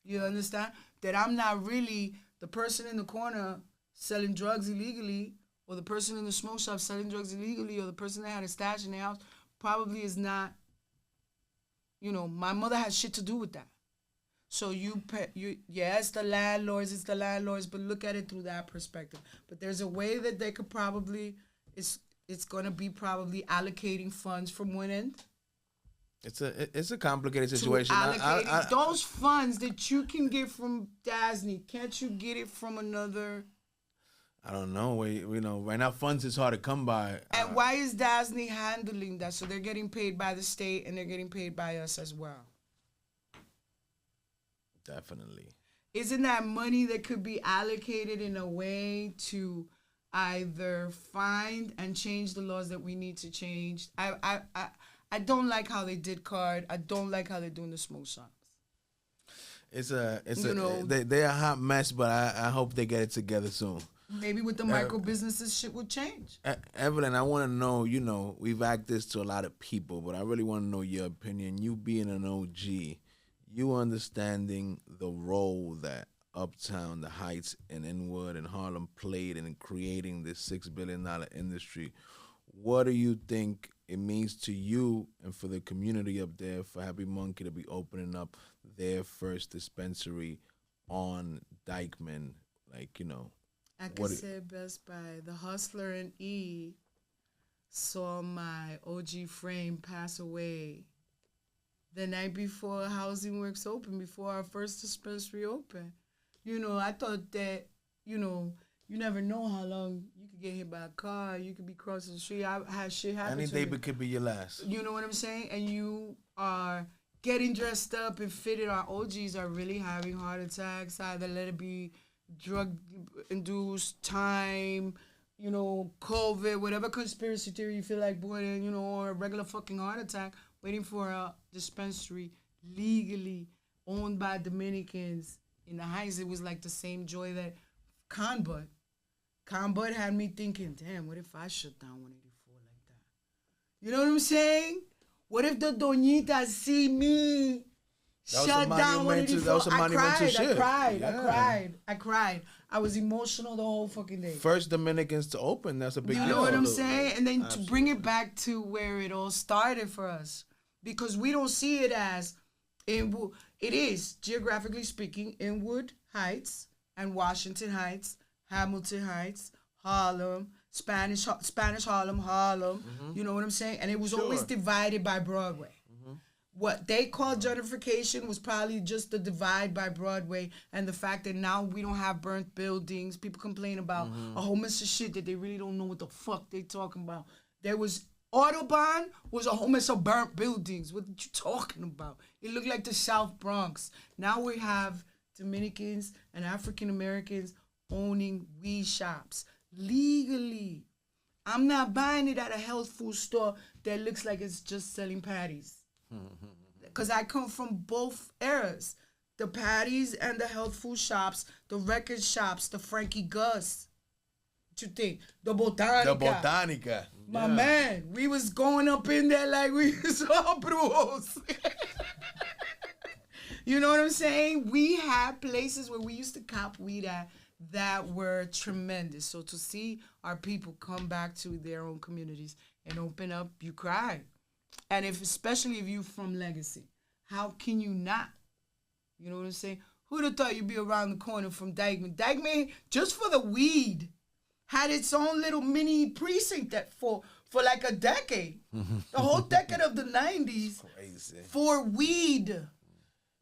You understand? That I'm not really the person in the corner selling drugs illegally, or the person in the smoke shop selling drugs illegally, or the person that had a stash in their house probably is not, you know, my mother has shit to do with that. So it's the landlords, but look at it through that perspective. But there's a way that they could probably, it's going to be probably allocating funds from one end. It's a complicated situation. Those funds that you can get from Disney, can't you get it from another? I don't know. Right now funds is hard to come by. And why is Disney handling that? So they're getting paid by the state and they're getting paid by us as well. Definitely. isn't that money that could be allocated in a way to either find and change the laws that we need to change? I don't like how they did card. I don't like how they're doing the smoke shops. They're a hot mess, but I hope they get it together soon. Maybe with the micro businesses, shit will change. Evelyn, I want to know, we've asked this to a lot of people, but I really want to know your opinion. You being an OG, you understanding the role that Uptown, the Heights, and Inwood and Harlem played in creating this $6 billion industry. What do you think it means to you and for the community up there for Happy Monkey to be opening up their first dispensary on Dykeman? I could say best by the Hustler and E saw my OG frame pass away the night before Housing Works opened, before our first dispensary opened. I thought that, you never know how long you could get hit by a car, you could be crossing the street. I had shit happen Any to day me. could be your last. You know what I'm saying? And you are getting dressed up and fitted. Our OGs are really having heart attacks, either let it be drug-induced time, COVID, whatever conspiracy theory you feel like putting, or a regular fucking heart attack, waiting for a dispensary legally owned by Dominicans in the Heights. It was like the same joy that Conbud had me thinking, damn, what if I shut down 184 like that? You know what I'm saying? What if the Doñitas see me shut down 184? That was a monumental shit. I cried. I was emotional the whole fucking day. First Dominicans to open, that's a big deal. You know what I'm saying? And then to bring it back to where it all started for us. Because we don't see it as Inwood. It is, geographically speaking, Inwood Heights and Washington Heights, Hamilton Heights, Harlem, Spanish Harlem. Mm-hmm. You know what I'm saying? And it was always divided by Broadway. Mm-hmm. What they called gentrification was probably just the divide by Broadway and the fact that now we don't have burnt buildings. People complain about a whole bunch of shit that they really don't know what the fuck they talking about. There was Audubon was a whole mess of burnt buildings. What are you talking about? It looked like the South Bronx. Now we have Dominicans and African Americans owning weed shops legally. I'm not buying it at a health food store that looks like it's just selling patties. Because I come from both eras. The patties and the health food shops, the record shops, the Frankie Gus. What you think? The Botanica. My man, we was going up in there like we saw brujos. You know what I'm saying? We had places where we used to cop weed at that were tremendous. So to see our people come back to their own communities and open up, you cry. And especially if you from Legacy, how can you not? You know what I'm saying? Who'd have thought you'd be around the corner from Dykeman? Dykeman, just for the weed, had its own little mini precinct that for like a decade. The whole decade of the 90s. Crazy. For weed.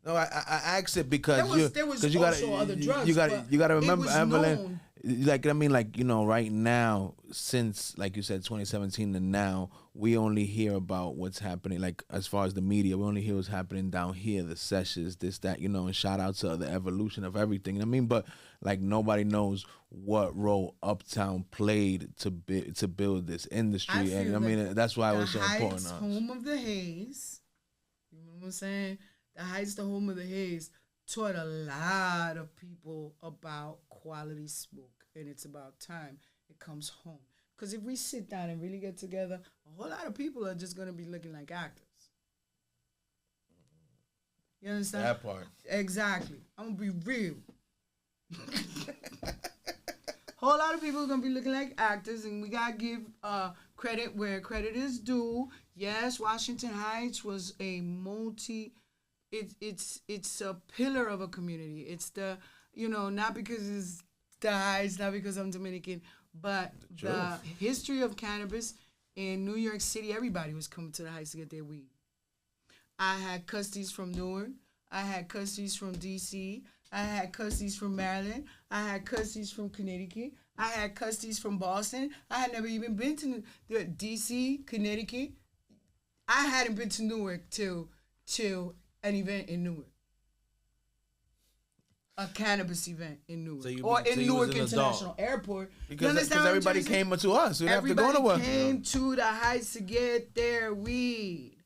No, I asked it because there was also other drugs. You got to remember, Evelyn. Right now, since like you said, 2017 and now, we only hear about what's happening. Like as far as the media, we only hear what's happening down here, the sessions, this, that, and shout out to the evolution of everything. But like nobody knows what role Uptown played to build this industry, that's why it was so important. The home of the Haze. You know what I'm saying? The Heights, the home of the Haze, taught a lot of people about quality smoke, and it's about time it comes home. Because if we sit down and really get together, a whole lot of people are just going to be looking like actors. You understand? That part. Exactly. I'm going to be real. Whole lot of people are going to be looking like actors, and we got to give credit where credit is due. Yes, Washington Heights was a it's a pillar of a community. It's the, not because it's the Heights, not because I'm Dominican, but the history of cannabis in New York City, everybody was coming to the Heights to get their weed. I had custies from Newark. I had custies from D.C. I had custies from Maryland. I had custies from Connecticut. I had custies from Boston. I had never even been to the D.C., Connecticut. I hadn't been to Newark till an event in Newark. a cannabis event in Newark So in Newark International Airport. Because everybody came to us. We have to go to work. Everybody came to the Heights to get their weed.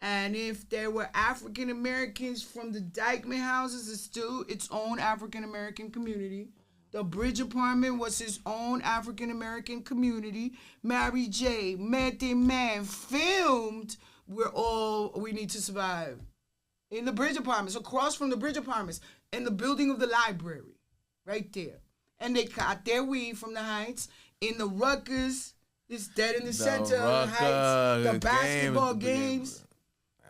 And if there were African Americans from the Dykeman houses, it's still its own African American community. The Bridge apartment was his own African American community. Mary J. Method Man filmed We're All We Need to Survive in the Bridge apartments, across from the Bridge apartments, in the building of the library, right there. And they got their weed from the Heights in the Rutgers. It's dead in the center of the Heights. The basketball games.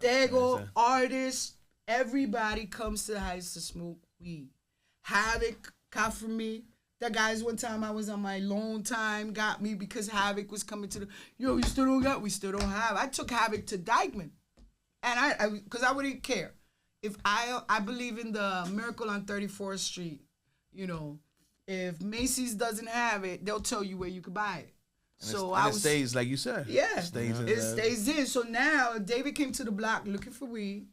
There go artists. Everybody comes to the Heights to smoke weed. Havoc got from me. That guys, one time I was on my long time, got me because Havoc was coming to the, yo, you still don't got, we still don't have. I took Havoc to Dykeman. And because I wouldn't care. If I believe in the miracle on 34th Street, you know, if Macy's doesn't have it, they'll tell you where you could buy it. And it stays, like you said. Yeah, it stays in. So now David came to the block looking for weed.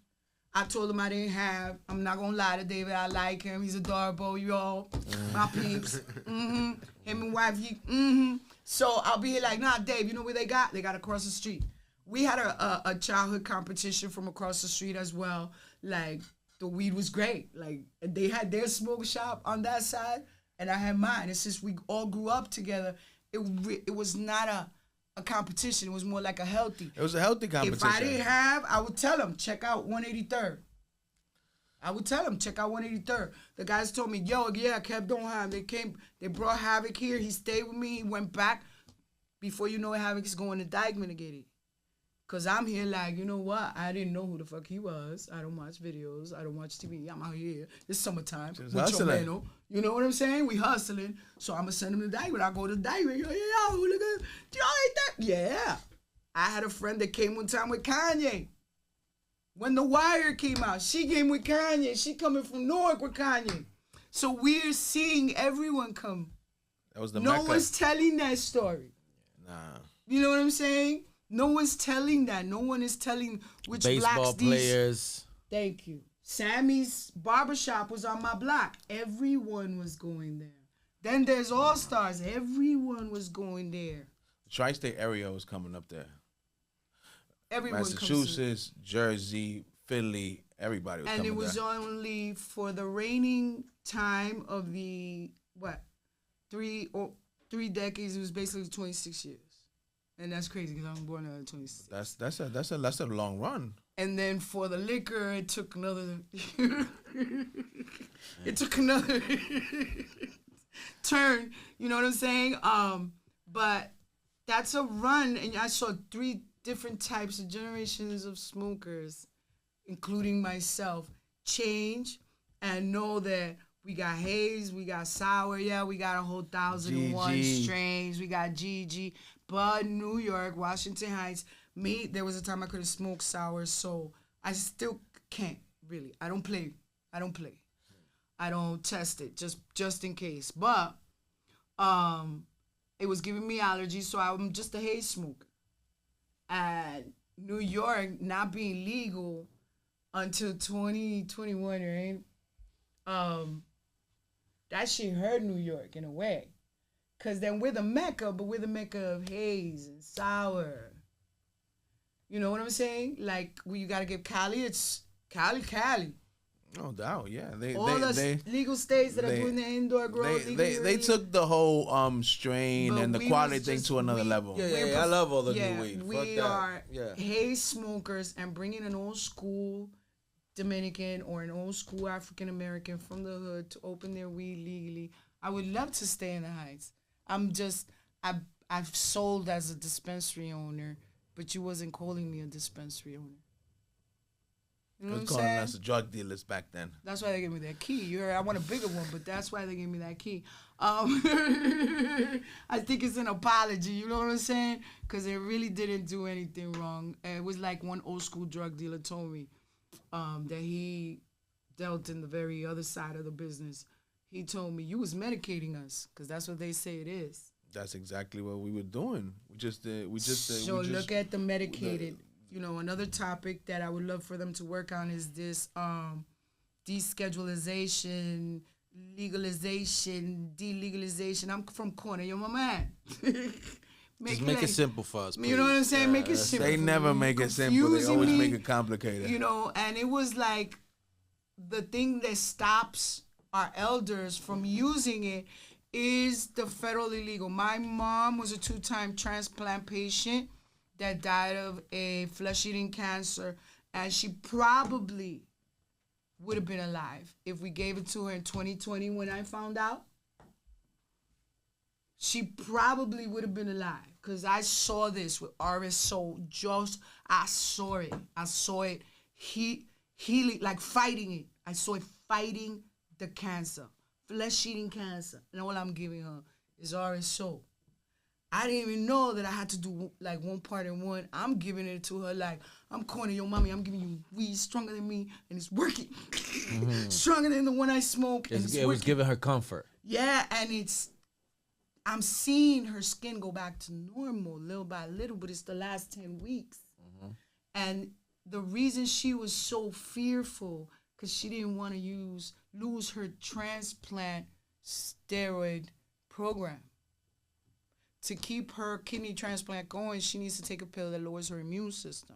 I told him I didn't have. I'm not gonna lie to David. I like him. He's adorable, y'all. My peeps. Him and wifey. So I'll be like, nah, Dave. You know where they got? They got across the street. We had a childhood competition from across the street as well. Like the weed was great. Like they had their smoke shop on that side, and I had mine. It's just we all grew up together. It was not a competition. It was more like a healthy. It was a healthy competition. If I didn't have, I would tell them, check out 183rd. I would tell them, check out 183rd. The guys told me, yo, yeah, Kev don't have. They brought Havoc here. He stayed with me. He went back. Before you know it, Havoc is going to Dykeman to get it. Because I'm here like, you know what? I didn't know who the fuck he was. I don't watch videos. I don't watch TV. I'm out here. It's summertime. Hustling. You know what I'm saying? We hustling. So I'm going to send him to Dykeman. I go to Dykeman. Yo, look at, y'all ain't that? Yeah. I had a friend that came one time with Kanye. When The Wire came out, she came with Kanye. She coming from Newark with Kanye. So we're seeing everyone come. That was the No Mecca. one's telling that story. Nah. You know what I'm saying? No one's telling that. No one is telling which Baseball blacks these. players. Thank you. Sammy's barbershop was on my block. Everyone was going there. Then there's All Stars. Everyone was going there. The tri-state area was coming up there. Everyone Massachusetts, Jersey, Philly, everybody was coming there. And it was only for the reigning time of the, 3 decades. It was basically 26 years. And that's crazy because I'm born in 26. That's a long run. And then for the liquor, it took another. It took another turn. You know what I'm saying? But that's a run, and I saw 3 different types of generations of smokers, including myself, change and know that we got Haze, we got Sour, yeah, we got a whole 1001 strains, we got GG. But New York, Washington Heights, there was a time I couldn't smoke Sour, so I still can't, really. I don't play. I don't test it, just in case. But it was giving me allergies, so I'm just a Haze smoker. And New York not being legal until 2021, right? That shit hurt New York in a way. Because then we're the Mecca, but we're the Mecca of Haze and Sour. You know what I'm saying? Like, you got to give Cali, it's Cali. No doubt, yeah. The legal states that are doing the indoor growth. They took the whole strain and the quality thing to another level. Yeah, I love all the new weed. We are Haze smokers and bringing an old school Dominican or an old school African American from the hood to open their weed legally. I would love to stay in the Heights. I've sold as a dispensary owner, but you wasn't calling me a dispensary owner. You know what I'm calling saying? us drug dealers back then. That's why they gave me that key. I want a bigger one, but that's why they gave me that key. I think it's an apology, you know what I'm saying? Because it really didn't do anything wrong. It was like one old school drug dealer told me that he dealt in the very other side of the business. He told me, you was medicating us, because that's what they say it is. That's exactly what we were doing. So look at the medicated. Another topic that I would love for them to work on is this deschedulization, legalization, delegalization. I'm from corner. You're my man. Just make it simple for us, please. You know what I'm saying? Make it simple. They never make it simple. They always make it complicated. You know, and it was like the thing that stops our elders from using it is the federal illegal. My mom was a 2-time transplant patient that died of a flesh-eating cancer, and she probably would have been alive if we gave it to her in 2020 when I found out. She probably would have been alive because I saw this with RSO. I saw it. I saw it healing, like fighting it. I saw it fighting the cancer, flesh-eating cancer. And all I'm giving her is RSO. I didn't even know that I had to do like one part in one. I'm giving it to her like, I'm calling your mommy, I'm giving you weed stronger than me, and it's working. Stronger than the one I smoke. And it was giving her comfort. Yeah, and I'm seeing her skin go back to normal little by little, but it's the last 10 weeks. And the reason she was so fearful, because she didn't want to lose her transplant steroid program. To keep her kidney transplant going, she needs to take a pill that lowers her immune system.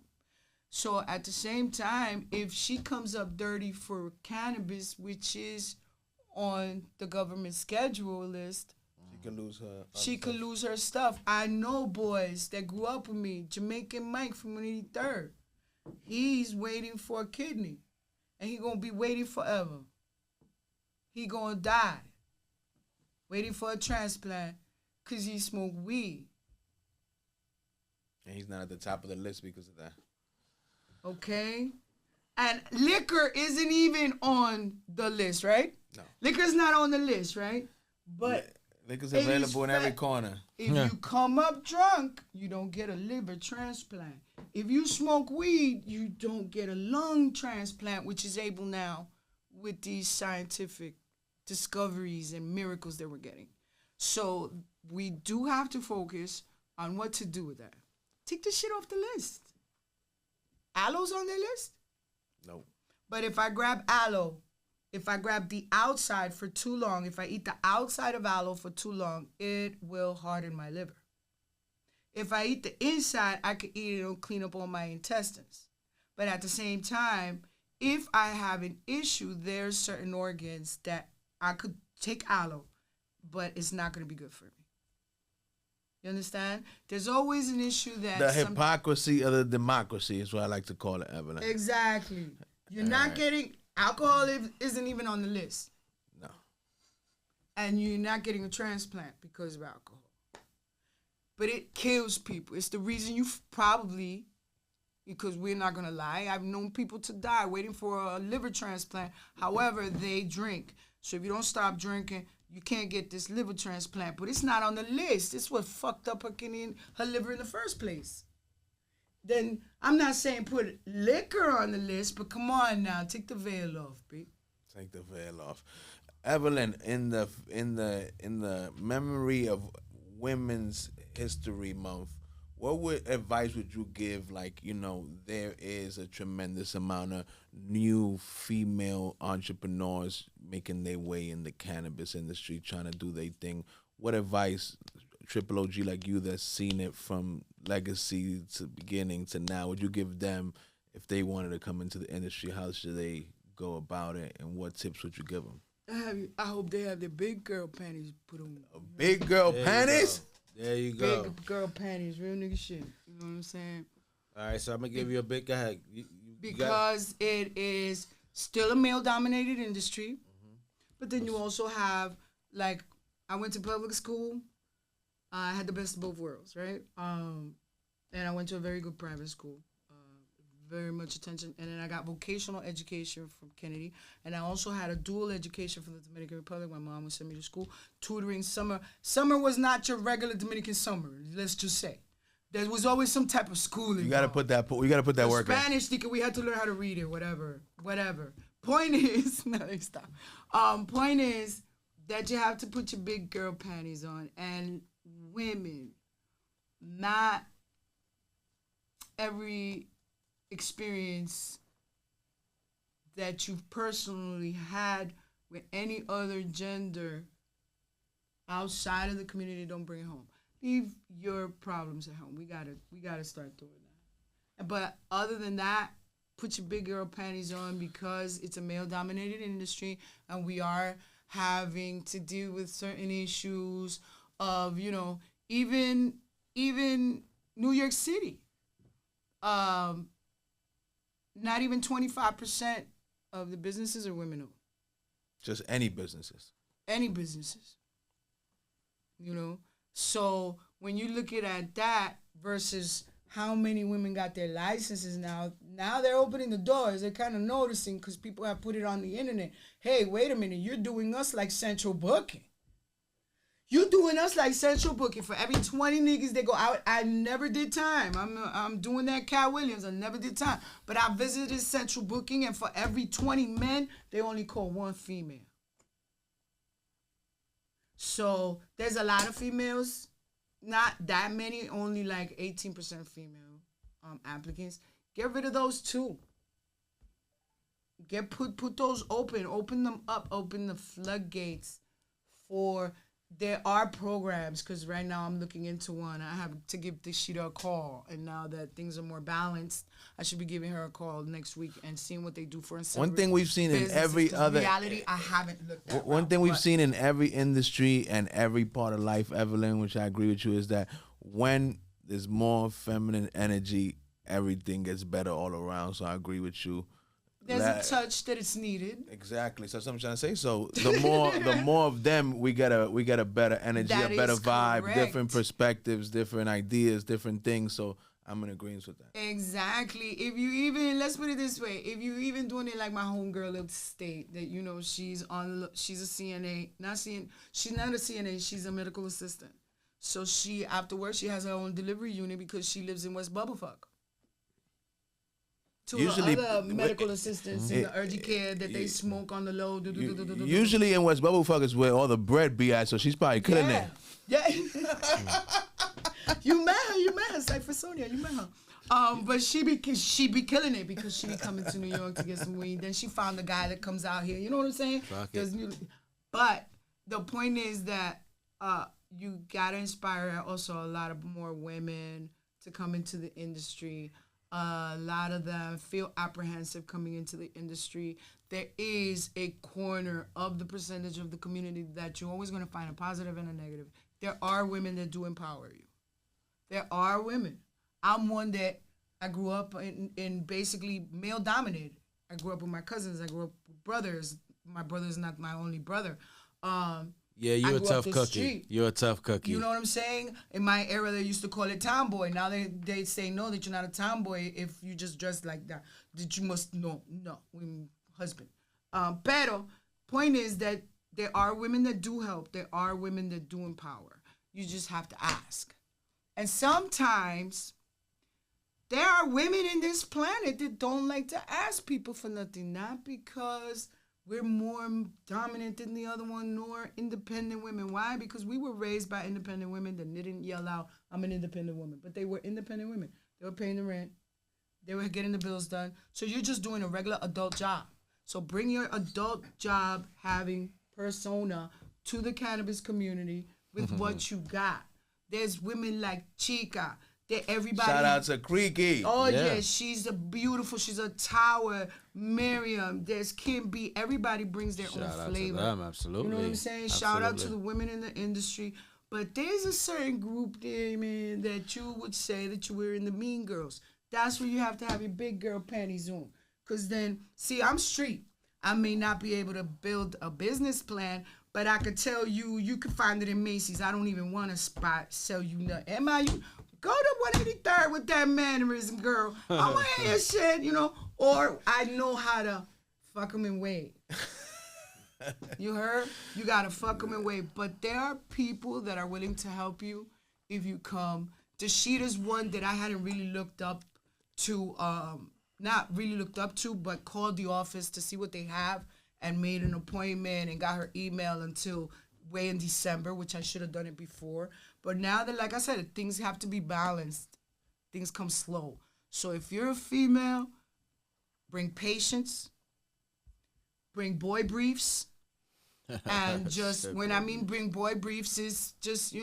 So at the same time, if she comes up dirty for cannabis, which is on the government schedule list, she could lose her stuff. I know boys that grew up with me, Jamaican Mike from 183rd. He's waiting for a kidney, and he gonna be waiting forever. He gonna die, waiting for a transplant. Because he smoked weed. And he's not at the top of the list because of that. Okay? And liquor isn't even on the list, right? No. Liquor's not on the list, right? But liquor's available in every corner. If you come up drunk, you don't get a liver transplant. If you smoke weed, you don't get a lung transplant, which is able now with these scientific discoveries and miracles that we're getting. So we do have to focus on what to do with that. Take the shit off the list. Aloe's on the list? No. But if I grab aloe, if I grab the outside for too long, if I eat the outside of aloe for too long, it will harden my liver. If I eat the inside, I could eat it, it'll clean up all my intestines. But at the same time, if I have an issue, there's certain organs that I could take aloe, but it's not going to be good for me. You understand? There's always an issue that... The hypocrisy of the democracy is what I like to call it, Evelyn. Exactly. You're not getting... Alcohol isn't even on the list. No. And you're not getting a transplant because of alcohol. But it kills people. It's the reason you probably... Because we're not going to lie. I've known people to die waiting for a liver transplant. However, they drink. So if you don't stop drinking... You can't get this liver transplant, but it's not on the list. It's what fucked up her liver in the first place. Then I'm not saying put liquor on the list, but come on now, take the veil off, B. Take the veil off. Evelyn, in the memory of Women's History Month, what advice would you give? Like, you know, there is a tremendous amount of new female entrepreneurs making their way in the cannabis industry, trying to do their thing. What advice, Triple OG like you that's seen it from legacy to beginning to now, would you give them if they wanted to come into the industry? How should they go about it, and what tips would you give them? I hope they have their big girl panties put on. Big girl panties? There you go. Big girl panties, real nigga shit. You know what I'm saying? All right, so I'm going to give you a big... Go ahead. Because it is still a male-dominated industry. But then you also have, like, I went to public school. I had the best of both worlds, right? And I went to a very good private school. Very much attention. And then I got vocational education from Kennedy. And I also had a dual education from the Dominican Republic. My mom would send me to school, tutoring summer. Summer was not your regular Dominican summer, let's just say. There was always some type of schooling. You gotta put that work in. Spanish, we had to learn how to read it, whatever. Point is, no, stop. Point is that you have to put your big girl panties on. And women, not every experience that you've personally had with any other gender outside of the community, don't bring it home. Leave your problems at home. We gotta start doing that. But other than that, put your big girl panties on, because it's a male-dominated industry, and we are having to deal with certain issues of, you know, even New York City. Not even 25% of the businesses are women-owned. Just any businesses. Any businesses. You know? So when you look at that versus how many women got their licenses now they're opening the doors. They're kind of noticing, because people have put it on the internet. Hey, wait a minute, you're doing us like central booking. You doing us like central booking. For every 20 niggas that go out, I never did time. I'm doing that Cat Williams. I never did time. But I visited central booking, and for every 20 men, they only call one female. So there's a lot of females, not that many, only like 18% female applicants. Get rid of those too. Put those open them up, open the floodgates for. There are programs, because right now I'm looking into one. I have to give this shit a call, and now that things are more balanced, I should be giving her a call next week and seeing what they do for us. One thing we've seen in every other reality, I haven't looked at. One thing we've seen in every industry and every part of life, Evelyn, which I agree with you, is that when there's more feminine energy, everything gets better all around. So I agree with you. There's a touch that it's needed. Exactly. So that's what I'm trying to say. So the more of them, we get a better energy, That a better vibe, correct. different perspectives, different ideas, different things. So I'm in agreement with that. Exactly. If you even, let's put it this way, if you even doing it like my homegirl upstate, that, you know, she's a CNA, she's not a CNA, she's a medical assistant. So she, after work, she has her own delivery unit because she lives in West Bubblefuck. To Usually, other medical assistants in the urgent care that they smoke on the low. Usually in West Bubblefuck is where all the bread be at, so she's probably killing it. Yeah. You met her, Cypher Sonia, you met her. But she be killing it because she be coming to New York to get some weed. Then she found the guy that comes out here. You know what I'm saying? But the point is that you gotta inspire also a lot of more women to come into the industry. A lot of them feel apprehensive coming into the industry. There is a corner of the percentage of the community that you're always going to find a positive and a negative. There are women that do empower you. There are women. I'm one that I grew up in basically male-dominated. I grew up with my cousins. I grew up with brothers. My brother's not my only brother. Yeah, you're a tough cookie. You're a tough cookie. You know what I'm saying? In my era, they used to call it tomboy. Now they say no, that you're not a tomboy if you just dress like that. That you must no, husband. Pero point is that there are women that do help. There are women that do empower. You just have to ask. And sometimes there are women in this planet that don't like to ask people for nothing, not because we're more dominant than the other one, nor independent women. Why? Because we were raised by independent women that didn't yell out, I'm an independent woman. But they were independent women. They were paying the rent. They were getting the bills done. So you're just doing a regular adult job. So bring your adult job having persona to the cannabis community with what you got. There's women like Chica. Everybody. Shout out to Creaky. Oh yeah, she's she's a tower. Miriam, there's Kim B. Everybody brings their own flavor. Shout out to them, absolutely. You know what I'm saying? Absolutely. Shout out to the women in the industry. But there's a certain group there, man, that you would say that you were in the Mean Girls. That's where you have to have your big girl panties on. Because then, see, I'm street. I may not be able to build a business plan, but I could tell you, you could find it in Macy's. I don't even want to sell you nothing. Go to 183rd with that mannerism, girl. I want to hear shit, you know. Or I know how to fuck them and wait. You heard? You got to fuck them and wait. But there are people that are willing to help you if you come. Dashita's one that I hadn't really looked up to, not really looked up to, but called the office to see what they have and made an appointment and got her email until way in December, which I should have done it before. But now that, like I said, things have to be balanced. Things come slow. So if you're a female, bring patience, bring boy briefs. And just, when I mean bring boy briefs, is just,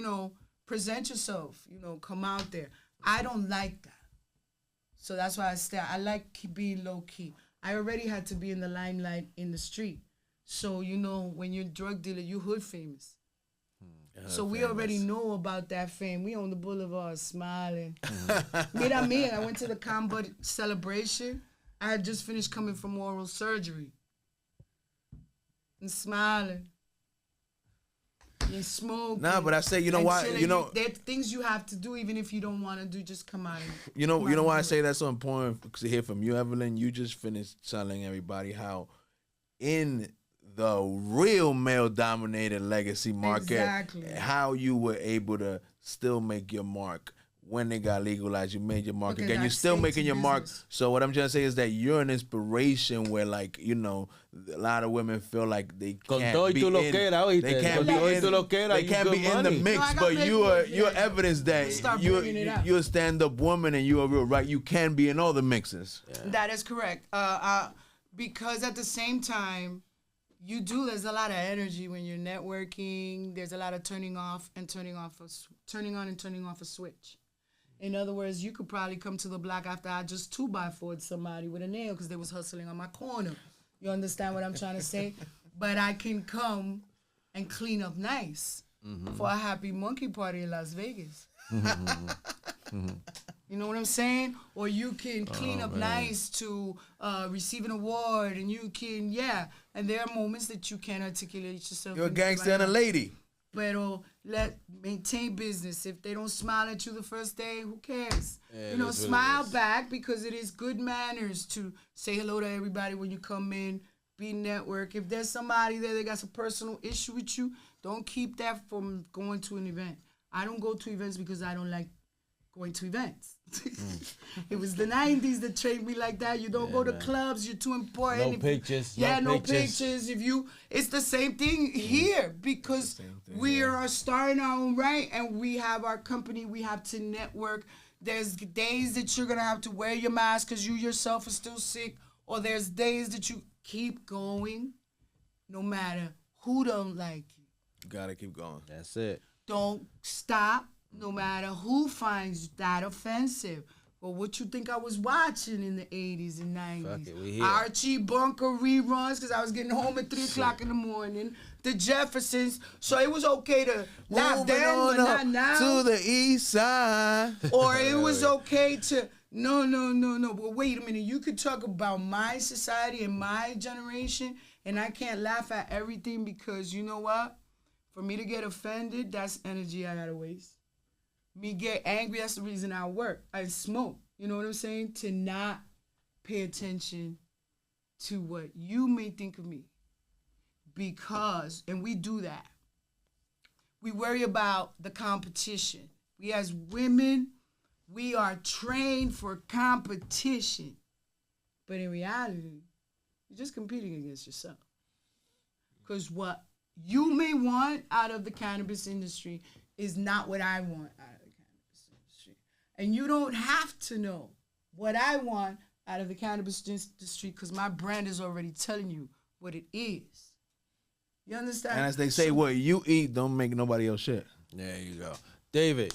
present yourself, come out there. I don't like that. So that's why I like being low key. I already had to be in the limelight in the street. So, when you're a drug dealer, you hood famous. So we already know about that fame. We on the boulevard smiling. Mira me, I went to the combat celebration. I had just finished coming from oral surgery. And smiling. And smoking. Nah, but I say, you know why? There are things you have to do even if you don't want to do. Just come out. You know why I say that's so important to hear from you, Evelyn? You just finished telling everybody how in the real male-dominated legacy market, how you were able to still make your mark. When they got legalized, you made your mark again. You're still making your mark. So what I'm trying to say is that you're an inspiration where, like, a lot of women feel like they can't be in the mix. But you're evidence that you're a stand-up woman and you're a real right. You can be in all the mixes. Yeah. That is correct. Because at the same time, there's a lot of energy when you're networking. There's a lot of turning on and turning off a switch. In other words, you could probably come to the block after I just 2x4'd somebody with a nail because they was hustling on my corner. You understand what I'm trying to say? But I can come and clean up nice for a happy monkey party in Las Vegas. You know what I'm saying? Or you can clean up nice to receive an award, and you can, and there are moments that you can't articulate yourself. You're a gangster and a lady. But maintain business. If they don't smile at you the first day, who cares? Yeah, smile back, because it is good manners to say hello to everybody when you come in, be network. If there's somebody there that got a personal issue with you, don't keep that from going to an event. I don't go to events because I don't like going to events. It was the 90s that trained me like that. You don't go to clubs. You're too important. No pictures. No pictures. It's the same thing here, because we are starting our own right, and we have our company. We have to network. There's days that you're gonna have to wear your mask because you yourself are still sick, or there's days that you keep going, no matter who don't like you. You gotta keep going. That's it. Don't stop. No matter who finds that offensive. Well, what you think I was watching in the 80s and 90s? Fuck it, we here. Archie Bunker reruns, because I was getting home at 3 o'clock in the morning. The Jeffersons. So it was okay to laugh then, but not now. To the east side. Or it was okay to... No. But wait a minute. You could talk about my society and my generation, and I can't laugh at everything, because you know what? For me to get offended, that's energy I gotta waste. Me get angry, that's the reason I work. I smoke. You know what I'm saying? To not pay attention to what you may think of me. Because, and we do that, we worry about the competition. We as women, we are trained for competition. But in reality, you're just competing against yourself. Because what you may want out of the cannabis industry is not what I want out of the cannabis industry. And you don't have to know what I want out of the cannabis industry, because my brand is already telling you what it is. You understand? And as they say, what you eat don't make nobody else shit. There you go. David,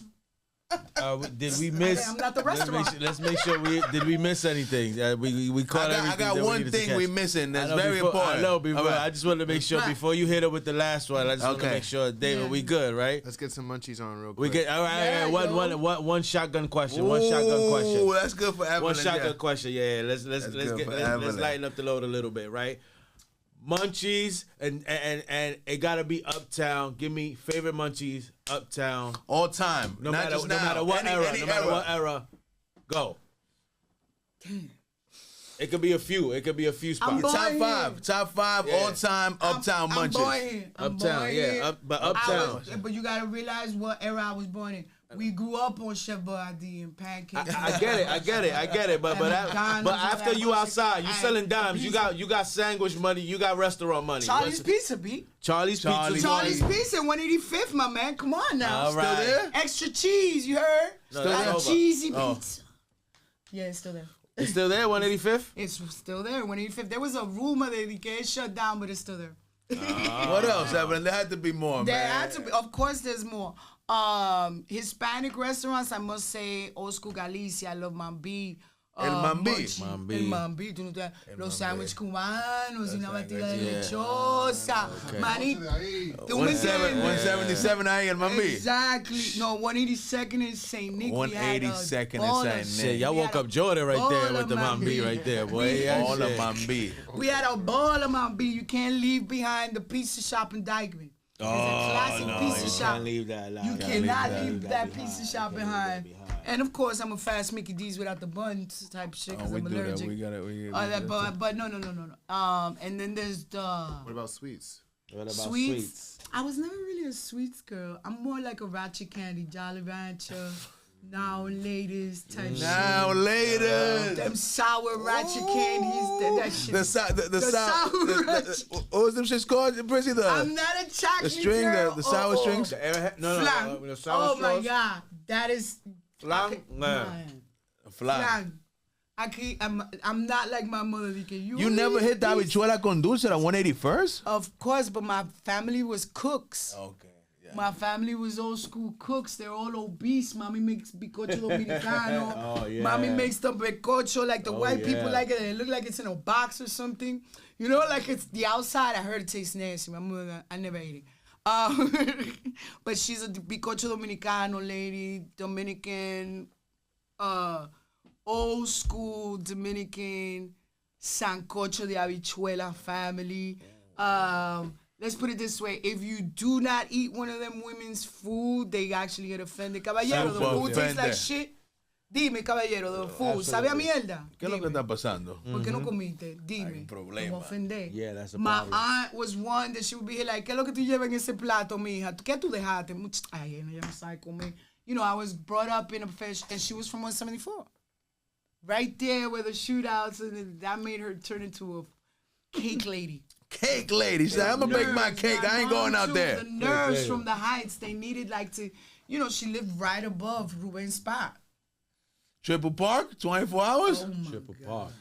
did we miss? I'm not the restaurant. Let's make sure did we miss anything? We caught everything. I got one thing we missing that's very important. I know. I just wanted to make sure before you hit her with the last one. I just want to make sure, David, we good, right? Let's get some munchies on real quick. We get all right. One shotgun question. One shotgun question. Ooh, that's good for Evelyn. One shotgun question. Yeah, let's lighten up the load a little bit, right? Munchies and it gotta be Uptown. Give me favorite Munchies, Uptown, all time. No matter what era. Go. Damn. It could be a few. It could be a few spots. Top five all time Uptown Munchies. But Uptown. But you gotta realize what era I was born in. We grew up on Chef Boyardee and pancakes. I get it. But after you outside, you selling dimes. You got sandwich money. You got restaurant money. Charlie's Pizza, B. Charlie's Pizza, 185th, my man. Come on now. All right. Still there? Extra cheese, you heard? No, cheesy pizza. Yeah, it's still there. It's still there, 185th? It's still there, 185th. There was a rumor that it shut down, but it's still there. What else, Evelyn? There had to be more, There man. had to be. Of course, there's more. Hispanic restaurants, I must say, Old School Galicia, I love Mambi. El Mambi. El Mambi. Tú no te- Los sándwiches cubanos y una batida de lechosa. Manito. 177 ahí, el Mambi. Exactly. No, 182nd is St. Nick. 182nd is St. Nick. Shit, y'all woke up Jordan right there with the Mambi right there, boy. All of Mambi. We had a ball of Mambi. You can't leave behind the pizza shop in Dykeman. It's a classic pizza shop. Can't leave that alive. You cannot leave that pizza shop behind. And of course, I'm a fast Mickey D's without the buns type shit because I'm allergic. We got it. But no. And then there's the What about sweets? What about sweets. I was never really a sweets girl. I'm more like a ratchet candy, Jolly Rancher, Now Ladies type shit. Now later. Them sour ratchet candies, that shit. The sour. ratchet. What was them shits called, Prissy? I'm not a chocolate The string, girl. the sour strings. No, Flan. the sour Oh my straws. God, that is Flan? man. Flan. Flan. I'm not like my mother. You never hit the habichuela con dulce at 181st? Of course, but my family was cooks. Okay. Yeah. My family was old school cooks. They're all obese. Mommy makes bicocho dominicano. Oh, yeah. Mommy makes the bicocho like the white yeah. people like it. And it look like it's in a box or something. You know, like it's the outside. I heard it tastes nasty. My mother, I never ate it. But she's a bicocho dominicano lady, Dominican, old school Dominican sancocho de habichuela family. Let's put it this way. If you do not eat one of them women's food, they actually get offended. Caballero, the food tastes like shit. Dime, caballero, the food. ¿Sabe a mierda? ¿Qué es lo que está pasando? ¿Por qué no comiste? Dime. Hay un problema. Como ofender. Yeah, that's a My problem. aunt was one that she would be here like, ¿qué es lo que tú llevas en ese plato, mija? ¿Qué tú dejaste? Ay, ella no sabe comer. You know, I was brought up in a fish, and she was from 174. Right there where the shootouts, and that made her turn into a cake lady. Cake lady. She said, I'm going to bake my cake. I ain't going out there. The nerves from the Heights, they needed like to, you know, she lived right above Ruben's spot. Triple Park, 24 hours? Oh my Triple God. Park.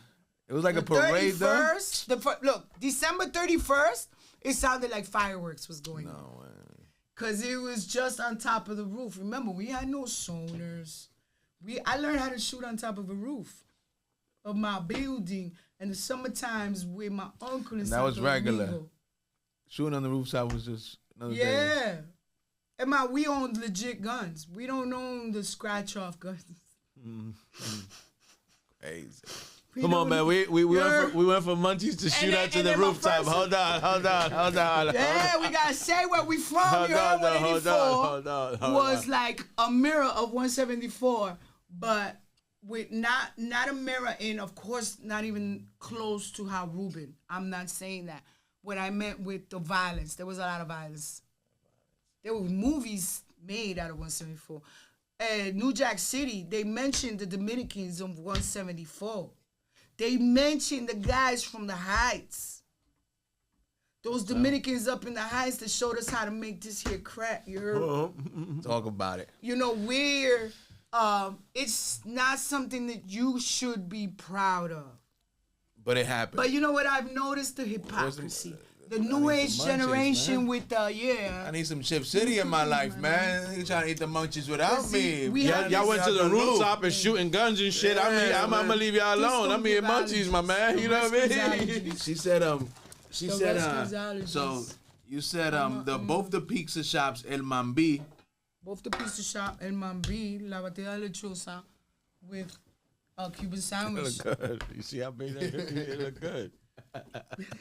It was like The a parade, though? 31st, look, December 31st, it sounded like fireworks was going on. Because it was just on top of the roof. Remember, we had no sonars. I learned how to shoot on top of a roof of my building in the summer times with my uncle and That was regular. Domingo. Shooting on the roofside was just another day. Yeah. And we own legit guns. We don't own the scratch-off guns. Crazy. Come on, man. We went from Munchies to shoot out to the then my rooftop. first- Hold on. Yeah, we gotta say where we from. You heard 184 was like a mirror of 174, but with not a mirror in, of course, not even close to how Ruben. I'm not saying that. What I meant with the violence, there was a lot of violence. There were movies made out of 174. New Jack City, they mentioned the Dominicans of 174. They mentioned the guys from the Heights. Those Dominicans up in the Heights that showed us how to make this here crack. You heard? Talk about it. You know, it's not something that you should be proud of. But it happened. But you know what? I've noticed the hypocrisy. The new age munchies, generation man. with I need some Chip City in my life, man. You trying to eat the munchies without me. Y'all went to the rooftop and shooting guns and shit. Yeah, I'm gonna leave y'all alone. I'm eating Munchies, my man. You know what I mean? She said, Gonzalez. so you said, both the pizza shops, El Mambi. Both the pizza shop and Mambi, la batida de lechosa with a Cuban sandwich. Good. You see how big that is? It look good.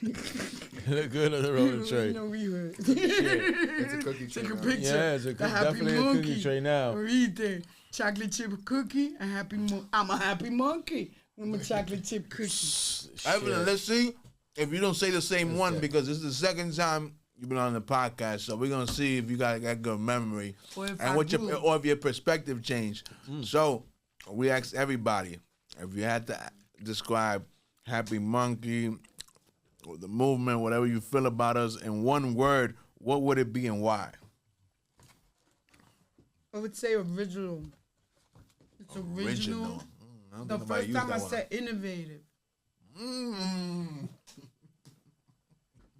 It look good on the rolling tray. You know we heard. It's a cookie tray. Take a now. picture. Yeah, it's The Happy definitely a cookie Monkey. tray now. Read there. Chocolate chip cookie and I'm a happy monkey with my chocolate chip cookie. Evelyn, let's see if you don't say the same one because this is the second time you've been on the podcast. So we're gonna see if you got good memory Or if and I do. if your perspective changed. So we asked everybody if you had to describe Happy Monkey or the movement, whatever you feel about us, in one word, what would it be and why? I would say original. It's original. The first time I said innovative.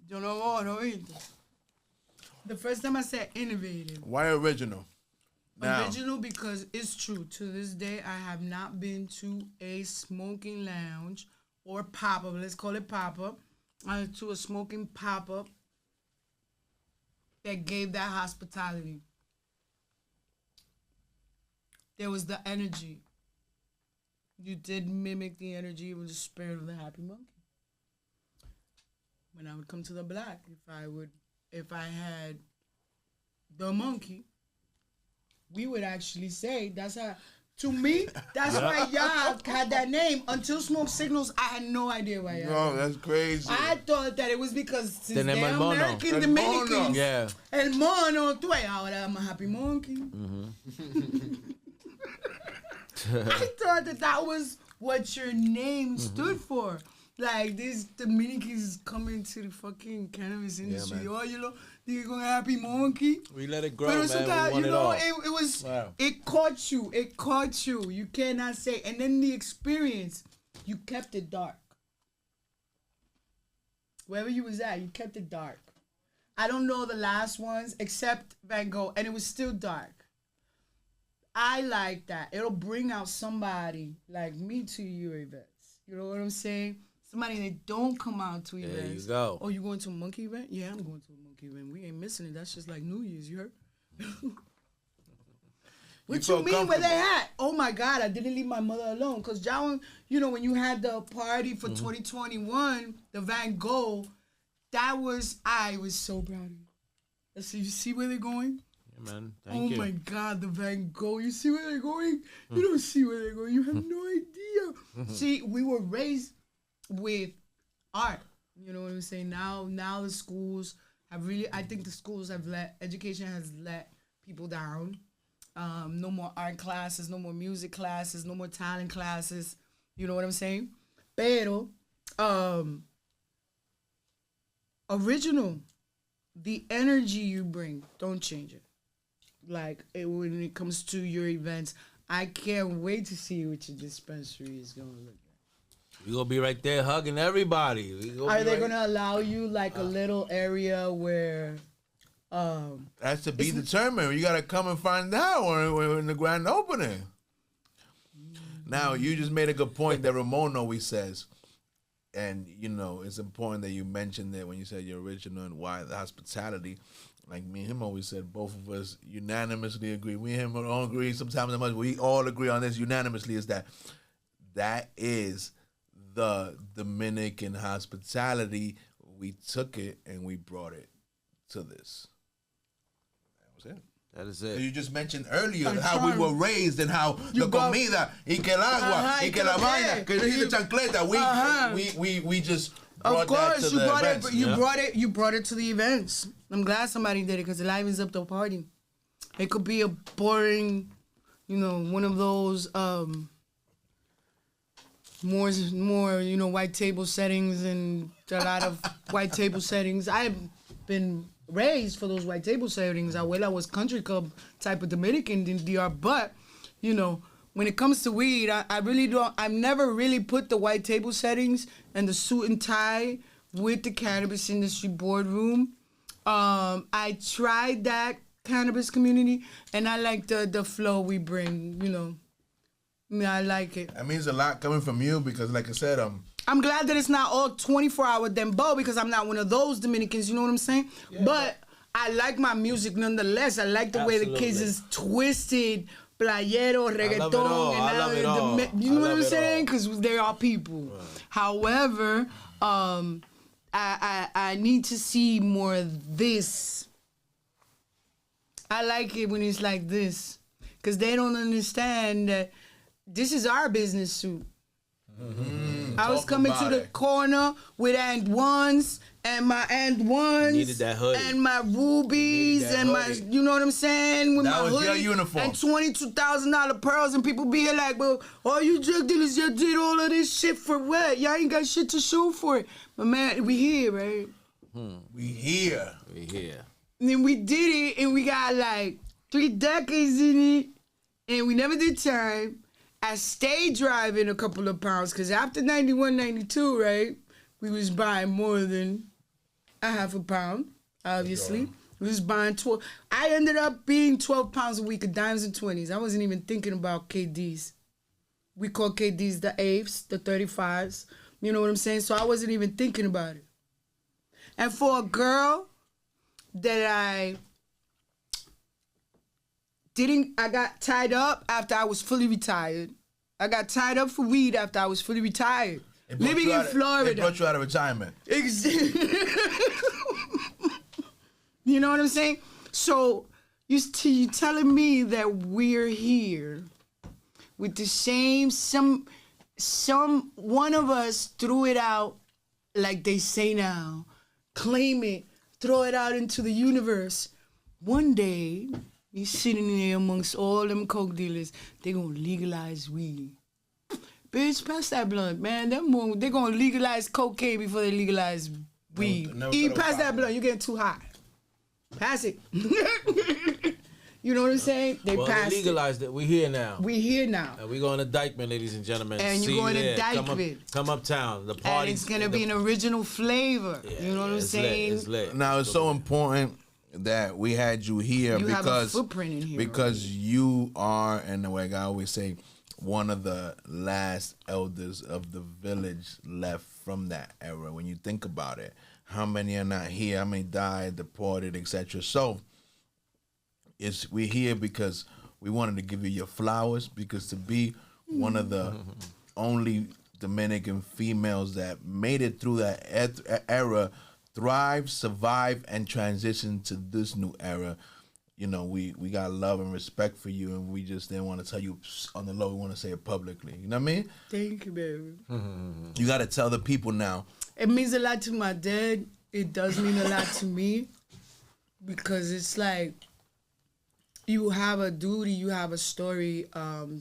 Yo no voy, no viste. The first time I said innovative. Why original? Now. Original because it's true. To this day, I have not been to a smoking lounge or pop-up. Let's call it pop-up. To a smoking pop-up that gave that hospitality. There was the energy. You did mimic the energy of the spirit of the Happy Monkey. When I would come to the black, if I had the monkey, we would actually say that's how. To me, that's why y'all had that name. Until Smoke Signals, I had no idea why y'all. No, that's crazy. I thought that it was because since they're el mono. American Dominicans. Yeah. El mono, tú ahora I'm a happy monkey. I thought that was what your name stood for. Like, these Dominicans coming to the fucking cannabis industry. Yeah, oh, you know, you're going to happy monkey. We let it grow, But man. sometimes, We want you know, it it was, Wow. it caught you. It caught you. You cannot say. And then the experience, you kept it dark. Wherever you was at, you kept it dark. I don't know the last ones except Van Gogh, and it was still dark. I like that. It'll bring out somebody like me to your events. You know what I'm saying? Somebody that don't come out to events. There you go. Oh, you going to a monkey event? Yeah, I'm going to a monkey event. We ain't missing it. That's just like New Year's, you heard? What you mean, where they at? Oh my God, I didn't leave my mother alone. Because, John, you know, when you had the party for 2021, the Van Gogh, I was so proud of you. So you see where they're going? Yeah, man. Thank you. Oh my God, the Van Gogh. You see where they're going? You don't see where they're going. You have no idea. See, we were raised with art. You know what I'm saying? Now the schools have really, I think the schools have education has let people down. No more art classes, no more music classes, no more talent classes. You know what I'm saying? Pero, original, the energy you bring, don't change it. Like, when it comes to your events, I can't wait to see what your dispensary is going to look like. We gonna be right there hugging everybody. Are they gonna allow you like a little area where? That's to be determined. You gotta come and find out when in the grand opening. Now you just made a good point that Ramon always says, and you know it's important that you mentioned it when you said your original and why the hospitality. Like me and him always said, both of us unanimously agree. We and him don't agree sometimes, but we all agree on this unanimously. Is that is the Dominican hospitality. We took it and we brought it to this. That was it. That is it. You just mentioned earlier how we were raised and how the comida, y que el agua, y que la vaina, que la chancleta. We just brought that to the events. You brought it to the events. I'm glad somebody did it because it livens up the party. It could be a boring, you know, one of those more, you know, white table settings and a lot of white table settings. I've been raised for those white table settings. I was country club type of Dominican in DR, but, you know, when it comes to weed, I really don't, I've never really put the white table settings and the suit and tie with the cannabis industry boardroom. I tried that cannabis community and I like the flow we bring, you know. I like it. That means a lot coming from you because, like I said, I'm glad that it's not all 24-hour dembow because I'm not one of those Dominicans, you know what I'm saying? Yeah, but I like my music nonetheless. I like the way the kids is twisted, playero, reggaeton, and you know what I'm saying? Because they're all people. Right. However, I need to see more of this. I like it when it's like this because they don't understand that this is our business suit. Mm-hmm. I was coming to the corner with and ones and my and ones needed that hoodie. And my rubies and my, you know what I'm saying? With that my was hoodie your uniform. And $22,000 pearls, and people be here like, well, all you drug dealers, you did all of this shit for what? Y'all ain't got shit to show for it. But man, we here, right? We here. And then we did it, and we got like 3 decades in it, and we never did time. I stayed driving a couple of pounds because after 91, 92, right, we was buying more than a half a pound, obviously. We was buying 12. I ended up being 12 pounds a week of dimes and 20s. I wasn't even thinking about KDs. We call KDs the 8s, the 35s. You know what I'm saying? So I wasn't even thinking about it. And for a girl that I got tied up after I was fully retired. I got tied up for weed after I was fully retired. Living in Florida. It brought you out of retirement. You know what I'm saying? So you telling me that we're here with the same, one of us threw it out like they say now, claim it, throw it out into the universe. One day, you sitting there amongst all them coke dealers, they gonna legalize weed. Bitch, pass that blunt, man. They gonna legalize cocaine before they legalize weed. Pass that blunt, you getting too high. Pass it. You know what I'm saying? They legalized it. We here now. We here now. And we going to Dykeman, ladies and gentlemen. And you're going to Dykeman. Come uptown. The party. And it's going to be an original flavor. Yeah, you know what I'm saying? It's lit. Now, it's so important that we had you here because have a footprint in here. Because you are, and like I always say, one of the last elders of the village left from that era. When you think about it, how many are not here? How many died, deported, etc. So we're here because we wanted to give you your flowers, because to be one of the only Dominican females that made it through that era, thrive, survive, and transition to this new era. You know, we got love and respect for you, and we just didn't want to tell you on the low. We want to say it publicly. You know what I mean? Thank you, baby. You got to tell the people now. It means a lot to my dad. It does mean a lot to me, because it's like you have a duty, you have a story.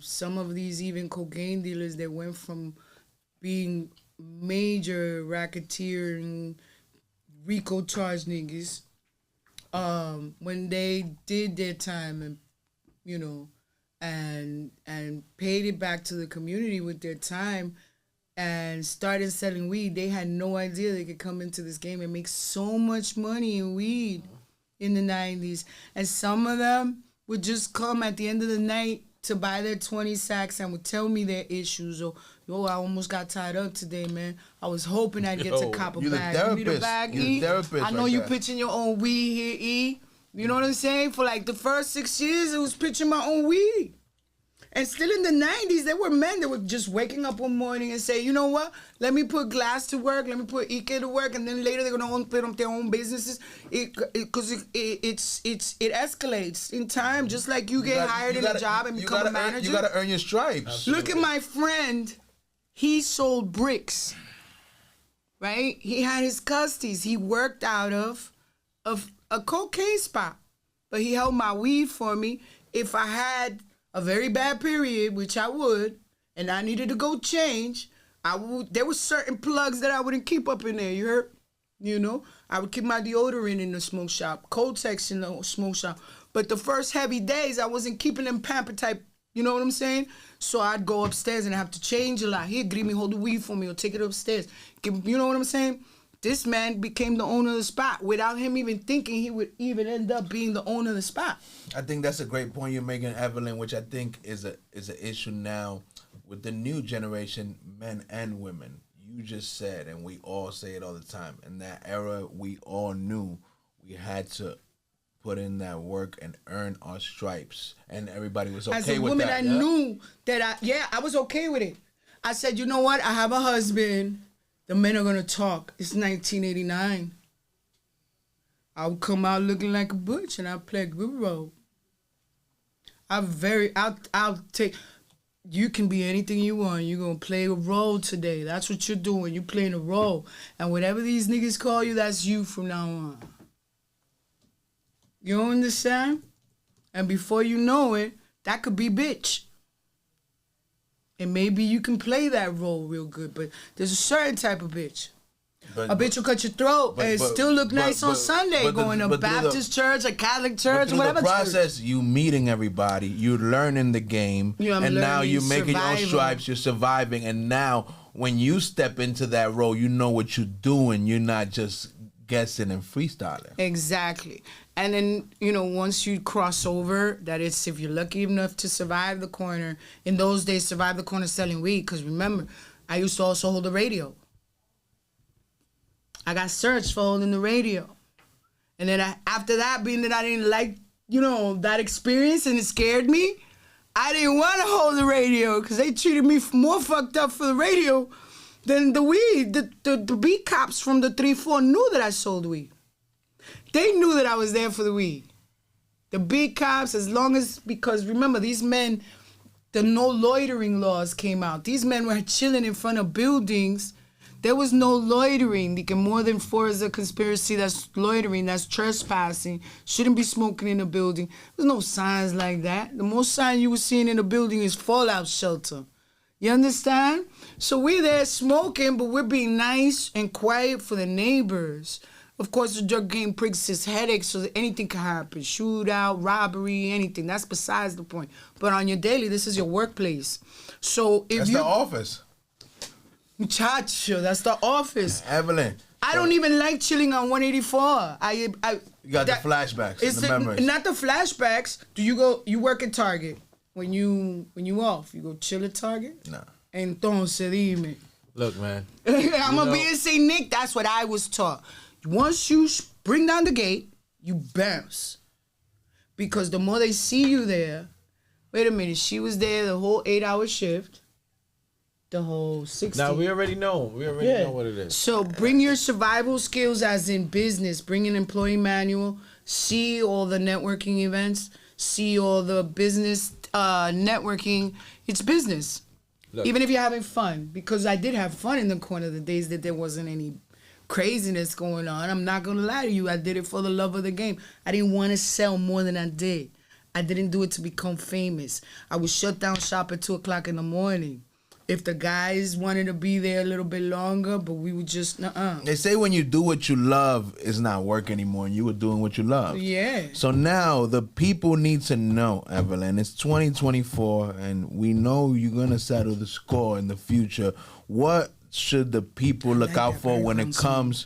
Some of these even cocaine dealers that went from being major racketeering, RICO charge niggas, when they did their time and, you know, and paid it back to the community with their time and started selling weed, they had no idea they could come into this game and make so much money in weed in the 90s. And some of them would just come at the end of the night to buy their 20 sacks and would tell me their issues. Or, yo, I almost got tied up today, man. I was hoping I'd get to cop a bag. You need a bag, E? I know you pitching your own weed here, E. You know what I'm saying? For like the first 6 years, it was pitching my own weed. And still in the 90s, there were men that were just waking up one morning and say, you know what? Let me put Glass to work. Let me put Ike to work. And then later they're going to open up their own businesses. Because it escalates in time. Just like you get hired in a job and become a manager. You got to earn your stripes. Absolutely. Look at my friend. He sold bricks, right? He had his custies. He worked out of a cocaine spot. But he held my weed for me. If I had a very bad period, which I would, and I needed to go change, there were certain plugs that I wouldn't keep up in there, you heard? You know? I would keep my deodorant in the smoke shop, Kotex in the smoke shop. But the first heavy days, I wasn't keeping them pamper type, you know what I'm saying? So I'd go upstairs and have to change a lot. Here, Grimmy, hold the weed for me or take it upstairs. You know what I'm saying? This man became the owner of the spot without him even thinking he would even end up being the owner of the spot. I think that's a great point you're making, Evelyn, which I think is an issue now with the new generation, men and women. You just said, and we all say it all the time, in that era, we all knew we had to put in that work and earn our stripes, and everybody was okay with that. As a woman, I knew that I was okay with it. I said, you know what? I have a husband. The men are going to talk. It's 1989. I'll come out looking like a butch and I'll play a good role. I'll take, you can be anything you want. You're going to play a role today. That's what you're doing. You're playing a role. And whatever these niggas call you, that's you from now on. You understand? And before you know it, that could be bitch. And maybe you can play that role real good, but there's a certain type of bitch. A bitch will cut your throat and still look nice on Sunday, going to Baptist church, a Catholic church, whatever. The process, you meeting everybody, you learning the game, and now you're making your own stripes, you're surviving, and now when you step into that role, you know what you're doing. You're not just guessing and freestyling. Exactly. And then, once you cross over, that is, if you're lucky enough to survive the corner, in those days, survive the corner selling weed, because remember, I used to also hold a radio. I got searched for holding the radio. And then after that, being that I didn't like, that experience and it scared me, I didn't want to hold the radio because they treated me more fucked up for the radio than the weed. The beat cops from the 3-4 knew that I sold weed. They knew that I was there for the weed. The beat cops, because remember, these men, the no loitering laws came out. These men were chilling in front of buildings. There was no loitering. More than 4 is a conspiracy. That's loitering. That's trespassing. Shouldn't be smoking in a building. There's no signs like that. The most sign you were seeing in a building is fallout shelter. You understand? So we're there smoking, but we're being nice and quiet for the neighbors. Of course, the drug game pricks his headache, so that anything can happen. Shootout, robbery, anything. That's besides the point. But on your daily, this is your workplace. So if That's the office. Muchacho, that's the office. Evelyn. I don't even like chilling on 184. You got the flashbacks, the memories. Not the flashbacks. You work at Target when you off? You go chill at Target? No. Entonces, dime. Look, man. I'm going to be in St. Nick. That's what I was taught. Once you bring down the gate, you bounce. Because the more they see you there, wait a minute, she was there the whole 8-hour shift. The whole 60. Now we already know. We already know what it is. So bring your survival skills as in business. Bring an employee manual. See all the networking events. See all the business networking. It's business. Look. Even if you're having fun. Because I did have fun in the corner the days that there wasn't any craziness going on. I'm not going to lie to you. I did it for the love of the game. I didn't want to sell more than I did. I didn't do it to become famous. I would shut down shop at 2 o'clock in the morning. If the guys wanted to be there a little bit longer, but we would just, They say when you do what you love, it's not work anymore, and you were doing what you love. Yeah. So now the people need to know, Evelyn, it's 2024, and we know you're going to settle the score in the future. What should the people look out for when it comes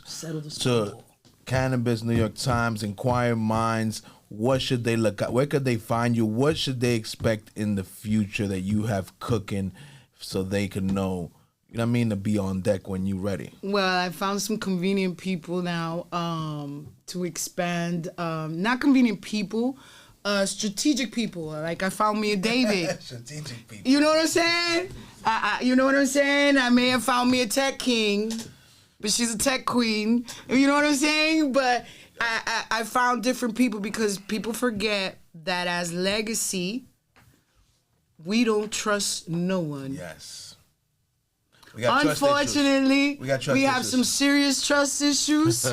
to Cannabis, New York Times, Inquiring Minds? What should they look at? Where could they find you? What should they expect in the future that you have cooking? So they can know, to be on deck when you're ready. Well, I found some convenient people now to expand. Not convenient people, strategic people. Like I found me a David. Strategic people. You know what I'm saying? You know what I'm saying? I may have found me a tech king, but she's a tech queen. You know what I'm saying? But I found different people because people forget that as legacy, we don't trust no one. Yes. Unfortunately, we have some serious trust issues.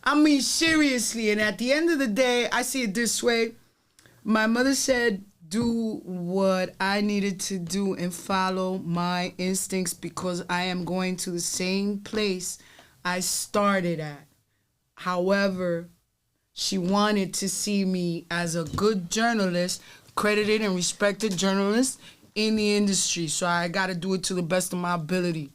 I mean, seriously. And at the end of the day, I see it this way. My mother said, do what I needed to do and follow my instincts because I am going to the same place I started at. However, she wanted to see me as a good journalist, credited and respected journalist in the industry. So I got to do it to the best of my ability.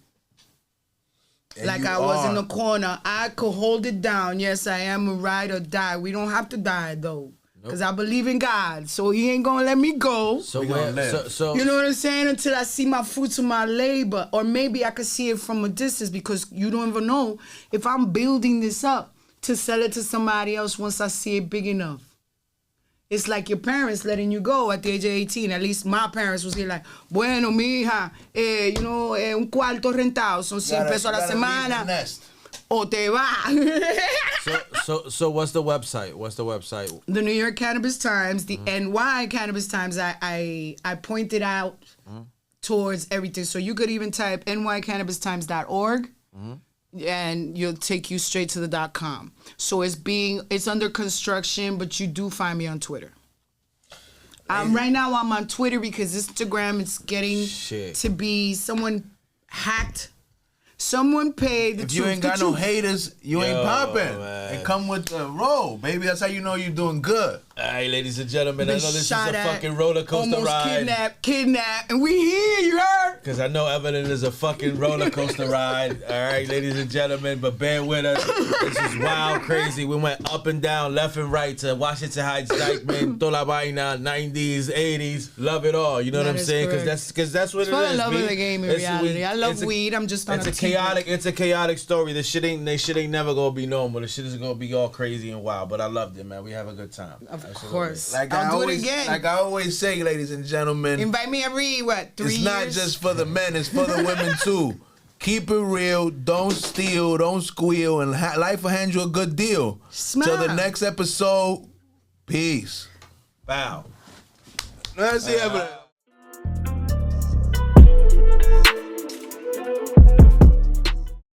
And like I was in the corner. I could hold it down. Yes, I am a ride or die. We don't have to die, though. Because I believe in God. So he ain't going to let me go. So you know what I'm saying? Until I see my fruits of my labor. Or maybe I could see it from a distance because you don't even know if I'm building this up to sell it to somebody else once I see it big enough. It's like your parents letting you go at the age of 18. At least my parents was here like, bueno, mija, un cuarto rentado, son 100 pesos a la semana. O te va. So what's the website? The New York Cannabis Times, the NY Cannabis Times, I pointed out towards everything. So you could even type nycannabistimes.org. And you'll take you straight to the .com. So it's under construction, but you do find me on Twitter. Right now I'm on Twitter because Instagram is getting to be someone hacked Someone paid the If you ain't got no haters, you ain't popping. And come with the roll, baby. That's how you know you're doing good. All right, ladies and gentlemen, I know this is a Shot at, fucking roller coaster almost ride. kidnapped, and we here, you heard? Because I know Evelyn is a fucking roller coaster ride. All right, ladies and gentlemen, but bear with us. This is wild, crazy. We went up and down, left and right to Washington Heights, Dykeman, Tola Vaina, 90s, 80s. Love it all. You know what I'm saying? Because that's what it is. I love the game in reality. I love weed. I'm just on It's a chaotic story. This shit ain't never gonna be normal. This shit is gonna be all crazy and wild. But I loved it, man. We have a good time. Of course. I'll do it again. Like I always say, ladies and gentlemen. Invite me every, 3 years? It's not just for the men, it's for the women too. Keep it real, don't steal, don't squeal, and life will hand you a good deal. Smile. Till the next episode, peace. Bow. Let's see,